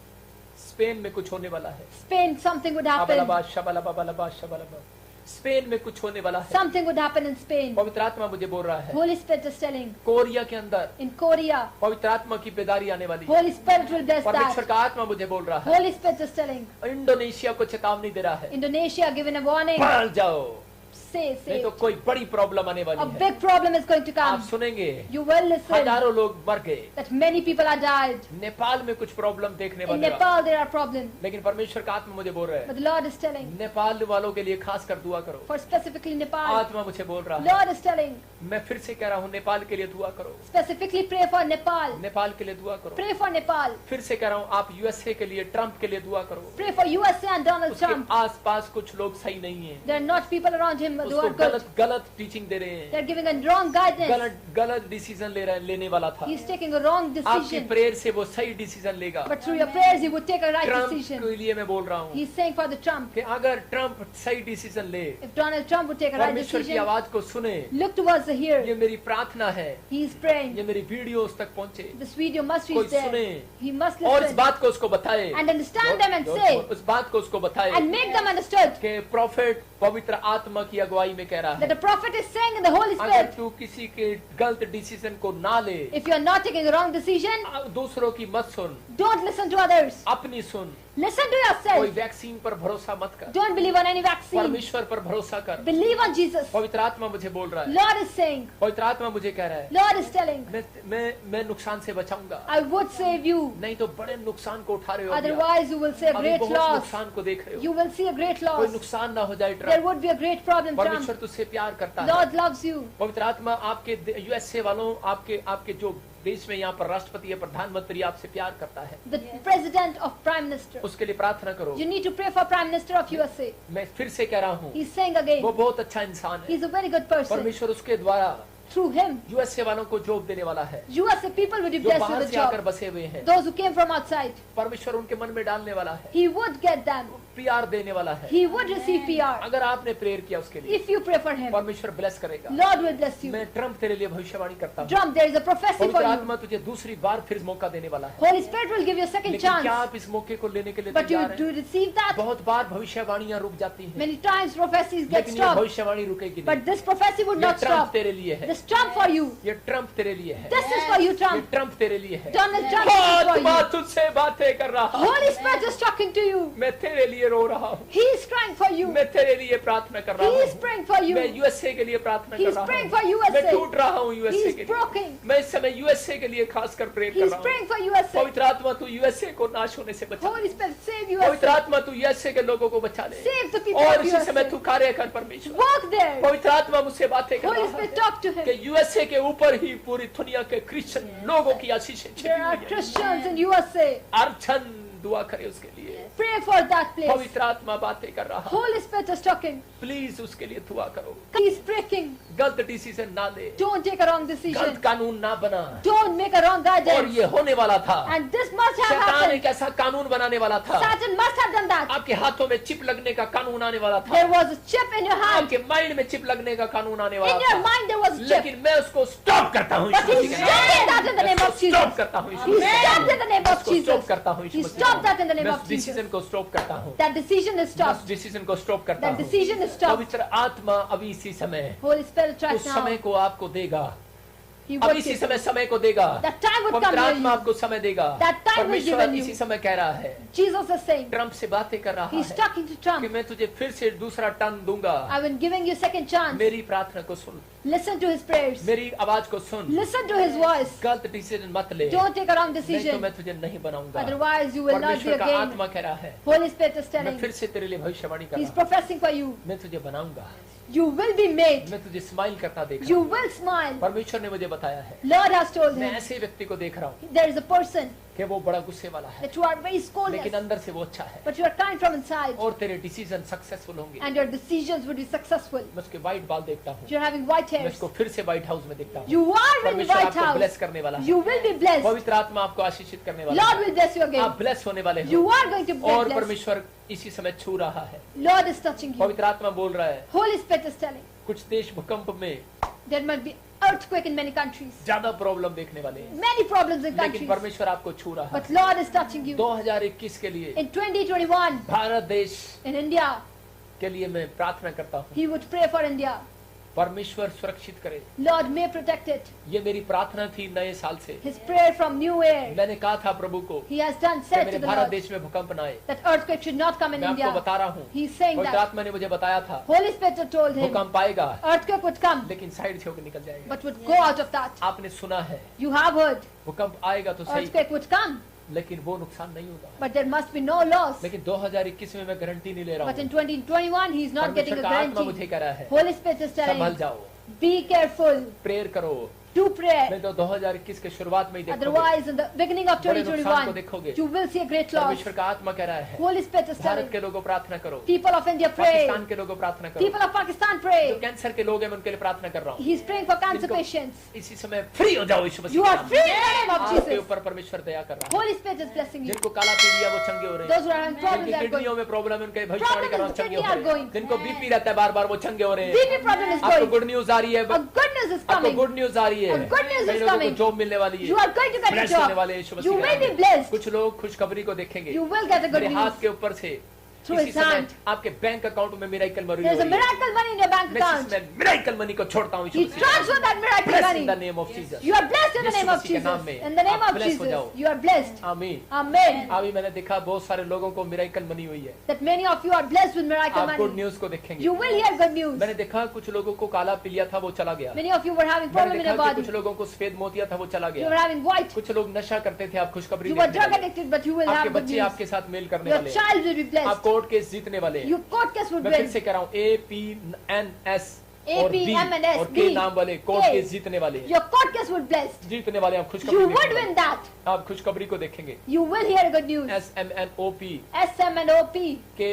Spain में कुछ होने वाला है। Spain something would happen. अबलबा शबलबा बलबा शबलबा, स्पेन में कुछ होने वाला है। Something would happen in Spain. पवित्र आत्मा मुझे बोल रहा है Holy Spirit is telling Korea के अंदर in Korea. पवित्र आत्मा की बेदारी आने वाली है। Holy Spirit will bless परमेश्वर that. का आत्मा मुझे बोल रहा है Holy Spirit is telling Indonesia को चेतावनी दे रहा है, Indonesia given a warning. पाल जाओ, Say, नहीं तो say. कोई बड़ी प्रॉब्लम आने A वाली है। big problem is going to आप come. सुनेंगे You will listen हजारों लोग मर गए, that many people are died. Nepal में कुछ प्रॉब्लम देखने In वाले हैं। Nepal there are problems. लेकिन परमेश्वर का आत्मा मुझे बोल रहा है But the Lord is telling Nepal वालों के लिए खास कर दुआ करो। for specifically Nepal. आत्मा मुझे बोल रहा है, Lord is telling मैं फिर से कह रहा हूँ नेपाल के लिए दुआ करो, specifically pray for Nepal. Nepal के लिए दुआ करो। Pray for Nepal. फिर से कह रहा हूँ आप यूएसए के लिए, ट्रंप के लिए दुआ करो। Pray for USA and Donald उसके Trump. आसपास कुछ लोग सही नहीं है, There are not people around him who उसको are good. गलत टीचिंग दे रहे हैं, They are giving a wrong guidance. गलत डिसीजन लेने वाला था। He is taking a wrong आपकी decision. प्रेयर से वो सही डिसीजन लेगा। But through your prayers, he would take a right Trump decision. के लिए मैं बोल रहा हूँ He is saying for the Trump. कि अगर ट्रंप सही डिसीजन ले, If Donald Trump would take a right परमेश्वर की decision, आवाज को सुने, look towards the ये here. मेरी प्रार्थना है, He is praying. ये मेरी वीडियोस तक पहुंचे, This video must कोई reach there. सुने He must और इस listen बात को उसको बताए and understand them and say उस बात को उसको बताए and make them understood कि प्रॉफिट पवित्र आत्मा की अगुवाई में कह रहा that है, a prophet is saying in the Holy अगर Spirit, तू किसी के गलत डिसीजन को ना ले, if you are not taking a wrong decision, दूसरों की मत सुन, don't listen to others. अपनी सुन, Listen to कोई yourself. वैक्सीन पर भरोसा मत कर, Don't believe on any vaccine. परमेश्वर पर भरोसा कर। Believe on Jesus. पवित्र आत्मा मुझे बोल रहा है, Lord is saying, पवित्र आत्मा मुझे कह रहा है, Lord is telling, मैं नुकसान से बचाऊंगा, I would save you. नहीं तो बड़े नुकसान को उठा रहे हो, Otherwise, you will see a अभी great बहुत loss. नुकसान को देख रहे हो, You will see a great कोई loss. नुकसान ना हो जाए। There Trump, would be a great problem, परमेश्वर Trump. तुझसे प्यार करता है। Lord loves you. पवित्र आत्मा आपके यूएसए वालों, आपके जो देश में यहाँ पर राष्ट्रपति है, प्रधानमंत्री आपसे प्यार करता है, The president of Prime Minister. उसके लिए प्रार्थना करो। You need to pray for Prime Minister of USA. मैं फिर से कह रहा हूँ, He's saying again, वो बहुत अच्छा इंसान है, he's a very good person. परमेश्वर उसके द्वारा Through him, यूएसए वालों को जॉब देने वाला है, USA people would be जो blessed बाहर with a से आकर job. बसे हुए हैं, Those who came from outside, परमेश्वर उनके मन में डालने वाला है, he would get them. प्यार देने वाला है। He would receive PR. अगर आपने प्रेयर किया उसके लिए, If you pray for him, परमेश्वर ब्लेस करेगा। Lord will bless you. मैं ट्रम्प तेरे लिए भविष्यवाणी करता हूँ, Trump, there is a prophecy for पवित्र you. आत्मा तुझे दूसरी बार फिर मौका देने वाला है, Holy Spirit will give you a second लेकिन क्या chance. आप इस मौके को लेने के लिए But you तैयार do हैं? receive that. बहुत बार भविष्यवाणियां रुक जाती हैं, Many times prophecies get लेकिन ये stopped. भविष्यवाणी रुकेगी But नहीं। this prophecy would ये not ट्रम्प stop. तेरे लिए है, This Trump for you. ये ट्रम्प तेरे लिए है, This is for you, ये Trump. ट्रम्प तेरे लिए है। Donald Trump is for आत्मा you. तुझसे बातें कर रहा हूँ, Holy Spirit is talking to you. मैं तेरे लिए रो रहा हूँ, He is crying for you. मैं तेरे लिए प्रार्थना कर रहा He is हूँ, praying for you. मैं यूएसए के लिए प्रार्थना He कर is रहा praying हूँ, for USA. मैं टूट रहा हूँ He यूएसए is के लिए, broken. मैं इस समय यूएसए के लिए खास कर प्रेयर He कर is रहा praying हूँ। for USA. पवित्र आत्मा तू यूएसए को नाश होने से बचा, Holy Spirit, save पवित्र USA. आत्मा तू यूएसए के लोगों को बचा ले, Save the people और of इसी समय तू USA. कार्य कर परमेश्वर। Walk there. पवित्र आत्मा मुझसे बातें कर Holy रहा Spirit, है talk to कि him. यूएसए के ऊपर ही पूरी दुनिया के क्रिश्चियन लोगों की आशीषें छिपी There are हुई हैं। Christians in USA. अर्चन दुआ करे उसके लिए, Pray for that place. पवित्र आत्मा बातें कर रहा है, Holy Spirit is talking. Please उसके लिए दुआ करो। He is breaking. गलत डिसीजन ना ले, Don't take a wrong गलत decision. कानून ना बना, Don't make a wrong और guidance. ये होने वाला था। And this must have शैतान happened. एक ऐसा कानून बनाने वाला था, Satan must have done that. आपके हाथों में चिप लगने का कानून आने वाला था, There was a chip in your hand. आपके माइंड में चिप लगने का कानून आने वाला In your था, mind there was a chip. लेकिन मैं उसको स्टॉप करता हूँ। But he stopped that in the name of stop Jesus. करता हूँ, He stopped in the name of stop Jesus. करता हूँ। He stopped that in the name मैं of उस Jesus. डिसीजन को स्टॉप करता हूँ, That decision is मैं उस stopped. डिसीजन को स्टॉप करता That हूँ। decision is stopped. पवित्र आत्मा अभी इसी समय Holy Spirit right उस समय now. को आपको देगा, He अब would इसी give. समय को देगा, That time would come पवित्र near आत्मा you. आपको समय देगा। That time will परमेश्वर given you. इसी समय कह रहा है, Jesus is saying. ट्रम्प से बातें कर रहा He's है talking to कि Trump. मैं तुझे फिर से दूसरा टर्न दूंगा, I've been giving you second chance. मेरी प्रार्थना को सुन, Listen to his prayers. मेरी आवाज को सुन, Listen to his voice. गलत डिसीजन मत ले, Don't take a wrong नहीं तो decision. मैं तुझे नहीं बनाऊंगा। Otherwise you will not be परमेश्वर का again. आत्मा कह रहा है, Holy Spirit is मैं telling. फिर से तेरे लिए भविष्यवाणी कर He's रहा हूँ, professing for you. मैं तुझे बनाऊंगा, You will be made. मैं तुझे स्माइल करता देख रहा You हूँ। will smile. परमेश्वर ने मुझे बताया है, Lord has told मैं him. ऐसे व्यक्ति को देख रहा हूँ There is a person कि वो बड़ा गुस्से वाला है, that you are very लेकिन scolded, अंदर से वो अच्छा है, but you are kind from inside, और तेरे डिसीजन सक्सेसफुल होंगे। and your decisions would be successful. मैं उसके व्हाइट बाल देखता हूँ, You're having white मैं hairs. उसको फिर से व्हाइट हाउस में देखता हूँ। You are in परमेश्वर White आपको ब्लेस House. करने वाला है, You will be blessed. पवित्र आत्मा आपको आशीषित करने वाला Lord है, will bless you आप again. ब्लेस होने वाले You हो, are going to be और blessed. परमेश्वर इसी समय छू रहा है। Lord is touching you. पवित्र आत्मा बोल रहा है, Holy Spirit is telling. कुछ देश भूकंप में There might be earthquake in many countries. ज्यादा प्रॉब्लम देखने वाले हैं, Many problems in लेकिन countries. परमेश्वर आपको छू रहा है। But Lord is touching you. 2021 के लिए In 2021, भारत देश in India, के लिए मैं प्रार्थना करता हूँ, He would pray for India. परमेश्वर सुरक्षित करे। Lord may protect it. ये मेरी प्रार्थना थी नए साल से, His prayer from New Year. मैंने कहा था प्रभु को He has done कि said मेरे to the भारत Lord देश में भूकंप न आए। that earthquake should not come in मैं आपको India. बता रहा हूँ, He's saying पवित्र that. आत्मा ने मुझे बताया था, Holy Spirit had told him भूकंप आएगा earthquake would come, लेकिन साइड से होकर निकल जाएगा। but would go out of that. आपने सुना है You have heard भूकंप आएगा तो सही, earthquake would come, लेकिन वो नुकसान नहीं होगा। but there must be no loss. लेकिन 2021 में मैं गारंटी नहीं ले रहा But in हूँ, 2021, He's not getting परमेश्वर a का आत्मा guarantee. मुझे कह रहा है, Holy Spirit is Sambhal telling, जाओ, be careful, प्रेयर करो, do prayer. नहीं तो 2021 के शुरुआत में ही देखोगे, Otherwise, in the beginning of बड़े नुकसान को 2021, देखोगे। you will see a great loss. परमेश्वर का आत्मा कह रहा है, Holy Spirit is Bharat telling, के लोगों प्रार्थना करो, people of India pray, Pakistan के लोगों प्रार्थना करो, people of Pakistan जो pray. कैंसर के लोग हैं मैं उनके लिए प्रार्थना कर रहा हूँ। He's praying for cancer जिनको patients. इसी समय फ्री हो जाओ यीशु मसीह You के are नाम में। free in the name of आपके Jesus. ऊपर परमेश्वर दया कर रहा है। Holy Spirit is blessing you. जिनको काला पीलिया वो चंगे हो रहे Those who हैं, are having problems, जिनकी they are किडनियों going. में प्रॉब्लम है उनके भविष्यवाणी कर रहा हूँ, चंगे हो Problem is रहे हैं, going. जिनको बीपी रहता है बार बार वो चंगे हो रहे हैं। BP problem is आपको going. गुड न्यूज आ रही है, A good news is आपको coming. गुड न्यूज आ रही है, A good news is कई लोगों को coming. जॉब मिलने वाली You है, are going to get a bless होने job. वाले हैं यीशु You मसीह will के be नाम में। blessed. कुछ लोग खुशखबरी को देखेंगे, You will get a good मेरे news. हाथ के ऊपर से through इसी his समय hand. आपके बैंक अकाउंट में miracle money There's a miracle money in your bank मैं account. मिरेकल मनी को छोड़ता हूँ He transfer that miracle Bless money. in the name of Jesus. You are blessed in the Yeshu name of मसीह के नाम Jesus. में In the name आप of bless हो Jesus, जाओ। you are blessed. आमीन। Amen. अभी मैंने देखा बहुत सारे लोगों को मिरेकल मनी हुई है। That many of you are blessed with miracle आप गुड money. न्यूज को देखेंगे। You will hear good news. मैंने देखा कुछ लोगों को काला पीलिया था वो चला गया। Many of you were having मैंने problem in देखा your कि body. कुछ लोगों को सफेद मोतिया था वो चला You गया। were having white. कुछ लोग नशा करते थे आप खुशखबरी You were देखने drug वाले। addicted, but you will आपके have good बच्चे news. आपके साथ मेल करने Your वाले हैं। child will be आप blessed. कोर्ट केस जीतने वाले हैं। Your court case will मैं फिर win. से कह रहा हूँ APNS और B APMNS, और K B, नाम वाले कोर्ट K. केस जीतने वाले हैं। Your court case will be blessed. जीतने वाले हैं, आप You खुशखबरी would देखने win वाले that. हैं। आप खुशखबरी को देखेंगे। You will hear good news. SMNOP SMNOP. के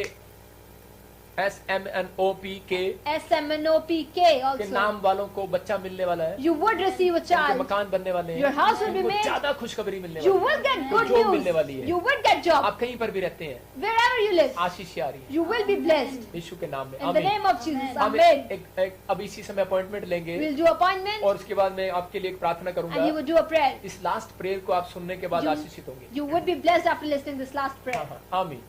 SMNOP के SMNOPK के also. नाम वालों को बच्चा मिलने वाला है। You would receive a उनके child. मकान बनने वाले हैं। Your house will be उनको made. ज्यादा खुशखबरी मिलने You वाली will get है। good जॉब मिलने वाली news. है। You will get job. आप कहीं पर भी रहते हैं, Wherever you live, आशीष आ रही है you will be blessed. यीशु के नाम में। In the name of Jesus. हम Amen. अब इसी समय अपॉइंटमेंट लेंगे We'll do appointment और उसके बाद मैं आपके लिए एक प्रार्थना and you करूंगा। will do a prayer. इस लास्ट प्रेयर को आप सुनने के बाद You- आशीषित होंगे। You would be blessed after listening this last prayer. हाँ हाँ आमीन।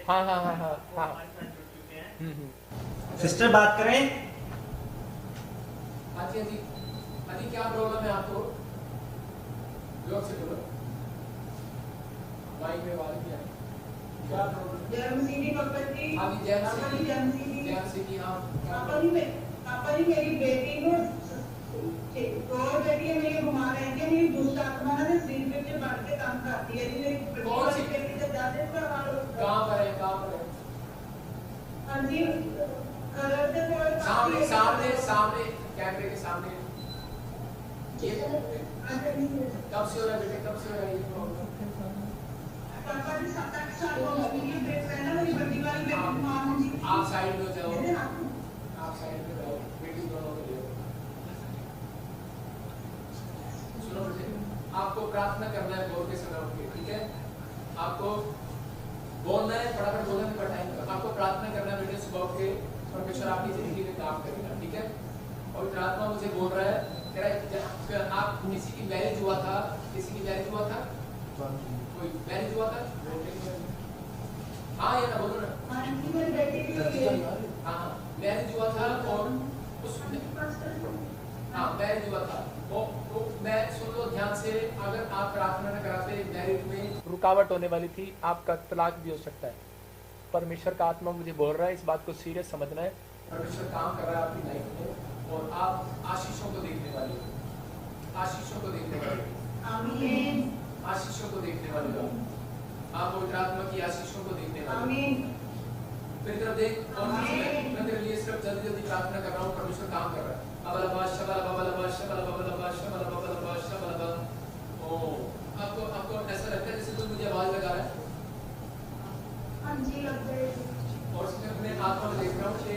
हाँ हाँ हाँ हाँ हाँ। सिस्टर बात करें। हाँ जी क्या प्रॉब्लम है आपको? जोर से बोलो। माइक में आवाज नहीं आ रही। क्या प्रॉब्लम? हाँ जी जैन हाँ। पापा जी मेरी बेटी को और बेटी है मेरी घुमा रहे हैं कि मेरी दुष्ट आत्मा ने सिर पे बढ़ के काम करती है जी मेरी कौन सी? बेटी जब जाते हैं कहाँ पर है? हाँ जी कलर से कोई सामने सामने सामने कैमरे के सामने। ये कब से हो रहा है बेटे? कब से हो रहा है ये प्रॉब्लम? पापा जी 7-8 साल हो गए ये देख रहे हैं ना मेरी बड़ी वाली बेटी मां जी आप साइड में हो जाओ। आप साइड में जाओ। बेटी दोनों को ले आओ। सुनो बेटे, आपको प्रार्थना करना है भोर के समय उठ के, ठीक है? आपको बोलना है, फटाफट बोलने में टाइम का। आपको प्रार्थना करना है बेटे सुबह उठ के, परमेश्वर आपकी जिंदगी में काम करेगा, ठीक है? और प्रार्थना मुझे बोल रहा है, कह रहा है आप किसी की मैरिज हुआ था, किसी की मैरिज हुआ था, कोई मैरिज हुआ था? हाँ ये ना बोलो ना। मेरी बेटी की हाँ मैरिज हुआ था और उसमें हाँ मैरिज हुआ था। वो मैं सुन लो ध्यान से, अगर आप प्रार्थना न कराते मैरिज में रुकावट होने वाली थी, आपका तलाक भी हो सकता है। परमेश्वर का आत्मा मुझे बोल रहा है, इस बात को सीरियस समझना है। परमेश्वर काम कर रहा है आपकी लाइफ में और आप आशीषों को देखने वाले हो। आशीषों को देखने वाले हो। आशीषों को देखने वाले हो। आप पवित्र आत्मा की आशीषों को देखने वाले हो। फिर तरफ देख और मैं तेरे लिए सिर्फ जल्दी जल्दी प्रार्थना कर रहा हूँ, परमेश्वर काम कर रहा है। आपको ऐसा लगता है जैसे कोई मुझे आवाज लगा रहा है? और मैं आत्मा में देख रहा हूँ कि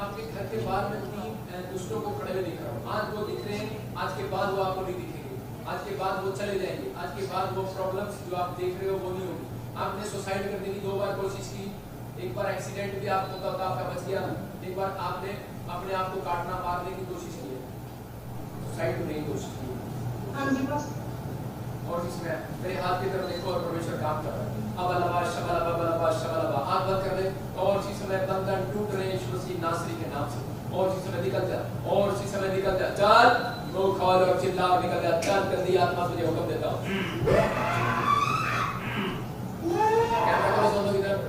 आपके घर के बाहर में 3 दुष्टों को खड़े हुए दिख रहा हूँ। आज वो दिख रहे हैं, आज के बाद वो आपको नहीं दिखेंगे, आज के बाद वो चले जाएंगे, आज के बाद वो प्रॉब्लम्स जो आप देख रहे हो वो नहीं होगी। आपने सुसाइड करने की 2 बार कोशिश की, एक बार एक्सीडेंट भी आप होता था आपका बच गया, एक बार आपने अपने आप को काटना मारने की कोशिश की है, सुसाइड करने की कोशिश की। और इसमें मेरे हाथ की तरफ देखो और परमेश्वर काम कर रहा है। हाथ बंद कर दे और इसी समय बंधन टूट रहे हैं यीशु मसीह नासरी के नाम से। और इसी समय निकल जा, और इसी समय निकल जा, चल मुंह खोल और चिल्ला और निकल जा, चल गंदी आत्मा तुझे हुक्म देता हूँ। कैमरा करो दोनों की तरफ,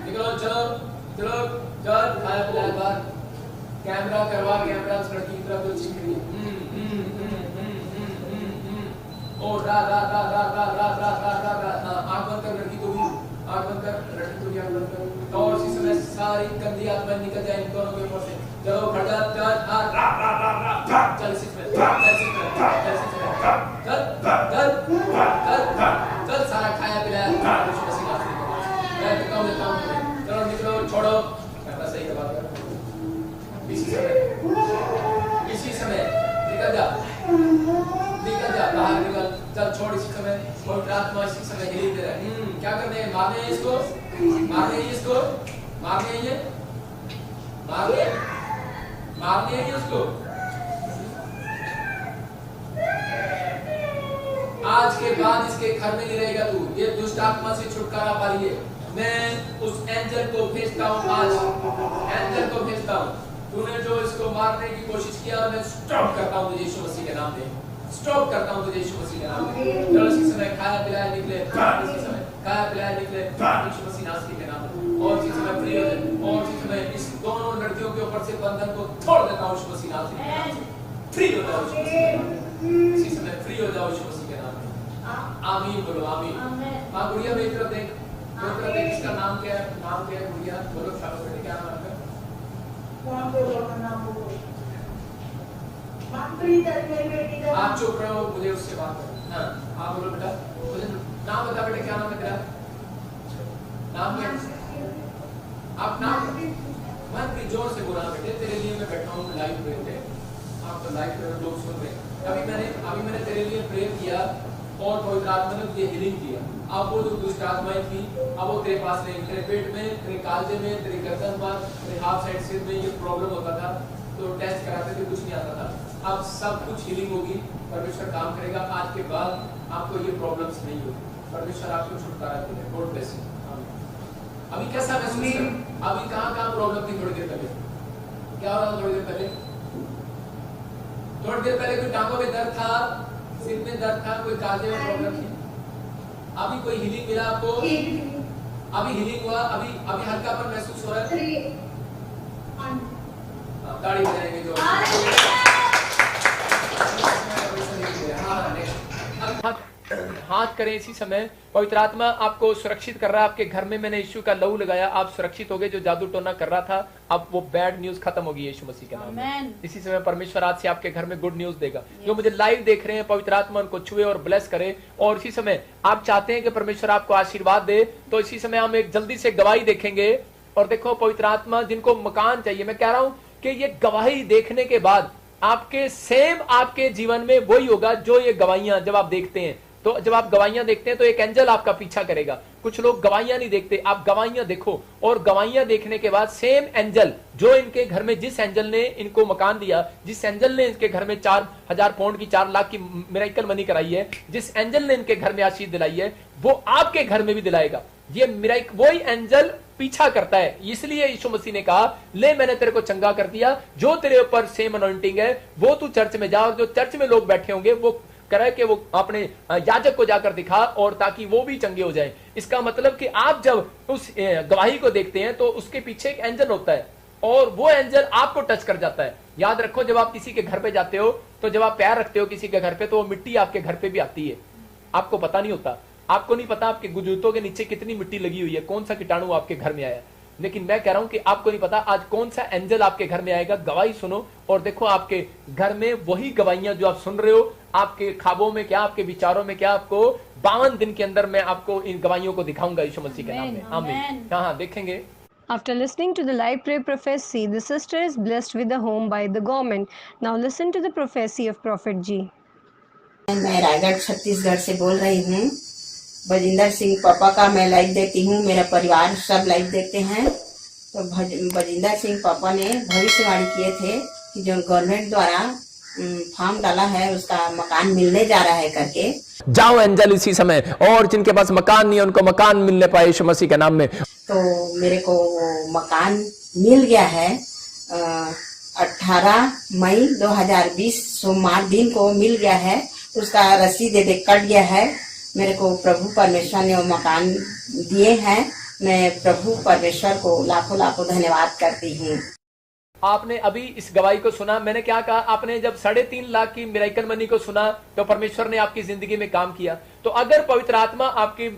निकलो, चलो चलो चल, खाया पिलाया बाहर, कैमरा करवा, कैमरा उस लड़की की तरफ जो चीख रही है। ओ रा रा रा रा रा रा रा रा रा रा, आँख बंद कर लड़की को भी, आँख बंद कर लड़की को भी, आँख बंद कर। और इसी समय सारी गंदी आत्मा निकल जाए इन दोनों के ऊपर से। चलो खड़ा चल, रा रा रा रा रा, चल इसी समय, चल इसी समय, चल इसी समय, चल चल चल चल, सारा खाया पिलाया यीशु मसीह नाम से। मैं देता हूँ, चलो निकलो, छोड़ो, कैमरा सही करवा कर। इसी समय निकल जा, निकल जा, बाहर निकल, चल छोड़ इसी समय। और आत्मा इसी समय हिली दे रहा है। क्या करने हैं? मारने हैं इसको, मारने हैं इसको, मारने हैं ये, मारने हैं उसको। आज के बाद इसके घर में नहीं रहेगा तू, ये दुष्ट आत्मा से छुटकारा पा लिए। मैं उस एंजल को भेजता हूँ, आज एंजल को भेजता हूँ। तूने जो इसको मारने की कोशिश किया, मैं स्टॉप करता हूँ तुझे यीशु मसीह के नाम में, स्टॉप करता हूँ तुझे यीशु मसीह के नाम में। चलो इसी समय खाया पिलाया निकले, इसी समय खाया पिलाया निकले यीशु मसीह नासरी के नाम में। और इसी समय फ्री हो जाए, और इसी समय इस दोनों लड़कियों के ऊपर से बंधन को तोड़ देता हूँ यीशु मसीह नासरी के नाम से। फ्री हो जाओ यीशु मसीह के नाम में, इसी समय फ्री हो जाओ यीशु मसीह के नाम में। आमीन बोलो, आमीन। हाँ गुड़िया मेरी तरफ देख, मेरी तरफ देख। इसका नाम क्या है? नाम क्या है गुड़िया? बोलो शाबाश बेटे, क्या नाम है? आप चुप रहो, मुझे उससे बात करो। हाँ आप बोलो बेटा, मुझे नाम बता बेटा, क्या नाम है तेरा? नाम क्या? आप नाम मनप्रीत, जोर से बोला बेटे। तेरे लिए मैं बैठा हूँ लाइव पे, आप तो लाइव पे लोग सुन रहे हैं। अभी मैंने तेरे लिए प्रे किया और पवित्र आत्मा ने तुझे हीलिंग किया। अब वो जो दुष्ट आत्माएं थी, अब वो तेरे पास नहीं, तेरे पेट में, तेरे कालजे में, तेरे गर्दन पर, तेरे हाफ साइड सिर में ये प्रॉब्लम होता था, तो टेस्ट कराते थे, कुछ नहीं आता था। अब सब कुछ हीलिंग होगी, परमेश्वर काम करेगा। आज के बाद आपको ये प्रॉब्लम्स नहीं होगी, परमेश्वर आपको छुटकारा देगा। God bless you. अभी कैसा महसूस कर? अभी कहाँ प्रॉब्लम थी? थोड़ी देर पहले क्या हो रहा था? थोड़ी देर पहले कोई टांगों में दर्द था, सिर में दर्द था, कोई काजे में प्रॉब्लम थी। अभी कोई हीलिंग मिला आपको? अभी हीलिंग हुआ? अभी हल्कापन महसूस हो रहा है? ताड़ी बजाएंगे जो। हाथ करें इसी समय। पवित्र आत्मा आपको सुरक्षित कर रहा है। आपके घर में मैंने यीशु का लहू लगाया, आप सुरक्षित हो गए। जो जादू टोना कर रहा था, अब वो बैड न्यूज खत्म होगी यीशु मसीह के नाम में। इसी समय परमेश्वर आज से आपके घर में गुड न्यूज देगा। जो मुझे लाइव देख रहे हैं, पवित्र आत्मा उनको छुए और ब्लेस करे। और इसी समय आप चाहते हैं कि परमेश्वर आपको आशीर्वाद दे, तो इसी समय हम एक जल्दी से गवाही देखेंगे। और देखो पवित्र आत्मा, जिनको मकान चाहिए, मैं कह रहा हूं कि ये गवाही देखने के बाद आपके सेम आपके जीवन में वही होगा जो ये गवाहियां जब आप देखते हैं। तो जब आप गवाहियां देखते हैं तो एक एंजल आपका पीछा करेगा। कुछ लोग गवाहियां नहीं देखते, आप गवाहियां देखो, और गवाहियां देखने के बाद सेम एंजल जो इनके घर में, जिस एंजल ने इनको मकान दिया, जिस एंजल ने इनके घर में 4000 पाउंड की 4 लाख की मिरेकल मनी कराई है, जिस एंजल ने इनके घर में आशीष दिलाई है, वो आपके घर में भी दिलाएगा। ये मिरेकल वही एंजल पीछा करता है। इसलिए यीशु मसीह ने कहा, ले मैंने तेरे को चंगा कर दिया, जो तेरे ऊपर सेम अनॉइंटिंग है वो तू चर्च में जा, और जो चर्च में लोग बैठे होंगे वो करे कि वो अपने याजक को जाकर दिखा, और ताकि वो भी चंगे हो जाएं। इसका मतलब कि आप जब उस गवाही को देखते हैं तो उसके पीछे एक एंजल होता है, और वो एंजल आपको टच कर जाता है। याद रखो, जब आप किसी के घर पे जाते हो, तो जब आप पैर रखते हो किसी के घर पे, तो वो मिट्टी आपके घर पे भी आती है, आपको पता नहीं होता। आपको नहीं पता आपके जूतों के नीचे कितनी मिट्टी लगी हुई है, कौन सा कीटाणु आपके घर में आया। लेकिन मैं कह रहा हूं कि आपको नहीं पता आज कौन सा एंजल आपके घर में आएगा। गवाही सुनो, और देखो आपके घर में वही गवाहियां जो आप सुन रहे हो, आपके ख्वाबों में क्या, आपके विचारों में क्या, आपको 52 दिन के अंदर मैं आपको इन गवाहियों को दिखाऊंगा यीशु मसीह के नाम में। आमीन। हाँ देखेंगे। After listening to the live prayer prophecy, the sister is blessed with a home by the government. Now listen to the prophecy of Prophet G. मैं रायगढ़ छत्तीसगढ़ से बोल रही हूँ। बजिंदर सिंह पापा का मैं लाइव देखती हूँ, मेरा परिवार सब लाइव देखते हैं। तो बजिंदर सिंह पापा ने भविष्यवाणी किए थे कि जो गवर्नमेंट द्वारा फॉर्म डाला है उसका मकान मिलने जा रहा है करके। जाओ एंजल इसी समय, और जिनके पास मकान नहीं है उनको मकान मिलने पाए यीशु मसीह के नाम में। तो मेरे को मकान मिल गया है। 18 मई 2020 सोमवार दिन को मिल गया है। उसका रसीद कट गया है। मेरे को प्रभु परमेश्वर ने वो मकान दिए हैं। मैं प्रभु परमेश्वर को लाखों लाखों धन्यवाद करती हूँ। आपने अभी इस गवाही को सुना। मैंने क्या कहा, आपने जब 3.5 लाख की मिरेकल मनी को सुना तो परमेश्वर ने आपकी जिंदगी में काम किया। तो अगर पवित्र आत्मा आपकी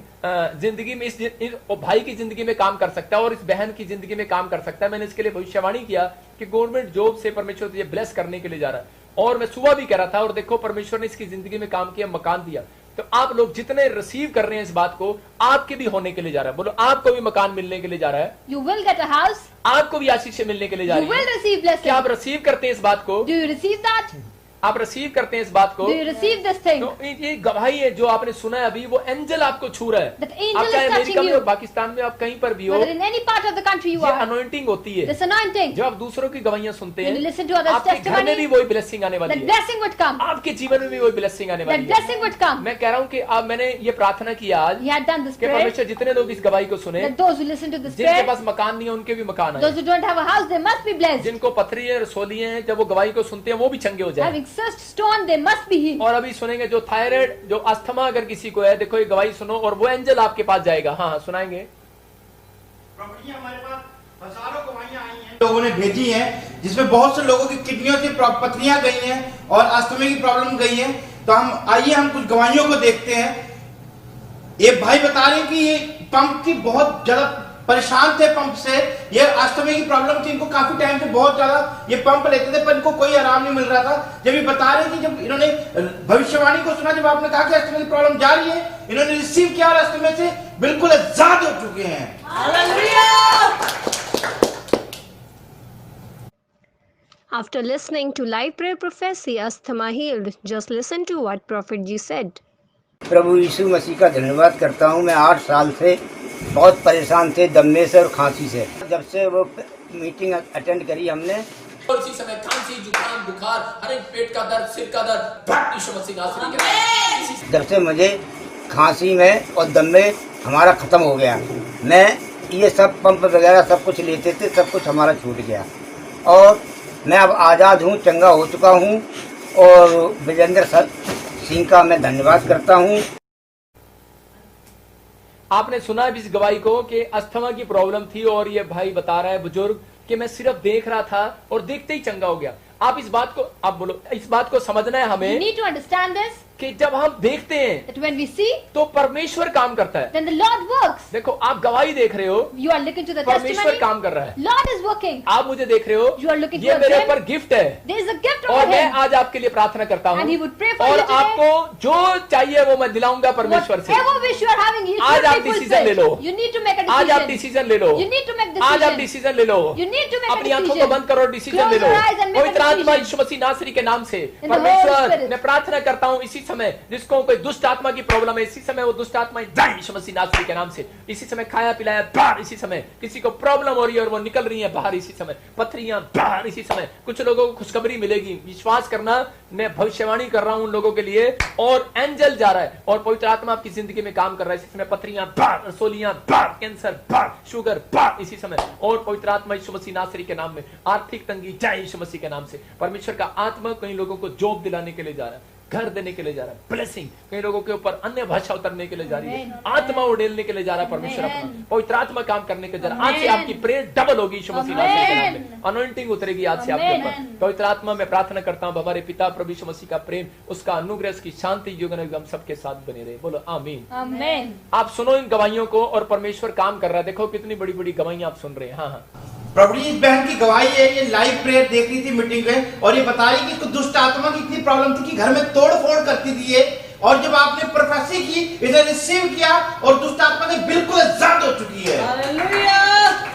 जिंदगी में, इस भाई की जिंदगी में काम कर सकता है और इस बहन की जिंदगी में काम कर सकता है, मैंने इसके लिए भविष्यवाणी किया कि गवर्नमेंट जॉब से परमेश्वर तुझे ब्लेस करने के लिए जा रहा है। और मैं सुबह भी कह रहा था, और देखो परमेश्वर ने इसकी जिंदगी में काम किया, मकान दिया। तो आप लोग जितने रिसीव कर रहे हैं इस बात को, आपके भी होने के लिए जा रहा है। बोलो, आपको भी मकान मिलने के लिए जा रहा है। You will get a house. आपको भी आशीष मिलने के लिए जा रही है। You will receive blessing. क्या आप रिसीव करते हैं इस बात को? Do you receive that? आप रिसीव करते हैं इस बात को? Do you receive this thing? तो ये गवाही है जो आपने सुना है अभी, वो एंजल आपको छू रहा है। That angel आप चाहे is touching अमेरिका में you. हो, पाकिस्तान में, आप कहीं पर भी हो, Whether in any part of the country you ये are, अनॉइंटिंग होती है। this anointing, जब आप दूसरों की गवाहियां सुनते when you हैं, listen to others' आपके घर में भी testimony, वही ब्लेसिंग आने वाली that है, blessing would come. आपके जीवन में भी वही ब्लेसिंग आने That वाली है। blessing would come. मैं कह रहा हूँ कि अब मैंने ये प्रार्थना की आज He had done this कि prayer, परमेश्वर जितने लोग इस गवाही को सुने, that those who listen to this जिनके prayer, पास मकान नहीं है उनके भी मकान those आए, who don't have a house, they must be blessed. जिनको पथरी है, रसोली है, जब वो गवाही को सुनते हैं वो भी चंगे हो जाए। Having cyst, stone, they must be healed. और अभी सुनेंगे जो थायराइड, जो अस्थमा अगर किसी को है, देखो ये गवाही सुनो और वो एंजल आपके पास जाएगा। हाँ सुनाएंगे। प्रभु जी, हमारे पास हजारों गवाहियां आई हैं, लोगों ने भेजी हैं, जिसमें बहुत से लोगों की किडनियों से पथरियां गई हैं और अस्थमा की प्रॉब्लम गई है। तो हम कुछ गवाहियों को देखते हैं। ये भाई बता रहे हैं कि ये पंप की बहुत ज्यादा परेशान थे पंप से, ये अस्थमा की प्रॉब्लम थी, इनको काफी टाइम से बहुत ज्यादा ये पंप लेते थे पर इनको कोई आराम नहीं मिल रहा था। जब ये बता रहे हैं कि जब इन्होंने भविष्यवाणी को सुना, जब आपने कहा कि अस्थमा की प्रॉब्लम जा रही है, इन्होंने रिसीव किया और अस्थमा से बिल्कुल आजाद हो चुके हैं। After listening to live prayer prophecy, asthma healed. Just listen to what Prophet Ji said. प्रभु यीशु मसीह का धन्यवाद करता हूँ। मैं 8 साल से बहुत परेशान थे दम्मे से और खांसी से। जब से वो मीटिंग अटेंड करी हमने, और इसी समय खांसी, जुकाम, बुखार, हर एक पेट का दर्द, सिर का दर्द, यीशु मसीह नासरी के नाम। जब से मुझे खांसी में और दम में हमारा ख़त्म हो गया। मैं ये सब पंप वगैरह सब कुछ लेते थे, सब कुछ हमारा छूट गया और मैं अब आज़ाद हूँ, चंगा हो चुका हूँ। और विजेंद्र सिंह का मैं धन्यवाद करता हूँ। आपने सुना इस गवाही को कि अस्थमा की प्रॉब्लम थी और ये भाई बता रहा है बुजुर्ग कि मैं सिर्फ देख रहा था और देखते ही चंगा हो गया। आप इस बात को, आप बोलो, इस बात को समझना है हमें। You need to understand this. कि जब हम देखते हैं That when we see, तो परमेश्वर काम करता है। then the Lord works. देखो आप गवाही देख रहे हो, You are looking to the परमेश्वर testimony. काम कर रहा है। Lord is working. आप मुझे देख रहे हो, You are looking ये towards मेरे him. ऊपर गिफ्ट है There is a gift और over मैं him. आज आपके लिए प्रार्थना करता हूँ And he would pray for और you today. आपको जो चाहिए वो मैं दिलाऊंगा परमेश्वर से। Whatever wish you are having, he आज आप will be डिसीजन ले लो। fulfilled. You need to make a decision. आज आप डिसीजन ले लो। You need to make आज आप decision. डिसीजन ले लो। You need to make a अपनी आंखों को decision. बंद करो, डिसीजन Close ले लो। your eyes and make a पवित्र आत्मा decision. यीशु मसीह नासरी के नाम से In the Holy परमेश्वर, Spirit. मैं प्रार्थना करता हूँ इसी समय जिसको कोई दुष्ट आत्मा की प्रॉब्लम है, इसी समय वो दुष्ट आत्मा जाए यीशु मसीह नासरी के नाम से। इसी समय खाया पिलाया बाहर, इसी समय किसी को प्रॉब्लम हो रही है और वो निकल रही है बाहर, इसी समय पथरियां बाहर, इसी समय कुछ लोगों को खुशखबरी मिलेगी। विश्वास करना, मैं भविष्यवाणी कर रहा हूं उन लोगों के लिए और एंजल जा रहा है और पवित्र आत्मा आपकी जिंदगी में काम कर रहा है। इसी समय पथरियां बाहर, रसोलियां बाहर, कैंसर बाहर, शुगर बाहर, इसी समय। और पवित्र आत्मा यीशु मसीह नासरी के नाम में आर्थिक तंगी जाए यीशु मसीह के नाम से। परमेश्वर का आत्मा कई लोगों को जॉब दिलाने के लिए जा रहा है, घर देने के लिए जा रहा है, ब्लेसिंग कई लोगों के ऊपर अन्य भाषा उतरने के लिए जा रही है, आत्मा उड़ेलने के लिए जा रहा है परमेश्वर अपना, पवित्र आत्मा काम करने के लिए जा रहा है। आज से आपकी प्रेयर डबल होगी यीशु मसीह नासरी के नाम में। अनॉइंटिंग उतरेगी आज से आपके ऊपर। पवित्र आत्मा में प्रार्थना करता हूं हमारे पिता प्रभु यीशु मसीह का प्रेम, उसका अनुग्रह, उसकी शांति जीवन हम सबके साथ बने रहे। बोलो आमीन। Amen. आप सुनो इन गवाहियों को और परमेश्वर काम कर रहा है। देखो कितनी बड़ी बड़ी गवाहियां आप सुन रहे हैं। हाँ हाँ, प्रभु जी, इस बहन की गवाही है, ये लाइव प्रेयर देख रही थी मीटिंग में और ये बता रही कि इसको दुष्ट आत्मा की इतनी प्रॉब्लम थी कि घर में तोड़ फोड़ करती थी ये, और जब आपने प्रोफेसी की, इसे रिसीव किया और दुष्ट आत्मा से बिल्कुल आजाद हो चुकी है।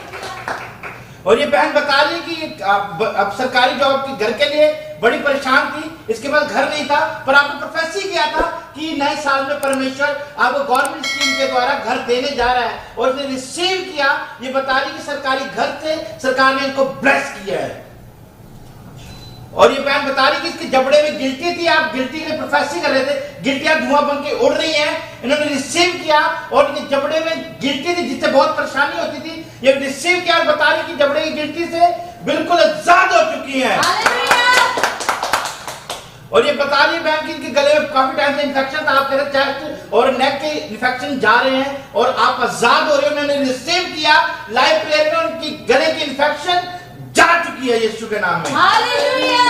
और ये बहन बता रही कि अब सरकारी जॉब की घर के लिए बड़ी परेशान थी, इसके पास घर नहीं था, पर आपने प्रोफेसी किया था कि नए साल में परमेश्वर आपको गवर्नमेंट स्कीम के द्वारा घर देने जा रहा है और इसने रिसीव किया। ये बता रही कि सरकारी घर से सरकार ने इनको ब्लेस किया है। और ये बहन बता रही कि इसके जबड़े में गिल्टी थी, आप गिल्टी के लिए प्रोफेसी कर रहे थे, गिल्टियां धुआं बन के उड़ रही हैं, इन्होंने रिसीव किया और इनके जबड़े में गिल्टी थी जिससे बहुत परेशानी होती थी, ये रिसीव किया और बता रही कि जबड़े की गिल्टी से बिल्कुल आजाद हो चुकी है। और ये बता रही बहन कि इनके गले में काफी टाइम से इन्फेक्शन था, आप मेरे चेस्ट और नेक के इन्फेक्शन जा रहे हैं और आप आजाद हो रहे हो। उन्होंने रिसीव किया लाइव प्रेयर में, उनकी गले की इन्फेक्शन जा चुकी है यीशु के नाम में। Hallelujah.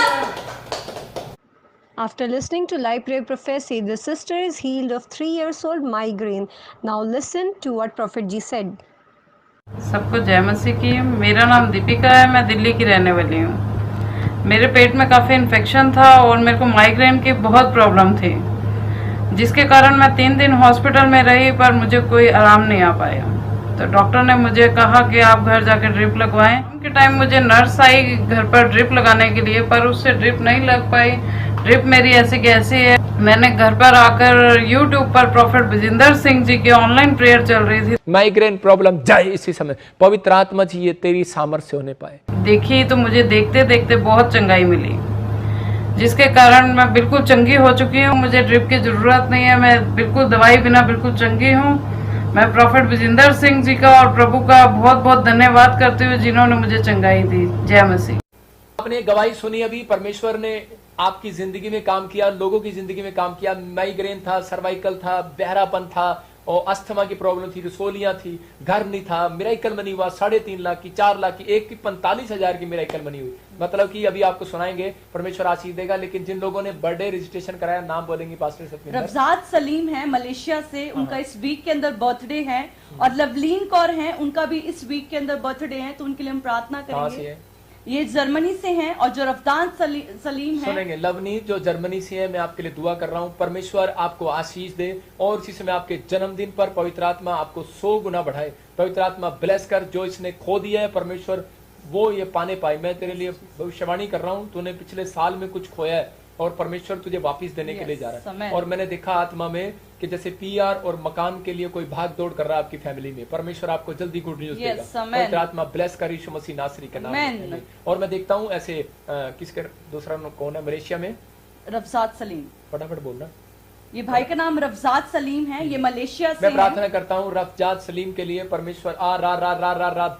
After listening to live prayer prophecy, the sister is healed of 3 years old migraine. Now listen to what Prophet Ji said. सबको जय मसीह की। मेरा नाम दीपिका है, मैं दिल्ली की रहने वाली हूँ। मेरे पेट में काफ़ी इन्फेक्शन था और मेरे को माइग्रेन की बहुत प्रॉब्लम थी, जिसके कारण मैं 3 दिन हॉस्पिटल में रही पर मुझे कोई आराम नहीं आ पाया। तो डॉक्टर ने मुझे कहा कि आप घर जाकर ड्रिप लगवाएं। उनके टाइम मुझे नर्स आई घर पर ड्रिप लगाने के लिए, पर उससे ड्रिप नहीं लग पाई। ड्रिप मेरी ऐसी की ऐसी है। मैंने घर पर आकर यूट्यूब पर प्रॉफेट विजेंदर सिंह जी की ऑनलाइन प्रेयर चल रही थी, माइग्रेन प्रॉब्लम जाए इसी समय, पवित्र आत्मा जी ये तेरी सामर्थ्य होने पाए। देखी तो मुझे देखते देखते बहुत चंगाई मिली, जिसके कारण मैं बिल्कुल चंगी हो चुकी हूँ। मुझे ड्रिप की जरूरत नहीं है, मैं बिल्कुल दवाई बिना बिल्कुल चंगी हूँ। मैं प्रॉफेट विजेंदर सिंह जी का और प्रभु का बहुत बहुत धन्यवाद करते हुए जिन्होंने मुझे चंगाई दी। जय मसीह। आपने गवाही सुनी, अभी परमेश्वर ने आपकी जिंदगी में काम किया, लोगों की जिंदगी में काम किया। माइग्रेन था, सर्वाइकल था, बहरापन था और अस्थमा की प्रॉब्लम थी, रसोलियां थी, घर नहीं था, मिराइकल मनी हुआ। 3.5 लाख की, 4 लाख की, एक की 45,000 की मिराइकल मनी हुई। मतलब कि अभी आपको सुनाएंगे, परमेश्वर आशीष देगा। लेकिन जिन लोगों ने बर्थडे रजिस्ट्रेशन कराया, नाम बोलेंगे पास्टर सतविंदर। रफजात सलीम है मलेशिया से, उनका इस वीक के अंदर बर्थडे है। और लवलीन कौर है, उनका भी इस वीक के अंदर बर्थडे है, तो उनके लिए हम प्रार्थना करेंगे। ये जर्मनी से हैं। और जो रफदान सलीम है, सुनेंगे लवनी जो जर्मनी से है, मैं आपके लिए दुआ कर रहा हूँ, परमेश्वर आपको आशीष दे और इसी समय आपके जन्मदिन पर पवित्र आत्मा आपको 100 गुना बढ़ाए। पवित्र आत्मा ब्लेस कर, जो इसने खो दिया है परमेश्वर वो ये पाने पाए। मैं तेरे लिए भविष्यवाणी कर रहा हूँ, तूने पिछले साल में कुछ खोया है और परमेश्वर तुझे वापस देने के लिए जा रहा है। और मैंने देखा आत्मा में कि जैसे पीआर और मकान के लिए कोई भाग दौड़ कर रहा है आपकी फैमिली में, परमेश्वर आपको जल्दी गुड न्यूज देगा। पवित्र आत्मा ब्लेस कर यीशु मसीह नासरी के नाम में। और मैं देखता हूँ ऐसे किसके दूसरा कौन है मलेशिया में? रफजात सलीम। फटाफट बोलना। ये भाई का नाम रफजात सलीम है, ये मलेशिया से। मैं प्रार्थना करता हूँ रफजात सलीम के लिए, परमेश्वर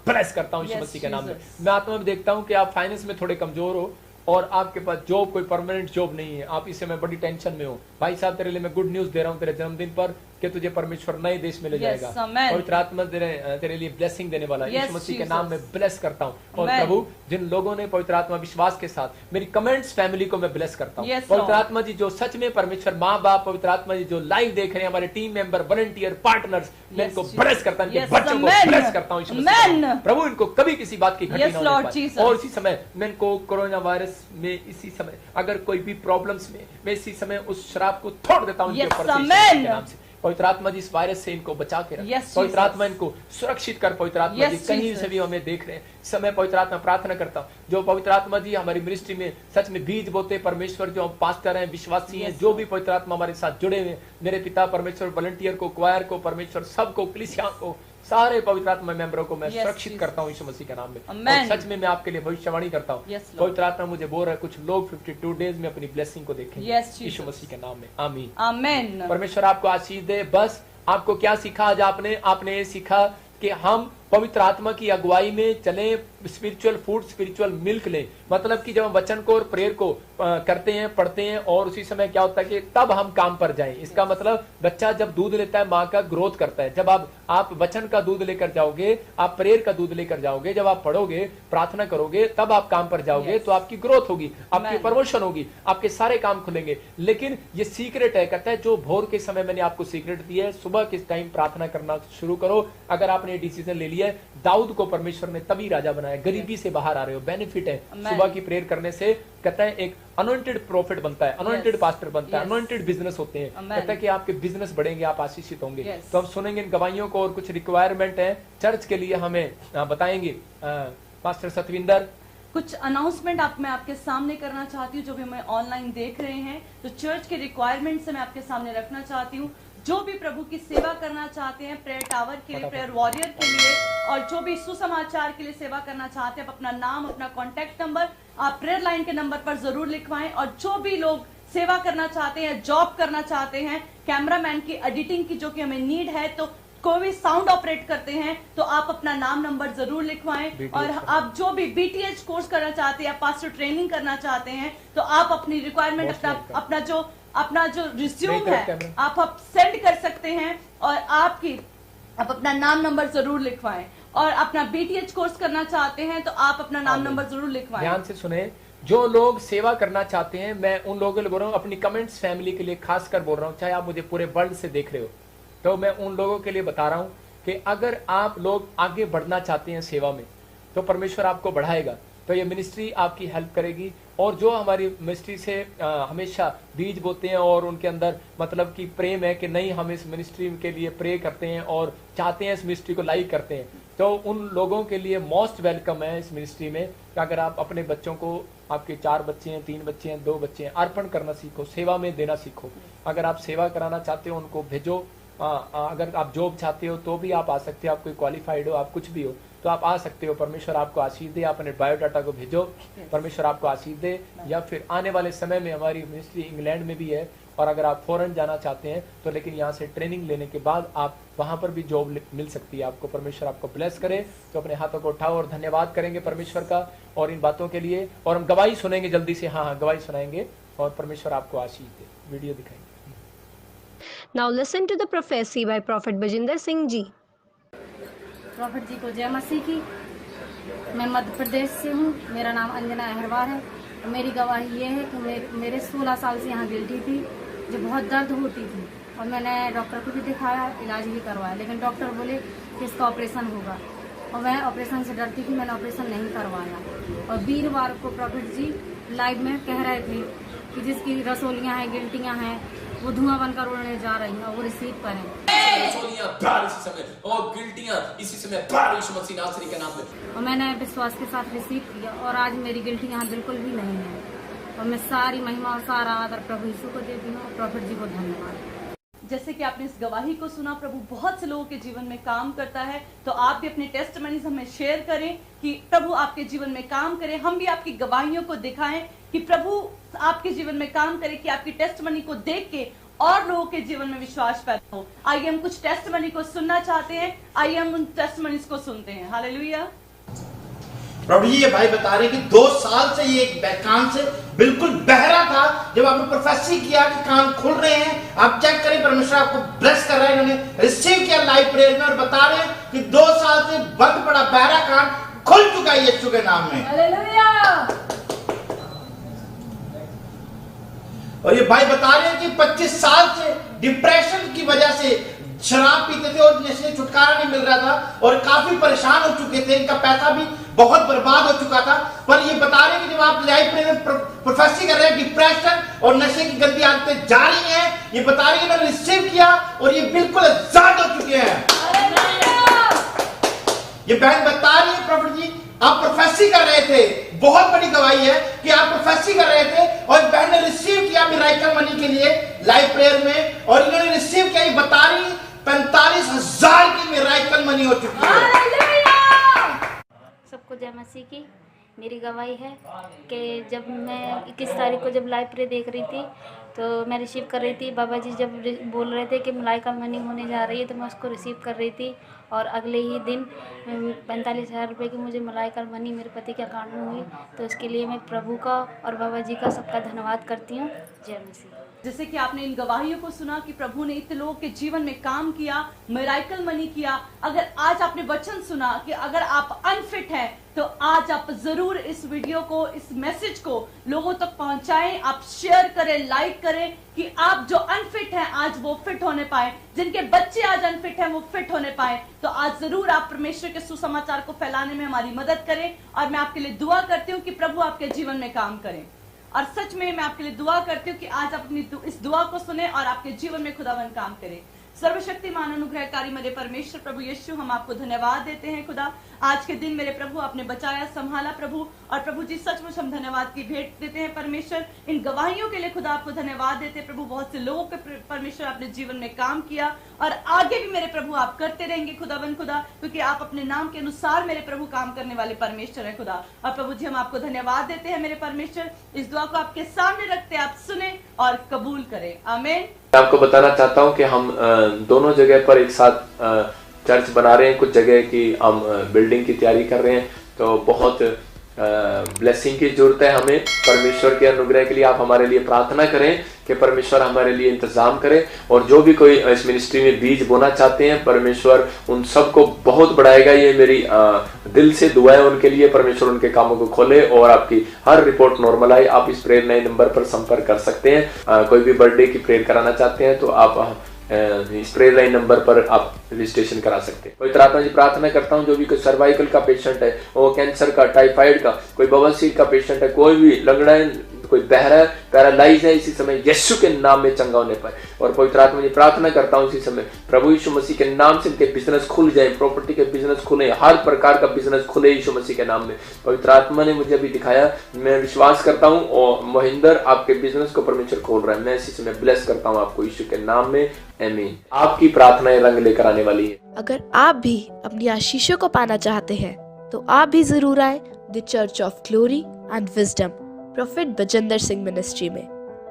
ब्लेस करता हूँ यीशु मसीह के नाम में। मैं आत्मा में देखता हूँ कि आप फाइनेंस में थोड़े कमजोर हो और आपके पास जॉब, कोई परमानेंट जॉब नहीं है, आप इस समय बड़ी टेंशन में हो। भाई साहब तेरे लिए मैं गुड न्यूज दे रहा हूँ तेरे जन्मदिन पर कि तुझे परमेश्वर नए देश में ले जाएगा। पवित्र आत्मा तेरे लिए ब्लेसिंग देने वाला है। यीशु मसीह के नाम में ब्लेस करता हूँ। और प्रभु जिन लोगों ने पवित्र आत्मा विश्वास के साथ मेरी कमेंट्स फैमिली को मैं ब्लेस करता हूँ। पवित्र आत्मा जी जो सच में परमेश्वर माँ बाप, पवित्र आत्मा जी जो लाइव देख रहे हैं, हमारे टीम मेंबर, वॉलंटियर, पार्टनर्स, मैं इनको ब्लेस करता हूँ, बच्चों को ब्लेस करता हूँ। प्रभु इनको कभी किसी बात की घटी ना हो। और इसी समय मैं इनको कोरोना वायरस में इसी समय अगर कोई भी प्रॉब्लम्स में, मैं इसी समय उस शराब को छोड़ देता हूँ इनके ऊपर से। पवित्र आत्मा जी इस वायरस से इनको बचा के रख। पवित्र आत्मा इनको सुरक्षित कर। पवित्र आत्मा जी कहीं से भी हमें देख रहे हैं समय, पवित्र आत्मा प्रार्थना करता हूँ जो पवित्र आत्मा जी हमारी मिनिस्ट्री में सच में बीज बोते परमेश्वर, जो हम पास्टर हैं, विश्वासी हैं, जो भी पवित्र आत्मा हमारे साथ जुड़े हुए, मेरे पिता परमेश्वर, वॉलंटियर को, क्वायर को, परमेश्वर सबको, कलीसिया को, सारे पवित्र आत्मा मेंबरों को मैं सुरक्षित करता हूँ यीशु मसीह के नाम में। और सच में मैं आपके लिए भविष्यवाणी करता हूँ। पवित्र आत्मा मुझे बोल रहा है कुछ लोग 52 डेज में अपनी ब्लेसिंग को देखेंगे यीशु मसीह के नाम में। आमीन आमीन। परमेश्वर आपको आशीष दे। बस आपको क्या सीखा आज आपने ये सीखा कि हम पवित्र आत्मा की अगुवाई में चले, स्पिरिचुअल फूड, स्पिरिचुअल मिल्क लें। मतलब कि जब हम वचन को और प्रेयर को करते हैं, पढ़ते हैं और उसी समय क्या होता है कि तब हम काम पर जाएं। इसका मतलब बच्चा जब दूध लेता है माँ का, ग्रोथ करता है। जब आप वचन का दूध लेकर जाओगे, आप प्रेयर का दूध लेकर जाओगे, जब आप पढ़ोगे, प्रार्थना करोगे, तब आप काम पर जाओगे तो आपकी ग्रोथ होगी, आपकी प्रमोशन होगी, आपके सारे काम खुलेंगे। लेकिन ये सीक्रेट है, कहता है जो भोर के समय मैंने आपको सीक्रेट दिया है, सुबह के टाइम प्रार्थना करना शुरू करो। अगर आपने डिसीजन ले लिया, दाऊद को परमेश्वर ने तभी राजा बनाया। गरीबी से बाहर आ रहे हो, बेनिफिट है सुबह की प्रेयर करने से। कहता है एक अनॉइंटेड प्रॉफिट बनता है, अनॉइंटेड पास्टर बनता है, अनॉइंटेड बिजनेस होते हैं। कहता है कि आपके बिजनेस बढ़ेंगे, आप आशीषित होंगे। तो हम सुनेंगे इन गवाहियों को और कुछ रिक्वायरमेंट है चर्च के लिए हमें बताएंगे पास्टर सतविंदर। कुछ अनाउंसमेंट मैं आपके सामने करना चाहती हूँ जो भी हमें ऑनलाइन देख रहे हैं। तो चर्च के रिक्वायरमेंट से मैं आपके सामने रखना चाहती हूँ। जो भी प्रभु की सेवा करना चाहते हैं, प्रेयर टावर के लिए, प्रेयर वॉरियर के लिए, और जो भी सुसमाचार के लिए सेवा करना चाहते हैं, आप अपना नाम, अपना कॉन्टैक्ट नंबर आप प्रेयर लाइन के नंबर पर जरूर लिखवाएं। और जो भी लोग सेवा करना चाहते हैं, जॉब करना चाहते हैं, कैमरामैन की एडिटिंग की जो कि हमें नीड है, तो कोई भी साउंड ऑपरेट करते हैं, तो आप अपना नाम नंबर जरूर लिखवाएं। और आप जो भी BTH कोर्स करना चाहते हैं, पास्टर ट्रेनिंग करना चाहते हैं, तो आप अपनी रिक्वायरमेंट अपना जो रिज्यूम है आप सेंड कर सकते हैं। और आप अपना नाम नंबर जरूर लिखवाएं। और अपना BTH कोर्स करना चाहते हैं तो आप अपना नाम नंबर जरूर लिखवाएं। ध्यान से सुने, जो लोग सेवा करना चाहते हैं, मैं उन लोगों के लिए बोल रहा हूँ, अपनी कमेंट्स फैमिली के लिए खास कर बोल रहा हूँ, चाहे आप मुझे पूरे वर्ल्ड से देख रहे हो, तो मैं उन लोगों के लिए बता रहा हूँ कि अगर आप लोग आगे बढ़ना चाहते हैं सेवा में, तो परमेश्वर आपको बढ़ाएगा। तो ये मिनिस्ट्री आपकी हेल्प करेगी। और जो हमारी मिनिस्ट्री से हमेशा बीज बोते हैं और उनके अंदर मतलब कि प्रेम है कि नहीं, हम इस मिनिस्ट्री के लिए प्रे करते हैं और चाहते हैं इस मिनिस्ट्री को लाइक करते हैं, तो उन लोगों के लिए मोस्ट वेलकम है इस मिनिस्ट्री में कि अगर आप अपने बच्चों को, आपके 4 बच्चे हैं, 3 बच्चे हैं, 2 बच्चे हैं, अर्पण करना सीखो, सेवा में देना सीखो। अगर आप सेवा कराना चाहते हो उनको भेजो। अगर आप जॉब चाहते हो तो भी आप आ सकते हो, आप कोई क्वालिफाइड हो, आप कुछ भी हो तो आप आ सकते हो। परमेश्वर आपको आशीष दे। आप अपने बायोडाटा को भेजो, परमेश्वर आपको आशीष दे। या फिर आने वाले समय में हमारी मिनिस्ट्री इंग्लैंड में भी है, और अगर आप फॉरेन जाना चाहते हैं तो लेकिन यहाँ से ट्रेनिंग लेने के बाद आप वहां पर भी जॉब मिल सकती है आपको। परमेश्वर आपको ब्लेस करे। तो अपने हाथों को उठाओ और धन्यवाद करेंगे परमेश्वर का और इन बातों के लिए, और हम गवाही सुनेंगे जल्दी से। हाँ, गवाही सुनाएंगे और परमेश्वर आपको आशीष दे। वीडियो दिखाएंगे। Now listen to the prophecy by Prophet Bajinder Singh ji. Prophet ji को जय मसीह की। मैं मध्य प्रदेश से हूँ, मेरा नाम अंजना अहरवार है। तो मेरी गवाही ये है कि मेरे 16 साल से यहाँ गिल्टी थी, जो बहुत दर्द होती थी, और मैंने डॉक्टर को भी दिखाया, इलाज भी करवाया, लेकिन डॉक्टर बोले कि इसका ऑपरेशन होगा, और मैं ऑपरेशन से डरती थी, मैंने ऑपरेशन नहीं करवाया। और वीरवार को प्रॉफिट जी लाइव में कह रहे थे कि जिसकी रसोलियाँ हैं, गिल्टियाँ हैं, वो धुआं बनकर उड़ने जा रही हैं, और वो रिसीव करें। इसी समय और गिल्टियां इसी समय यीशु मसीह नासरी के नाम में। और मैंने विश्वास के साथ रिसीव किया, और आज मेरी गिल्टियाँ बिल्कुल भी नहीं है। और मैं सारी महिमा और सारा आदर प्रभु यीशु को देती हूँ। प्रॉफिट जी को धन्यवाद। जैसे कि आपने इस गवाही को सुना, प्रभु बहुत से लोगों के जीवन में काम करता है। तो आप भी अपने टेस्टमनीज हमें शेयर करें कि प्रभु आपके जीवन में काम करे। हम भी आपकी गवाहियों को दिखाएं कि प्रभु आपके जीवन में काम करे, कि आपकी टेस्टमनी को देख के और लोगों के जीवन में विश्वास पैदा हो। आइए हम कुछ टेस्टमनी को सुनना चाहते हैं, आइए हम उन टेस्टमनीज को सुनते हैं। हालेलुया। प्रभु जी, ये भाई बता रहे कि 2 साल से ये कान से बिल्कुल बहरा था। जब आपने प्रोफेसी किया कि कान खुल रहे हैं, आप चेक करें, परमेश्वर आपको ब्लेस कर रहा है। इन्होंने रिसीव किया लाइव प्रेयर में, और बता रहे हैं कि 2 साल से बंद पड़ा बहरा कान खुल चुका है यीशु के नाम में। हालेलुया। और ये भाई बता रहे हैं कि 25 साल से डिप्रेशन की वजह से शराब पीते थे और नशे छुटकारा नहीं मिल रहा था, और काफी परेशान हो चुके थे, इनका पैसा भी बहुत बर्बाद हो चुका था। पर ये बता रहे हैं कि जब आप लाइफ में प्रोफेसी कर रहे हैं, डिप्रेशन और नशे की गंदी आदतें जा रही हैं, ये बता रहे हैं कि मैंने रिसीव किया और ये बिल्कुल आजाद हो चुके हैं। ये बहन बता रही है, प्रॉफिट जी आप प्रोफेसी कर रहे थे, बहुत बड़ी गवाही है कि आप प्रोफेसी कर रहे थे, और बहन ने रिसीव किया मिराकल मनी के लिए लाइव प्रेयर में, और इन्होंने रिसीव किया। ये बता रही 45,000 की मिराकल मनी हो चुकी है। सबको जय मसीह की। मेरी गवाही है कि जब मैं 21 तारीख को जब लाइव प्रे देख रही थी तो मैं रिसीव कर रही थी। बाबा जी जब बोल रहे थे कि मिराकल मनी होने जा रही है तो मैं उसको रिसीव कर रही थी, और अगले ही दिन 45,000 रुपये की मुझे मिराकल मनी मेरे पति के अकाउंट में हुई। तो इसके लिए मैं प्रभु का और बाबा जी का सबका धन्यवाद करती हूँ। जय मसीह। जैसे कि आपने इन गवाहियों को सुना कि प्रभु ने इतने लोगों के जीवन में काम किया, मिराकल मनी किया। अगर आज आपने वचन सुना कि अगर आप अनफिट हैं तो आज आप जरूर इस वीडियो को, इस मैसेज को लोगों तक पहुंचाएं। आप शेयर करें, लाइक करें, कि आप जो अनफिट हैं आज वो फिट होने पाए, जिनके बच्चे आज अनफिट हैं वो फिट होने पाए। तो आज जरूर आप परमेश्वर के सुसमाचार को फैलाने में हमारी मदद करें। और मैं आपके लिए दुआ करती हूँ कि प्रभु आपके जीवन में काम करें। और सच में मैं आपके लिए दुआ करती हूँ कि आज आप अपनी इस दुआ को सुने और आपके जीवन में खुदावन काम करे। सर्वशक्तिमान अनुग्रहकारी मेरे परमेश्वर प्रभु यीशु, हम आपको धन्यवाद देते हैं खुदा। आज के दिन मेरे प्रभु आपने बचाया, संभाला प्रभु, और प्रभु जी सचमुच हम धन्यवाद की भेंट देते हैं परमेश्वर। इन गवाहियों के लिए खुदा आपको धन्यवाद देते हैं प्रभु। बहुत से लोगों के परमेश्वर आपने जीवन में काम किया, और आगे भी मेरे प्रभु आप करते रहेंगे खुदावन खुदा, क्योंकि आप अपने नाम के अनुसार मेरे प्रभु काम करने वाले परमेश्वर है खुदा। और प्रभु जी हम आपको धन्यवाद देते हैं मेरे परमेश्वर। इस दुआ को आपके सामने रखते आप सुने और कबूल करें। आमीन। आपको बताना चाहता हूं कि हम दोनों जगह पर एक साथ चर्च बना रहे हैं। कुछ जगह की हम बिल्डिंग की तैयारी कर रहे हैं, तो बहुत ब्लेसिंग की जरूरत है हमें। परमेश्वर के अनुग्रह के लिए आप हमारे लिए प्रार्थना करें कि परमेश्वर हमारे लिए इंतजाम करे। और जो भी कोई इस मिनिस्ट्री में बीज बोना चाहते हैं, परमेश्वर उन सबको बहुत बढ़ाएगा। ये मेरी दिल से दुआ है उनके लिए। परमेश्वर उनके कामों को खोले और आपकी हर रिपोर्ट नॉर्मल आए। आप इस प्रेयर नए नंबर पर संपर्क कर सकते हैं। कोई भी बर्थडे की प्रेयर कराना चाहते हैं तो आप इस प्रेयर लाइन नंबर पर आप रजिस्ट्रेशन करा सकते हैं। पवित्र आत्मा जी प्रार्थना करता हूँ जो भी कोई सर्वाइकल का पेशेंट है, वो कैंसर का, टाइफाइड का, कोई बवासीर का पेशेंट है, कोई भी लंगड़ा, कोई बहरा, पैरालाइज है, इसी समय यीशु के नाम में चंगा होने पर। और पवित्र आत्मा जी प्रार्थना करता हूँ इसी समय प्रभु यीशु मसीह के नाम से इनके बिजनेस खुल जाए, प्रॉपर्टी के बिजनेस खुले, हर प्रकार का बिजनेस खुले यीशु मसीह के नाम में। पवित्र आत्मा ने मुझे अभी दिखाया, मैं विश्वास करता हूँ और मोहिंदर आपके बिजनेस को परमेश्वर खोल रहा है। मैं इसी समय ब्लेस करता हूँ आपको यीशु के नाम में, आमीन। आपकी प्रार्थनाएं रंग लेकर आने वाली है। अगर आप भी अपनी आशीषों को पाना चाहते हैं तो आप भी जरूर आए the church of glory and wisdom prophet Bajinder Singh ministry में।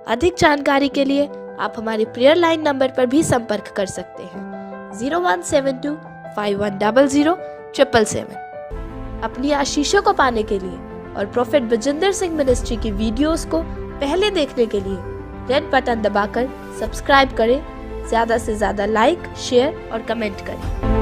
अधिक जानकारी के लिए आप हमारे प्रेयर लाइन नंबर पर भी संपर्क कर सकते हैं 0172510077। अपनी आशीषों को पाने के लिए और प्रोफेट बजिंदर सिंह मिनिस्ट्री की वीडियोस को पहले देखने के लिए रेड बटन दबाकर सब्सक्राइब करें, ज्यादा से ज्यादा लाइक, शेयर और कमेंट करें।